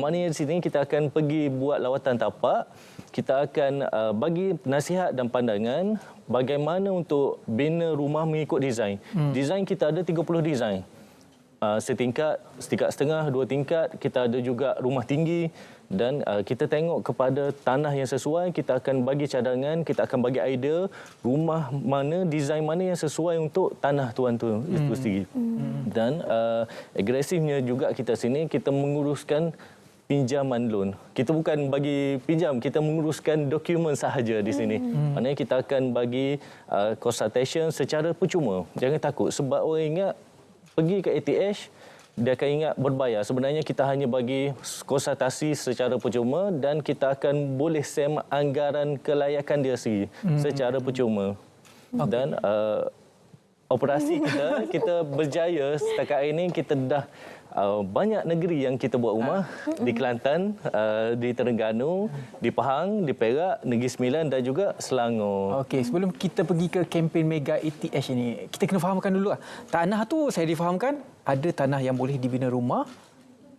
Maknanya di sini kita akan pergi buat lawatan tapak. Kita akan bagi nasihat dan pandangan bagaimana untuk bina rumah mengikut desain. Desain kita ada 30 desain. Setingkat, setingkat setengah, 2 tingkat. Kita ada juga rumah tinggi. Dan kita tengok kepada tanah yang sesuai, kita akan bagi cadangan, kita akan bagi idea rumah mana, desain mana yang sesuai untuk tanah tuan tu itu sendiri. Dan agresifnya juga kita sini, kita menguruskan pinjaman loan. Kita bukan bagi pinjam, kita menguruskan dokumen sahaja di sini. Maknanya kita akan bagi consultation secara percuma. Jangan takut sebab orang ingat pergi ke ATH dia akan ingat berbayar. Sebenarnya kita hanya bagi konsultasi secara percuma dan kita akan boleh sem anggaran kelayakan dia sendiri secara percuma. Dan operasi kita berjaya setakat hari ini. Kita dah banyak negeri yang kita buat rumah di Kelantan, di Terengganu, di Pahang, di Perak, Negeri Sembilan dan juga Selangor. Okey, sebelum kita pergi ke kempen Mega ETH ini, kita kena fahamkan dulu. Tanah tu saya difahamkan ada tanah yang boleh dibina rumah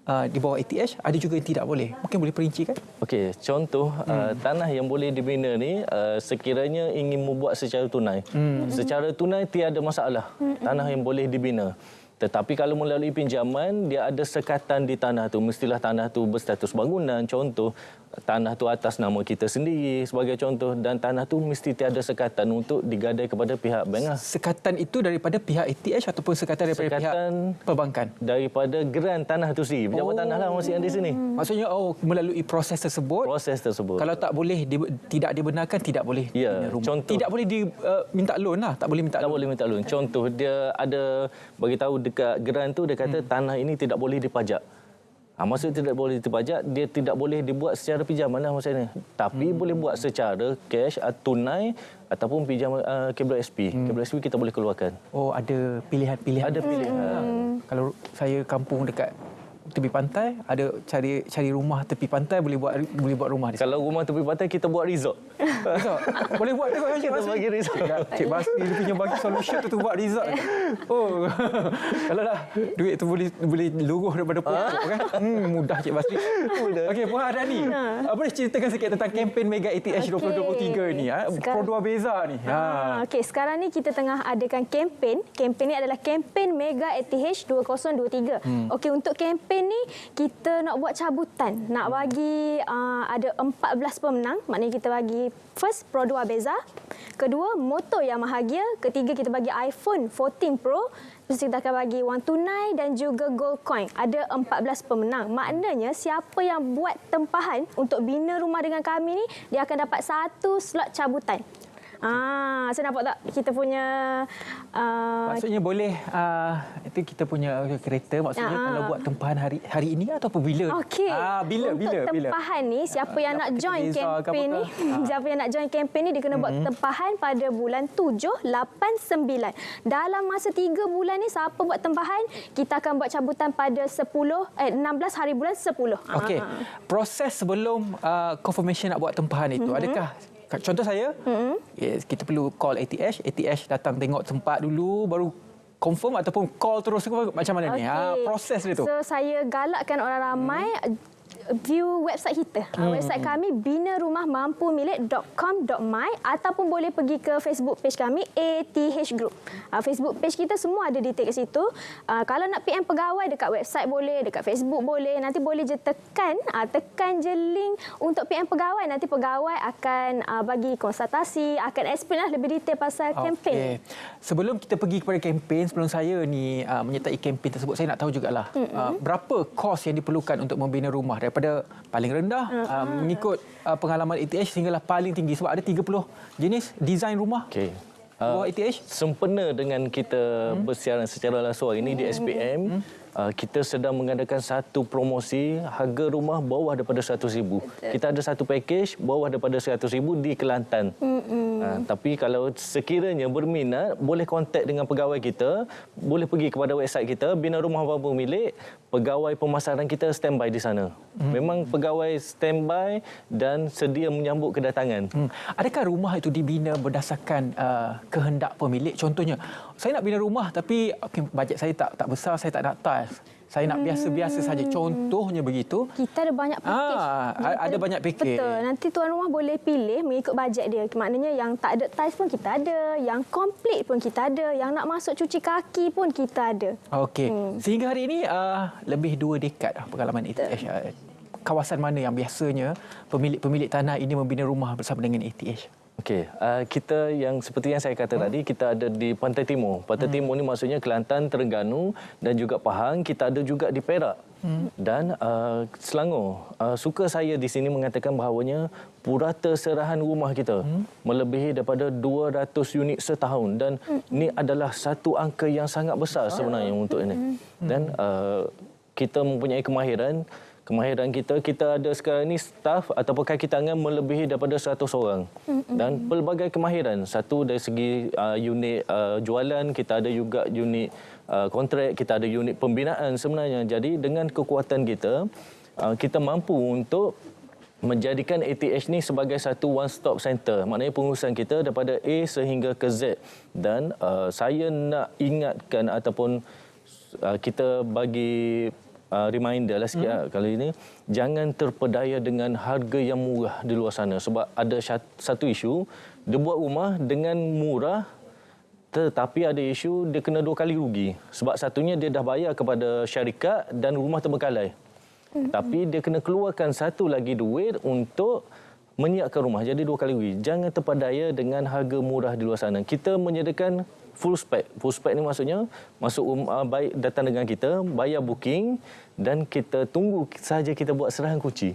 di bawah ETH, ada juga yang tidak boleh. Mungkin boleh perincikan? Okey, contoh tanah yang boleh dibina ni sekiranya ingin membuat secara tunai. Secara tunai tiada masalah. Tanah yang boleh dibina. Tetapi kalau melalui pinjaman, dia ada sekatan di tanah tu. Mestilah tanah tu berstatus bangunan. Contoh, tanah tu atas nama kita sendiri sebagai contoh. Dan tanah tu mesti tiada sekatan untuk digadai kepada pihak bank. Sekatan itu daripada pihak ETH ataupun sekatan daripada pihak perbankan? Daripada geran tanah tu sendiri. Pejabat tanah lah masih ada di sini. Maksudnya melalui proses tersebut? Proses tersebut. Kalau tak boleh, tidak dibenarkan, tidak boleh bina rumah. Contoh, tidak boleh minta loan lah. Tak boleh minta loan. Tak boleh minta loan. Contoh, dia ada bagi tahu dekat geran tu, dia kata tanah ini tidak boleh dipajak. Maksud tidak boleh dipajak, dia tidak boleh dibuat secara pinjaman lah maksudnya. Tapi boleh buat secara cash, tunai ataupun pinjaman KBSP. KBSP kita boleh keluarkan. Oh, ada pilihan-pilihan. Ada pilihan. Kalau saya kampung dekat tepi pantai, ada cari rumah tepi pantai, boleh buat rumah di sana. Kalau rumah tepi pantai kita buat resort. Resort. Boleh buat juga kan Cik Basri? Kita bagi resort. Cik Basri dia punya bagi solution tu buat resort. Oh. Kalau dah duit tu boleh luruh daripada pokok kan. Mudah Cik Basri. Mudah. Okey, Puan Adani. Boleh ceritakan sikit tentang kempen Mega ETH 2023 ni, Produa Beza ni. Okey, sekarang ni kita tengah adakan kempen. Kempen ni adalah kempen Mega ETH 2023. Okey, untuk kempen ni kita nak buat cabutan, nak bagi ada 14 pemenang. Maknanya kita bagi first Produa Beza, kedua motor Yamaha Gear, ketiga kita bagi iPhone 14 Pro, terus kita akan bagi wang tunai dan juga gold coin. Ada 14 pemenang. Maknanya siapa yang buat tempahan untuk bina rumah dengan kami ni, dia akan dapat satu slot cabutan. Saya nampak tak kita punya maksudnya boleh itu kita punya kereta maksudnya kalau buat tempahan hari ini atau bila? Okey. Untuk tempahan ni siapa yang nak join kempen ni, siapa yang nak join kempen ni dia kena buat tempahan pada bulan 7, 8, 9. Dalam masa 3 bulan ni siapa buat tempahan, kita akan buat cabutan pada 16 hari bulan 10. Okey. Proses sebelum confirmation nak buat tempahan itu, adakah contoh saya, kita perlu call ATH datang tengok tempat dulu, baru confirm ataupun call terus macam mana ni? Proses dia tu. So, saya galakkan orang ramai view website kita. Website kami binarumahmampumilik.com.my ataupun boleh pergi ke Facebook page kami ATH Group. Facebook page kita semua ada detail kat situ. Kalau nak PM pegawai dekat website boleh, dekat Facebook boleh. Nanti boleh je tekan je link untuk PM pegawai. Nanti pegawai akan bagi konsultasi, akan explain lah lebih detail pasal kempen. Sebelum kita pergi kepada kempen, sebelum saya ni menyertai kempen tersebut, saya nak tahu jugalah berapa kos yang diperlukan untuk membina rumah daripada paling rendah mengikut pengalaman ETH sehinggalah paling tinggi, sebab ada 30 jenis desain rumah. ETH sempena dengan kita bersiaran secara langsung ini di SPM, kita sedang mengadakan satu promosi harga rumah bawah daripada 100,000. Kita ada satu package bawah daripada 100,000 di Kelantan. Tapi kalau sekiranya berminat, boleh kontak dengan pegawai kita, boleh pergi kepada website kita Bina Rumah Mampu Milik. Pegawai pemasaran kita standby di sana. Memang pegawai standby dan sedia menyambut kedatangan. Adakah rumah itu dibina berdasarkan kehendak pemilik? Contohnya, saya nak bina rumah tapi bajet saya tak besar, saya tak nak tiles. Saya nak biasa-biasa saja. Contohnya begitu. Kita ada banyak package. Ada banyak package. Betul. Nanti tuan rumah boleh pilih mengikut bajet dia. Maknanya yang tak ada tiles pun kita ada, yang komplit pun kita ada, yang nak masuk cuci kaki pun kita ada. Okey. Sehingga hari ini lebih 2 dekad pengalaman ETH. Kawasan mana yang biasanya pemilik tanah ini membina rumah bersama dengan ETH? Okey, kita yang seperti yang saya kata tadi, kita ada di Pantai Timur. Pantai Timur ni maksudnya Kelantan, Terengganu dan juga Pahang. Kita ada juga di Perak dan Selangor. Suka saya di sini mengatakan bahawanya purata serahan rumah kita melebihi daripada 200 unit setahun dan ini adalah satu angka yang sangat besar sebenarnya untuk ini. Dan kita mempunyai kemahiran. Kemahiran kita ada sekarang ni staf atau pegawai kitangan melebihi daripada 100 orang. Dan pelbagai kemahiran. Satu dari segi unit jualan, kita ada juga unit kontrak, kita ada unit pembinaan sebenarnya. Jadi dengan kekuatan kita, kita mampu untuk menjadikan ATH ni sebagai satu one stop center. Maknanya pengurusan kita daripada A sehingga ke Z. Dan saya nak ingatkan ataupun kita bagi reminder lah sikit kali ini, jangan terpedaya dengan harga yang murah di luar sana. Sebab ada satu isu, dia buat rumah dengan murah, tetapi ada isu dia kena 2 kali rugi. Sebab satunya dia dah bayar kepada syarikat dan rumah terbengkalai. Tapi dia kena keluarkan satu lagi duit untuk menyiapkan rumah. Jadi 2 kali rugi. Jangan terpedaya dengan harga murah di luar sana. Kita menyediakan full spec. Full spec ni maksudnya masuk rumah, baik datang dengan kita, bayar booking dan kita tunggu saja kita buat serahan kunci.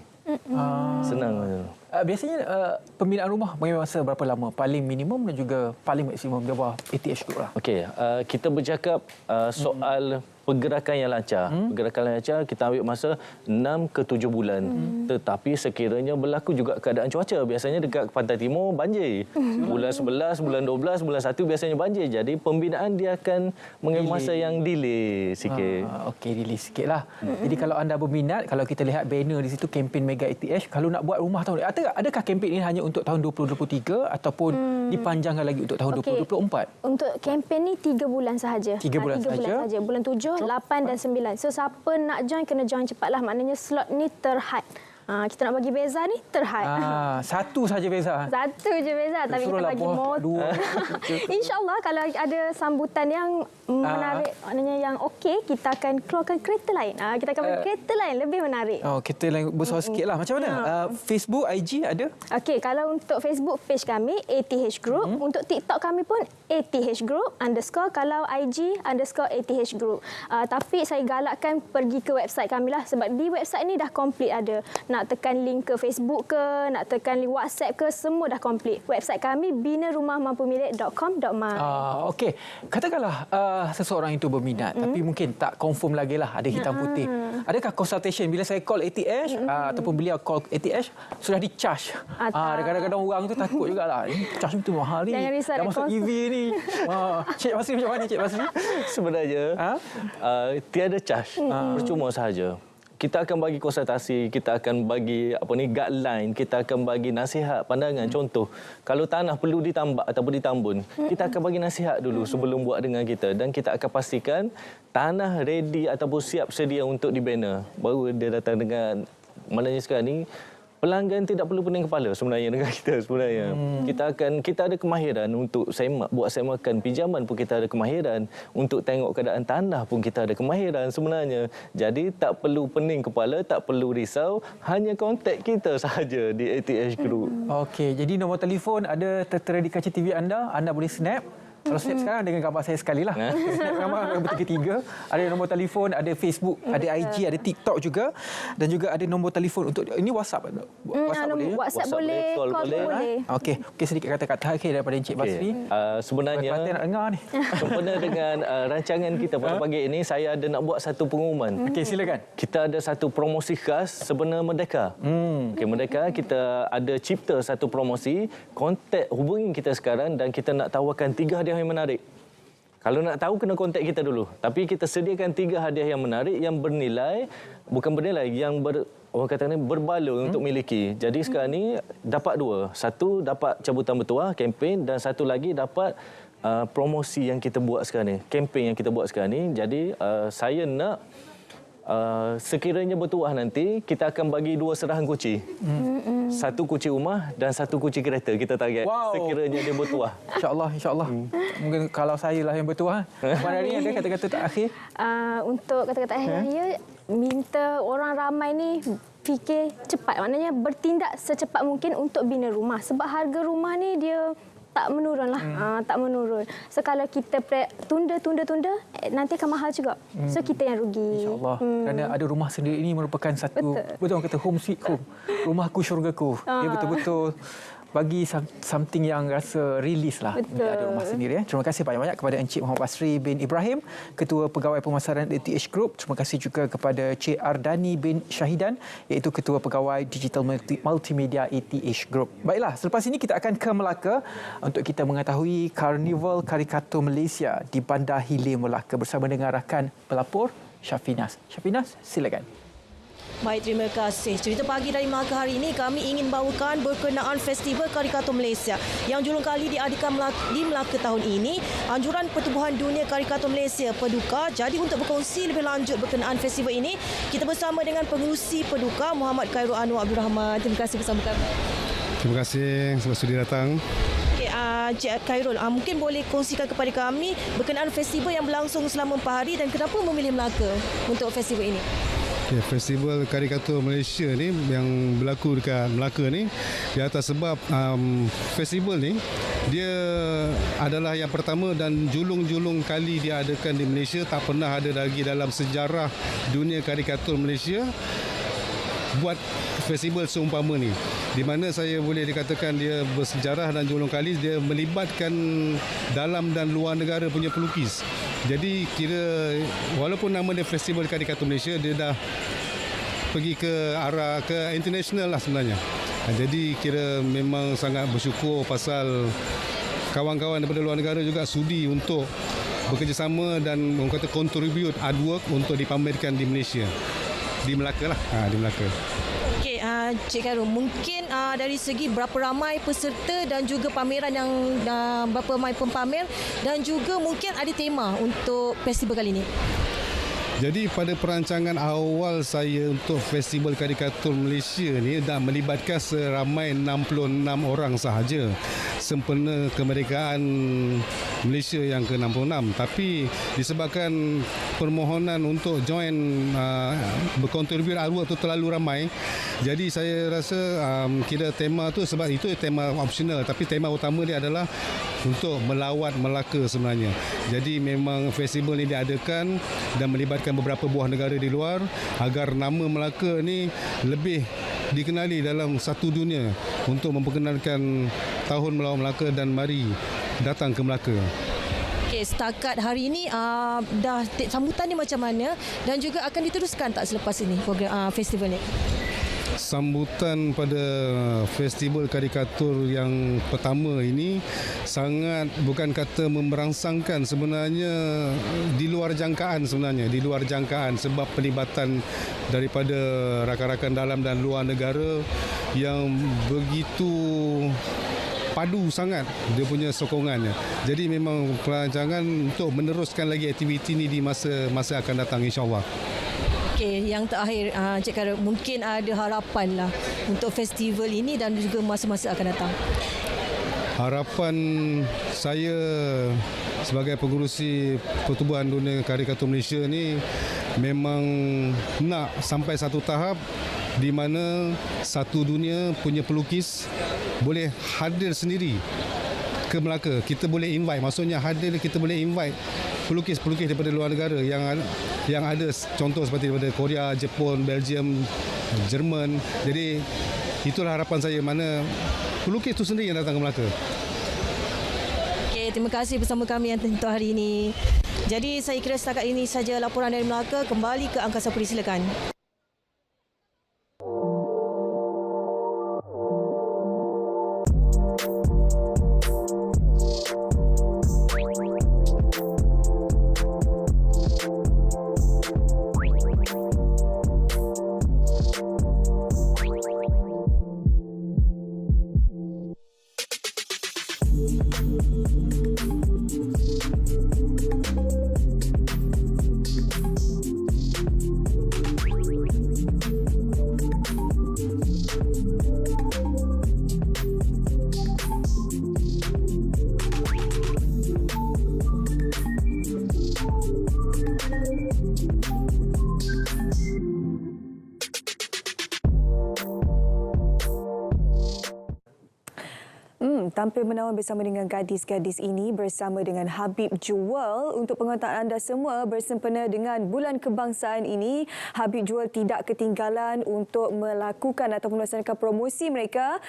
Senang. Biasanya pembinaan rumah mengambil masa berapa lama? Paling minimum dan juga paling maksimum di bawah ATH Group lah. Okey, kita bercakap soal pergerakan yang lancar. Pergerakan yang lancar kita ambil masa 6 ke 7 bulan. Tetapi sekiranya berlaku juga keadaan cuaca. Biasanya dekat Pantai Timur banjir. Bulan 11, bulan 12, bulan 1 biasanya banjir. Jadi pembinaan dia akan mengambil masa yang delay sikit. Okey, delay sikit lah. Jadi kalau anda berminat, kalau kita lihat banner di situ, kempen Mega ATH, kalau nak buat rumah tahun ni, adakah kempen ini hanya untuk tahun 2023 ataupun dipanjangkan lagi untuk tahun 2024? Untuk kempen ni 3 bulan sahaja. 3 bulan sahaja. Bulan 7, 8 dan 9. So siapa nak join kena join cepatlah. Maknanya slot ni terhad. Kita nak bagi beza ni terhad. Satu saja beza. Satu je beza, tapi kita bagi motor. InsyaAllah kalau ada sambutan yang menarik, maknanya yang okey, kita akan keluarkan kereta lain. Kita akan bagi kereta lain lebih menarik. Kereta lain besar sikit lah. Macam mana? Facebook, IG ada? Okey, kalau untuk Facebook page kami, ATH Group. Untuk TikTok kami pun ATH Group _ kalau IG _ATH Group. Tapi saya galakkan pergi ke website kami lah. Sebab di website ni dah komplit ada. Nak tekan link ke Facebook ke, nak tekan link WhatsApp ke, semua dah komplit. Website kami binarumahmampumilik.com.my. Okey. Katakanlah seseorang itu berminat tapi mungkin tak confirm lagi lah, ada hitam putih. Adakah consultation bila saya call ATH ataupun beliau call ATH sudah di-charge? Kadang-kadang orang tu takut jugalah. Charge itu mahal ni. Dah masuk EV ni. Cik Basri macam mana Cik Basri? Sebenarnya tiada charge. Percuma sahaja. Kita akan bagi konsultasi, kita akan bagi guideline, kita akan bagi nasihat, pandangan. Contoh, kalau tanah perlu ditambak ataupun ditambun, kita akan bagi nasihat dulu sebelum buat dengan kita dan kita akan pastikan tanah ready ataupun siap sedia untuk dibina. Baru dia datang dengan, maknanya sekarang ni pelanggan tidak perlu pening kepala sebenarnya dengan kita sebenarnya. Kita ada kemahiran untuk buat semakan pinjaman pun kita ada kemahiran, untuk tengok keadaan tanah pun kita ada kemahiran sebenarnya. Jadi tak perlu pening kepala, tak perlu risau, hanya kontak kita sahaja di ATH Group. Okey, jadi nombor telefon ada tertera di kaca TV anda boleh snap. Kalau snap sekarang dengan gambar saya sekali lah. Snap gambar bertiga-tiga. Ada nombor telefon, ada Facebook, ada IG, ada TikTok juga. Dan juga ada nombor telefon untuk... Ini WhatsApp? WhatsApp boleh, call boleh. Okey, sedikit kata-kata akhir daripada Encik Basri. Sebenarnya, nak dengar ni. sempena dengan rancangan kita pada pagi ini, saya ada nak buat satu pengumuman. Okey, silakan. Kita ada satu promosi khas sempena Merdeka. Okey, Merdeka, kita ada cipta satu promosi. Kontak, hubungi kita sekarang dan kita nak tawarkan 3 hadiah yang menarik. Kalau nak tahu kena kontak kita dulu. Tapi kita sediakan 3 hadiah yang menarik yang bernilai, bukan bernilai, yang orang kata ni berbaloi untuk miliki. Jadi sekarang ni dapat 2. Satu dapat cabutan bertuah kempen dan satu lagi dapat promosi yang kita buat sekarang ni, kempen yang kita buat sekarang ni. Jadi saya nak sekiranya bertuah nanti kita akan bagi 2 serahan kunci. Satu kunci rumah dan satu kunci kereta kita target. Sekiranya dia bertuah. InsyaAllah. Mungkin kalau saya lah yang bertuah. Puan Ari ada kata-kata akhir? Untuk kata-kata akhir, minta orang ramai ni fikir cepat. Maknanya bertindak secepat mungkin untuk bina rumah. Sebab harga rumah ni dia tak menurun lah. Tak menurun. So kalau kita tunda, nanti akan mahal juga. So kita yang rugi. InsyaAllah. Kerana ada rumah sendiri ini merupakan satu, betul orang kata home sweet home. Rumahku syurgaku. Dia betul-betul bagi something yang rasa release lah. Betul. Ada rumah sendiri. Terima kasih banyak-banyak kepada Encik Muhammad Basri bin Ibrahim, Ketua Pegawai Pemasaran ETH Group. Terima kasih juga kepada Cik Ardani bin Syahidan, iaitu Ketua Pegawai Digital Multimedia ETH Group. Baiklah, selepas ini kita akan ke Melaka untuk kita mengetahui Karnival Karikatur Malaysia di Bandar Hilir Melaka bersama dengan rakan pelapor Syafinas. Syafinas, silakan. Baik, terima kasih. Cerita pagi dari Melaka hari ini kami ingin bawakan berkenaan Festival Karikatur Malaysia yang julung kali diadakan di Melaka tahun ini. Anjuran Pertubuhan Dunia Karikatur Malaysia Peduka. Jadi untuk berkongsi lebih lanjut berkenaan festival ini, kita bersama dengan pengerusi Peduka Muhammad Khairul Anwar Abdul Rahman. Terima kasih bersama kami. Terima kasih sebab sudi datang. Cik Khairul, mungkin boleh kongsikan kepada kami berkenaan festival yang berlangsung selama 4 hari dan kenapa memilih Melaka untuk festival ini? Ya, Festival Karikatur Malaysia ni yang berlaku dekat Melaka ni di atas sebab festival ni dia adalah yang pertama dan julung-julung kali diadakan di Malaysia. Tak pernah ada lagi dalam sejarah dunia karikatur Malaysia buat festival seumpama ni, di mana saya boleh dikatakan dia bersejarah dan julung kali dia melibatkan dalam dan luar negara punya pelukis. Jadi kira walaupun nama dia Festival Karikatur Malaysia, dia dah pergi ke arah ke international lah sebenarnya. Jadi kira memang sangat bersyukur pasal kawan-kawan daripada luar negara juga sudi untuk bekerjasama dan orang kata contribute artwork untuk dipamerkan di Malaysia. Di Melaka lah, di Melaka. Okey, Cik Khairul, mungkin dari segi berapa ramai peserta dan juga pameran yang berapa ramai pempamer dan juga mungkin ada tema untuk festival kali ini. Jadi pada perancangan awal saya untuk Festival Karikatur Malaysia ni dah melibatkan seramai 66 orang sahaja sempena kemerdekaan Malaysia yang ke-66. Tapi disebabkan permohonan untuk join berkontribut artwork tu terlalu ramai, jadi saya rasa kira tema tu, sebab itu tema optional, tapi tema utama dia adalah untuk melawat Melaka sebenarnya. Jadi memang festival ni diadakan dan melibatkan beberapa buah negara di luar agar nama Melaka ni lebih dikenali dalam satu dunia untuk memperkenalkan Tahun Melawat Melaka dan mari datang ke Melaka. Okey, setakat hari ini dah sambutan ni macam mana dan juga akan diteruskan tak selepas ini program festival ni? Sambutan pada festival karikatur yang pertama ini sangat bukan kata memberangsangkan, sebenarnya di luar jangkaan sebab pelibatan daripada rakan-rakan dalam dan luar negara yang begitu padu sangat dia punya sokongannya. Jadi memang perancangan untuk meneruskan lagi aktiviti ini di masa akan datang, insya-Allah. Okey, yang terakhir Cik Khairul, mungkin ada harapan lah untuk festival ini dan juga masa-masa akan datang. Harapan saya sebagai pengerusi Pertubuhan Dunia Karikatur Malaysia ni memang nak sampai satu tahap di mana satu dunia punya pelukis boleh hadir sendiri ke Melaka. Kita boleh invite, maksudnya hadir, kita boleh invite pelukis-pelukis daripada luar negara yang ada contoh seperti daripada Korea, Jepun, Belgium, Jerman. Jadi itulah harapan saya, mana pelukis itu sendiri yang datang ke Melaka. Okey, terima kasih bersama kami untuk hari ini. Jadi saya kira setakat ini saja laporan dari Melaka. Kembali ke Angkasa Puri, silakan. Tampil menawan bersama dengan gadis-gadis ini bersama dengan Habib Jual. Untuk pengetahuan anda semua, bersempena dengan Bulan Kebangsaan ini, Habib Jual tidak ketinggalan untuk melakukan ataupun melaksanakan promosi mereka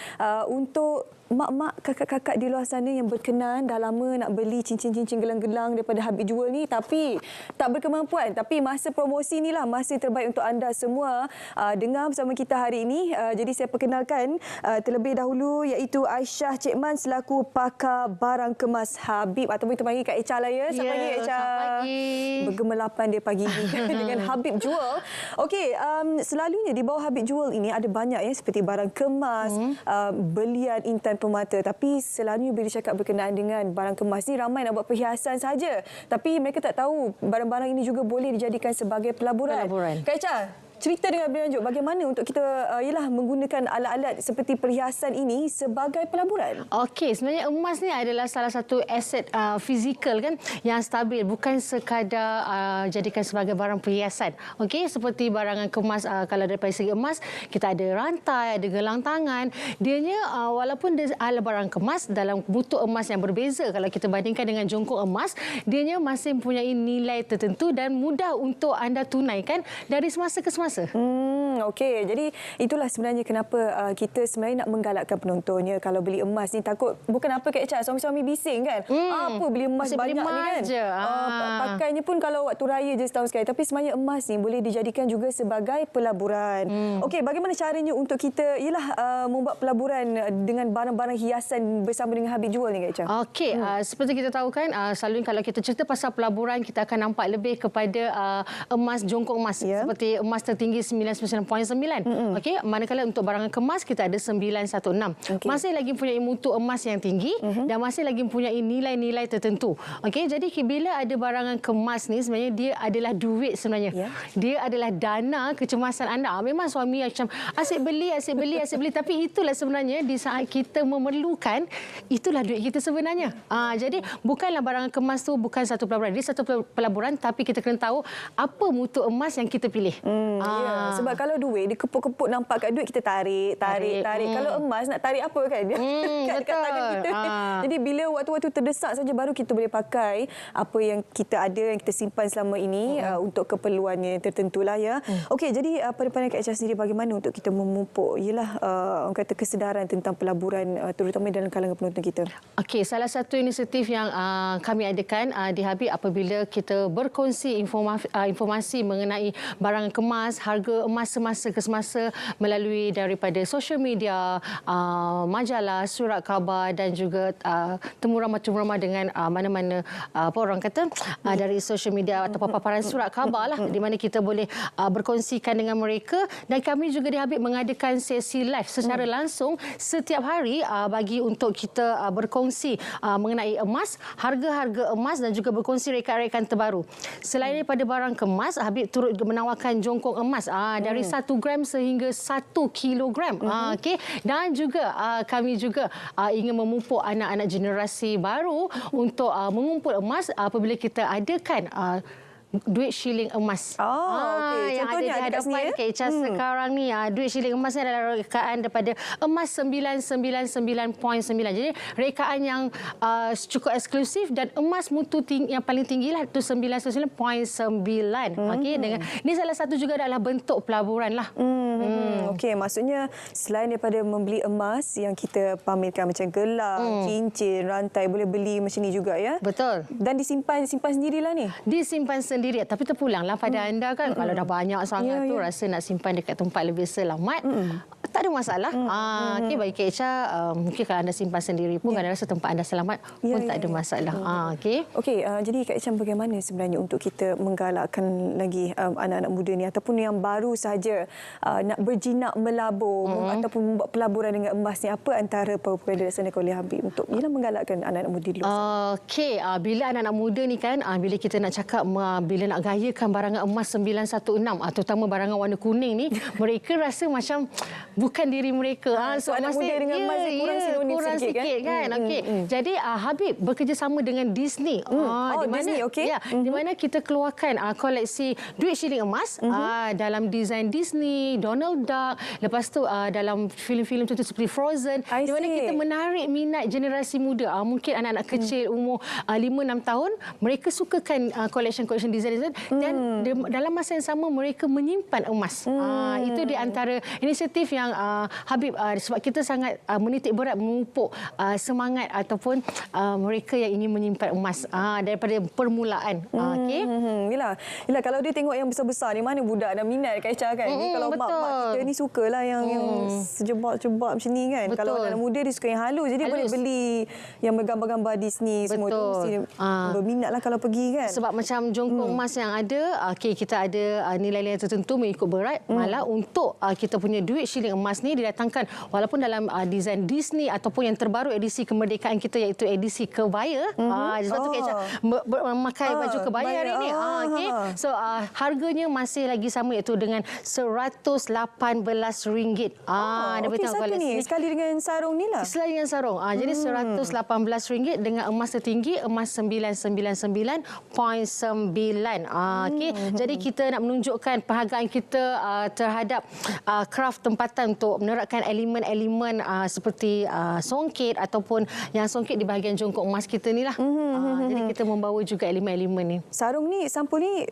untuk mak-mak, kakak-kakak di luar sana yang berkenan dah lama nak beli cincin-cincin gelang-gelang daripada Habib Jewel ni tapi tak berkemampuan. Tapi masa promosi inilah masa terbaik untuk anda semua dengar bersama kita hari ini. Jadi saya perkenalkan terlebih dahulu iaitu Aisyah Cik Man selaku pakar barang kemas Habib ataupun kita panggil Kak Echa lah ya. Selamat pagi Kak Echa. Selamat pagi. Bergemelapan dia pagi ini dengan Habib Jewel. Okey, selalunya di bawah Habib Jewel ini ada banyak ya seperti barang kemas, belian intan permata, tapi selalunya bila cakap berkenaan dengan barang kemas ni ramai nak buat perhiasan saja, tapi mereka tak tahu barang-barang ini juga boleh dijadikan sebagai pelaburan. Kak Echa, cerita dengan lebih lanjut bagaimana untuk kita menggunakan alat-alat seperti perhiasan ini sebagai pelaburan. Okey, sebenarnya emas ni adalah salah satu aset fizikal kan yang stabil, bukan sekadar jadikan sebagai barang perhiasan. Okey, seperti barangan kemas kalau daripada segi emas, kita ada rantai, ada gelang tangan. Dianya walaupun dia adalah barang kemas dalam butuh emas yang berbeza kalau kita bandingkan dengan jongkok emas, dianya masih mempunyai nilai tertentu dan mudah untuk anda tunaikan dari semasa ke semasa. Okey, jadi itulah sebenarnya kenapa kita sebenarnya nak menggalakkan penontonnya kalau beli emas ni takut bukan apa Kak Echa, suami-suami bising kan. Apa beli emas banyak ni kan. Pakainya pun kalau waktu raya je setahun sekali, tapi sebenarnya emas ni boleh dijadikan juga sebagai pelaburan. Okey, bagaimana caranya untuk kita membuat pelaburan dengan barang-barang hiasan bersama dengan Habib Jewel ni Kak Echa? Okey, seperti kita tahu kan selalunya kalau kita cerita pasal pelaburan kita akan nampak lebih kepada emas, jongkok emas seperti emas tertinggi 99.9. Okey, manakala untuk barangan kemas kita ada 916. Masih lagi mempunyai mutu emas yang tinggi dan masih lagi mempunyai nilai-nilai tertentu. Okey, jadi bila ada barangan kemas ni sebenarnya dia adalah duit sebenarnya. Dia adalah dana kecemasan anda. Memang suami macam asyik beli tapi itulah sebenarnya di saat kita memerlukan itulah duit kita sebenarnya. Jadi bukanlah barangan kemas tu bukan satu pelaburan. Dia satu pelaburan tapi kita kena tahu apa mutu emas yang kita pilih. Ya, sebab kalau duit dikepuk-kepuk nampak kat duit kita tarik. Kalau emas nak tarik apa kan dia kat tangan kita. Jadi bila waktu-waktu terdesak saja baru kita boleh pakai apa yang kita ada, yang kita simpan selama ini untuk keperluannya tertentulah ya. Okey, jadi pada pandangan Kak Echa sendiri bagaimana untuk kita memupuk orang kata kesedaran tentang pelaburan terutama dalam kalangan penonton kita? Okey, salah satu inisiatif yang kami adakan di Habib apabila kita berkongsi informasi mengenai barang kemas, harga emas semasa ke semasa melalui daripada social media, majalah, surat khabar dan juga temu ramah dengan mana-mana orang kata dari social media atau paparan surat khabar lah di mana kita boleh berkongsikan dengan mereka. Dan kami juga di Habib mengadakan sesi live secara langsung setiap hari bagi untuk kita berkongsi mengenai emas, harga-harga emas dan juga berkongsi rekaan-rekaan terbaru. Selain daripada barang kemas, Habib turut menawarkan jongkok emas dari 1 gram sehingga 1 kilogram. Okey, dan juga kami juga ingin memupuk anak-anak generasi baru untuk mengumpul emas apabila kita adakan duit shilling emas. Yang ada di hadapan Kak Echa sekarang ni. Duit shilling emas ni adalah rekaan daripada emas 999.9. Jadi rekaan yang cukup eksklusif dan emas mutu yang paling tinggi lah itu 99.9. Okey, dengan ini salah satu juga adalah bentuk pelaburan lah. Okey, maksudnya selain daripada membeli emas yang kita pamerkan macam gelang, cincin, rantai, boleh beli macam ni juga ya? Betul. Dan disimpan sendirilah ni? Disimpan sendiri, tapi terpulanglah pada anda kan kalau dah banyak sangat tu rasa nak simpan dekat tempat lebih selamat, tak ada masalah. Okey, bagi Kak Echa mungkin kalau anda simpan sendiri pun anda rasa tempat anda selamat pun tak ada masalah. Okey, jadi Kak Echa bagaimana sebenarnya untuk kita menggalakkan lagi anak-anak muda ni ataupun yang baru saja nak berjinak melabur ataupun membuat pelaburan dengan emas ni, apa antara program yang dilaksanakan oleh Habib untuk menggalakkan anak-anak muda di luar sana? Okey, bila anak-anak muda ni kan bila kita nak cakap bila nak gayakan barangan emas 916 terutama barangan warna kuning ni mereka rasa macam bukan diri mereka. So anak muda dengan emas kurang sikit kan? Okey. Jadi Habib bekerjasama dengan Disney. Di mana Disney, di mana kita keluarkan koleksi duit shilling emas dalam desain Disney, Donald Duck, lepas tu dalam filem-filem contoh seperti Frozen, di mana kita menarik minat generasi muda. Mungkin anak-anak kecil umur 5-6 tahun mereka sukakan collection design dan dalam masa yang sama mereka menyimpan emas. Itu di antara inisiatif yang memang Habib, sebab kita sangat menitik berat memupuk semangat ataupun mereka yang ingin menyimpan emas daripada permulaan. Okey. Yelah, kalau dia tengok yang besar-besar ni, mana budak dah minat Kak Echa kan. Ni kalau mak-mak kita ni sukalah yang sejebak-jebak macam ni kan. Kalau anak muda dia suka yang halus, jadi boleh beli yang bergambar-gambar Disney semua tu, mesti berminat lah kalau pergi kan. Sebab macam jongkok emas yang ada, kita ada nilai-nilai tertentu mengikut berat. Malah untuk kita punya duit shilling emas ni didatangkan walaupun dalam desain Disney ataupun yang terbaru edisi kemerdekaan kita iaitu edisi kebaya. Sebab tu Kak Echa memakai baju kebaya hari ni. Okay. So harganya masih lagi sama iaitu dengan RM118. Okey, satu ni sekali dengan sarung ni lah. Sekali dengan sarung. Jadi RM118 dengan emas tertinggi, emas 999.9. Okey. Jadi kita nak menunjukkan perhargaan kita terhadap kraft tempatan untuk menerapkan elemen-elemen seperti songket ataupun yang songket di bahagian jongkok emas kita ni lah. Jadi kita membawa juga elemen-elemen ni. Sarung ni, sampul ni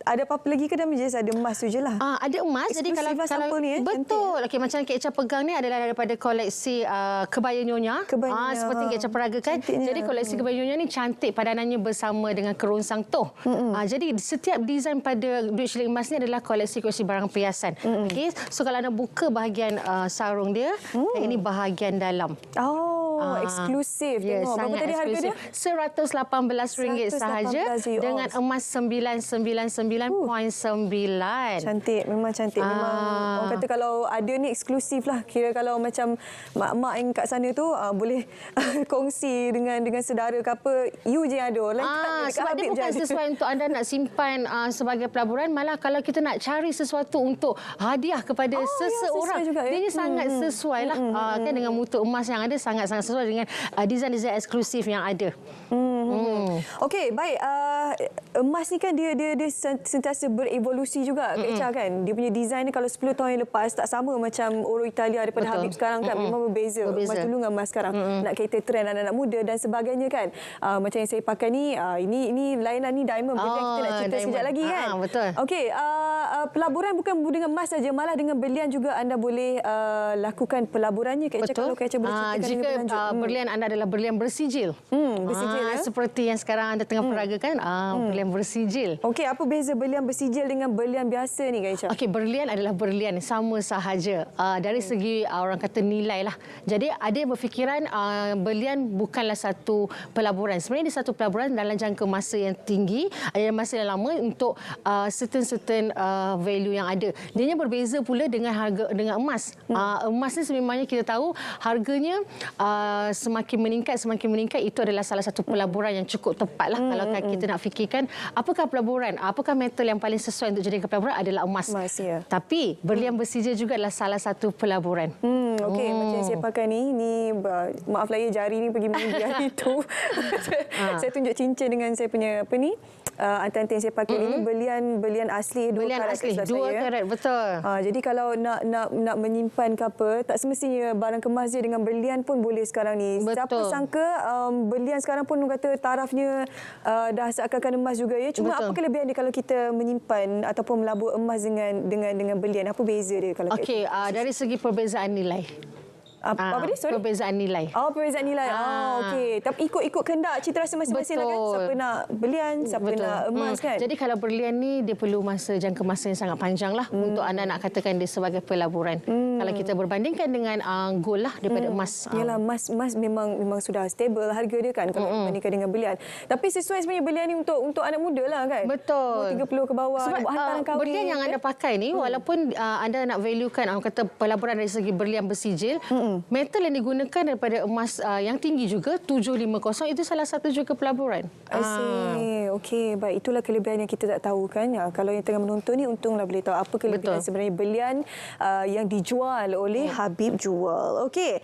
ada apa-apa lagi ke, dah just ada emas tu je lah? Ada emas. Jadi kalau ni, betul. Okey, macam Kak Echa pegang ni adalah daripada koleksi kebaya nyonya. Seperti Kak Echa peragakan. Jadi koleksi kebaya nyonya ni cantik padanannya bersama dengan kerongsang toh. Jadi setiap desain pada duit shilling emas ni adalah koleksi barang perhiasan. Okey, so kalau anda buka bahagian sarung dia, ini bahagian dalam. Eksklusif. Tengok berapa tadi harga dia? RM118 sahaja dengan emas 999.9. Cantik, memang cantik. Memang orang kata kalau ada ni eksklusif lah. Kira kalau macam mak-mak yang kat sana tu boleh kongsi dengan saudara ke apa, you je ada. Sebab dia bukan sesuai untuk anda nak simpan sebagai pelaburan. Malah kalau kita nak cari sesuatu untuk hadiah kepada seseorang, dia sangat sesuai lah. Kan dengan mutu emas yang ada sangat-sangat sesuai dengan desain-desain eksklusif yang ada. Okey, baik. Emas ni kan dia sentiasa berevolusi juga, Kak Echa kan. Dia punya desain ni kalau 10 tahun yang lepas tak sama macam Oro Italia daripada Habib sekarang kan. Memang berbeza. Emas dulu dengan emas sekarang. Nak cater trend anak-anak muda dan sebagainya kan. Macam yang saya pakai ni, ini lainan ni diamond. Kita nak cerita sekejap lagi kan. Betul. Okey, pelaburan bukan dengan emas saja, malah dengan berlian juga anda boleh lakukan pelaburannya, Kak Echa. Kalau Kak Echa boleh ceritakan jika berlian anda adalah berlian bersijil. Bersijil seperti yang sekarang anda tengah peragakan, berlian bersijil. Okey, apa beza berlian bersijil dengan berlian biasa ni, Kak Echa? Okey, berlian adalah berlian, sama sahaja. Dari segi orang kata nilai lah. Jadi ada yang berfikiran berlian bukanlah satu pelaburan. Sebenarnya dia satu pelaburan dalam jangka masa yang tinggi, ada masa yang lama untuk certain value yang ada. Dia berbeza pula dengan harga dengan emas. Emas ni sebenarnya kita tahu harganya semakin meningkat itu adalah salah satu pelaburan yang cukup tepat lah. Kalau kita nak fikirkan apakah pelaburan, apakah metal yang paling sesuai untuk jadikan pelaburan adalah emas. Tapi berlian bersijil juga adalah salah satu pelaburan. Okey, macam yang saya pakai ni maaflah ya, jari ni pergi mengikat itu. Saya tunjuk cincin dengan saya punya apa ni? Anting-anting saya pakai ini berlian asli 2 karat. Asli 2 karat, betul. Jadi kalau nak menyimpan ke apa, tak semestinya barang kemas je, dengan berlian pun boleh sekarang ni. Siapa sangka berlian sekarang pun kata tarafnya dah seakan-akan emas juga ya. Cuma apa kelebihan dia kalau kita menyimpan ataupun melabur emas dengan berlian? Apa beza dia kalau Okey, dari segi perbezaan nilai. Apa dia? Sorry? Perbezaan nilai. Perbezaan nilai. Okey. Tapi ikut kehendak cita rasa masing-masing lah kan. Siapa nak berlian, siapa nak emas kan. Jadi kalau berlian ni dia perlu jangka masa yang sangat panjang lah untuk anda nak katakan dia sebagai pelaburan. Kalau kita berbandingkan dengan gold lah daripada emas. Yalah, emas memang sudah stable harga dia kan kalau berbandingkan dengan berlian. Tapi sesuai sebenarnya berlian ni untuk anak muda lah kan. Betul. 30 ke bawah. Sebab berlian yang anda pakai ni walaupun anda nak valuekan orang kata pelaburan dari segi berlian bersijil, metal yang digunakan daripada emas yang tinggi juga 750 itu salah satu juga pelaburan. Okey, baik, itulah kelebihan yang kita tak tahu kan. Kalau yang tengah menonton ni untunglah boleh tahu apa kelebihan sebenarnya berlian yang dijual oleh Habib Jewel. Okey,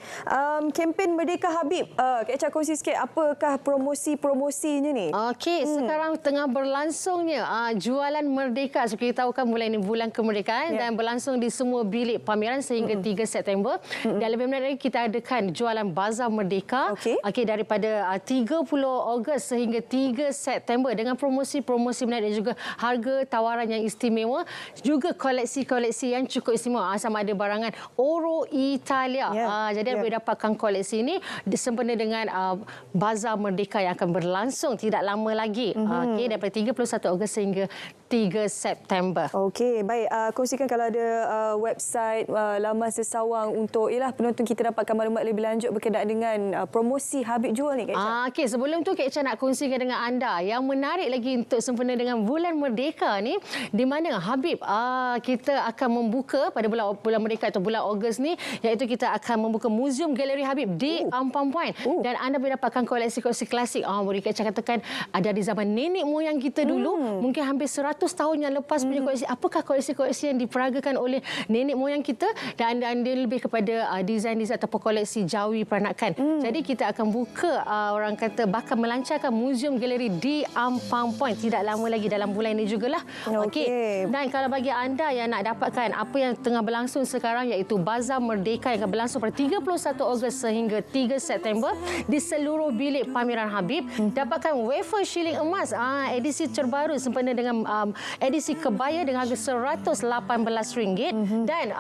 kempen Merdeka Habib. Kak Echa kongsi sikit apakah promosi-promosinya ni? Okey, sekarang tengah berlangsungnya jualan Merdeka. Seperti kita tahu kan bulan ini bulan kemerdekaan dan berlangsung di semua bilik pameran sehingga 3 September. Dan lebih menarik lagi kita adakan jualan Bazar Merdeka daripada 30 Ogos sehingga 3 September dengan promosi-promosi menarik dan juga harga tawaran yang istimewa, juga koleksi-koleksi yang cukup istimewa. Sama ada barangan Oro Italia. Jadi boleh dapatkan koleksi ini sempena dengan Bazar Merdeka yang akan berlangsung tidak lama lagi. Daripada 31 Ogos sehingga 3 September. Okey, baik. Kongsikan kalau ada website, laman sesawang untuk penonton kita dapatkan maklumat lebih lanjut berkenaan dengan promosi Habib Jual ni, Kak Echa. Okey, sebelum tu Kak Echa nak kongsikan dengan anda yang menarik lagi untuk sempena dengan Bulan Merdeka ni, di mana Habib kita akan membuka pada bulan Merdeka atau bulan Ogos ni, iaitu kita akan membuka Muzium Galeri Habib di Ampang Point. Dan anda boleh dapatkan koleksi-koleksi klasik. Boleh Kak Echa katakan ada di zaman nenek moyang kita dulu, mungkin hampir 100 tahun yang lepas punya koleksi. Apakah koleksi-koleksi yang diperagakan oleh nenek moyang kita, dan dia lebih kepada desain-desain ataupun koleksi jawi peranakan. Jadi kita akan buka orang kata bakal melancarkan Muzium Galeri di Ampang Point tidak lama lagi dalam bulan ini jugalah. Okey. Dan kalau bagi anda yang nak dapatkan apa yang tengah berlangsung sekarang, iaitu Bazar Merdeka yang akan berlangsung pada 31 Ogos sehingga 3 September di seluruh bilik pameran Habib, dapatkan wafer shilling emas edisi terbaru sempena dengan edisi kebaya dengan harga RM118. Dan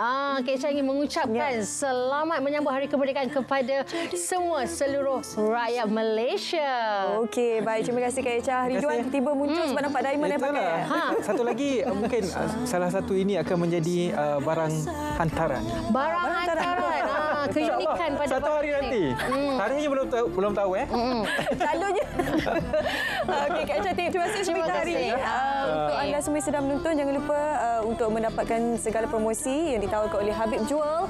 Kak Echa ingin mengucapkan selamat menyambut Hari Kemerdekaan kepada seluruh rakyat Malaysia. Okey, baik. Terima kasih Kak Echa. Ridwan tiba muncul sebab nampak diamond yang pakai. Satu lagi mungkin salah satu ini akan menjadi barang hantaran. Barang hantaran. Keunikan pada satu hari nanti. Harinya belum tahu Selalunya. Okey, Kak Echa, terima kasih sebab hari ini. Untuk anda semua yang sedang menonton, jangan lupa untuk mendapatkan segala promosi yang ditawarkan oleh Habib Jual.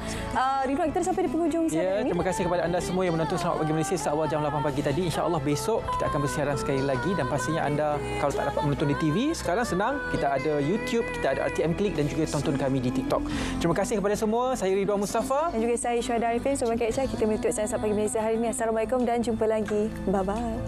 Ridwan, kita dah sampai di penghujung siaran ini. Terima kasih kepada anda semua yang menonton Selamat Pagi Malaysia seawal jam 8 pagi tadi. InsyaAllah besok kita akan bersiaran sekali lagi, dan pastinya anda kalau tak dapat menonton di TV, sekarang senang. Kita ada YouTube, kita ada RTM Klik dan juga tonton kami di TikTok. Terima kasih kepada semua. Saya Ridwan Mustafa. Dan juga saya Syuhada Arifin. Sobat Kak Echa, kita menutup Selamat Pagi Malaysia hari ini. Assalamualaikum dan jumpa lagi. Bye-bye.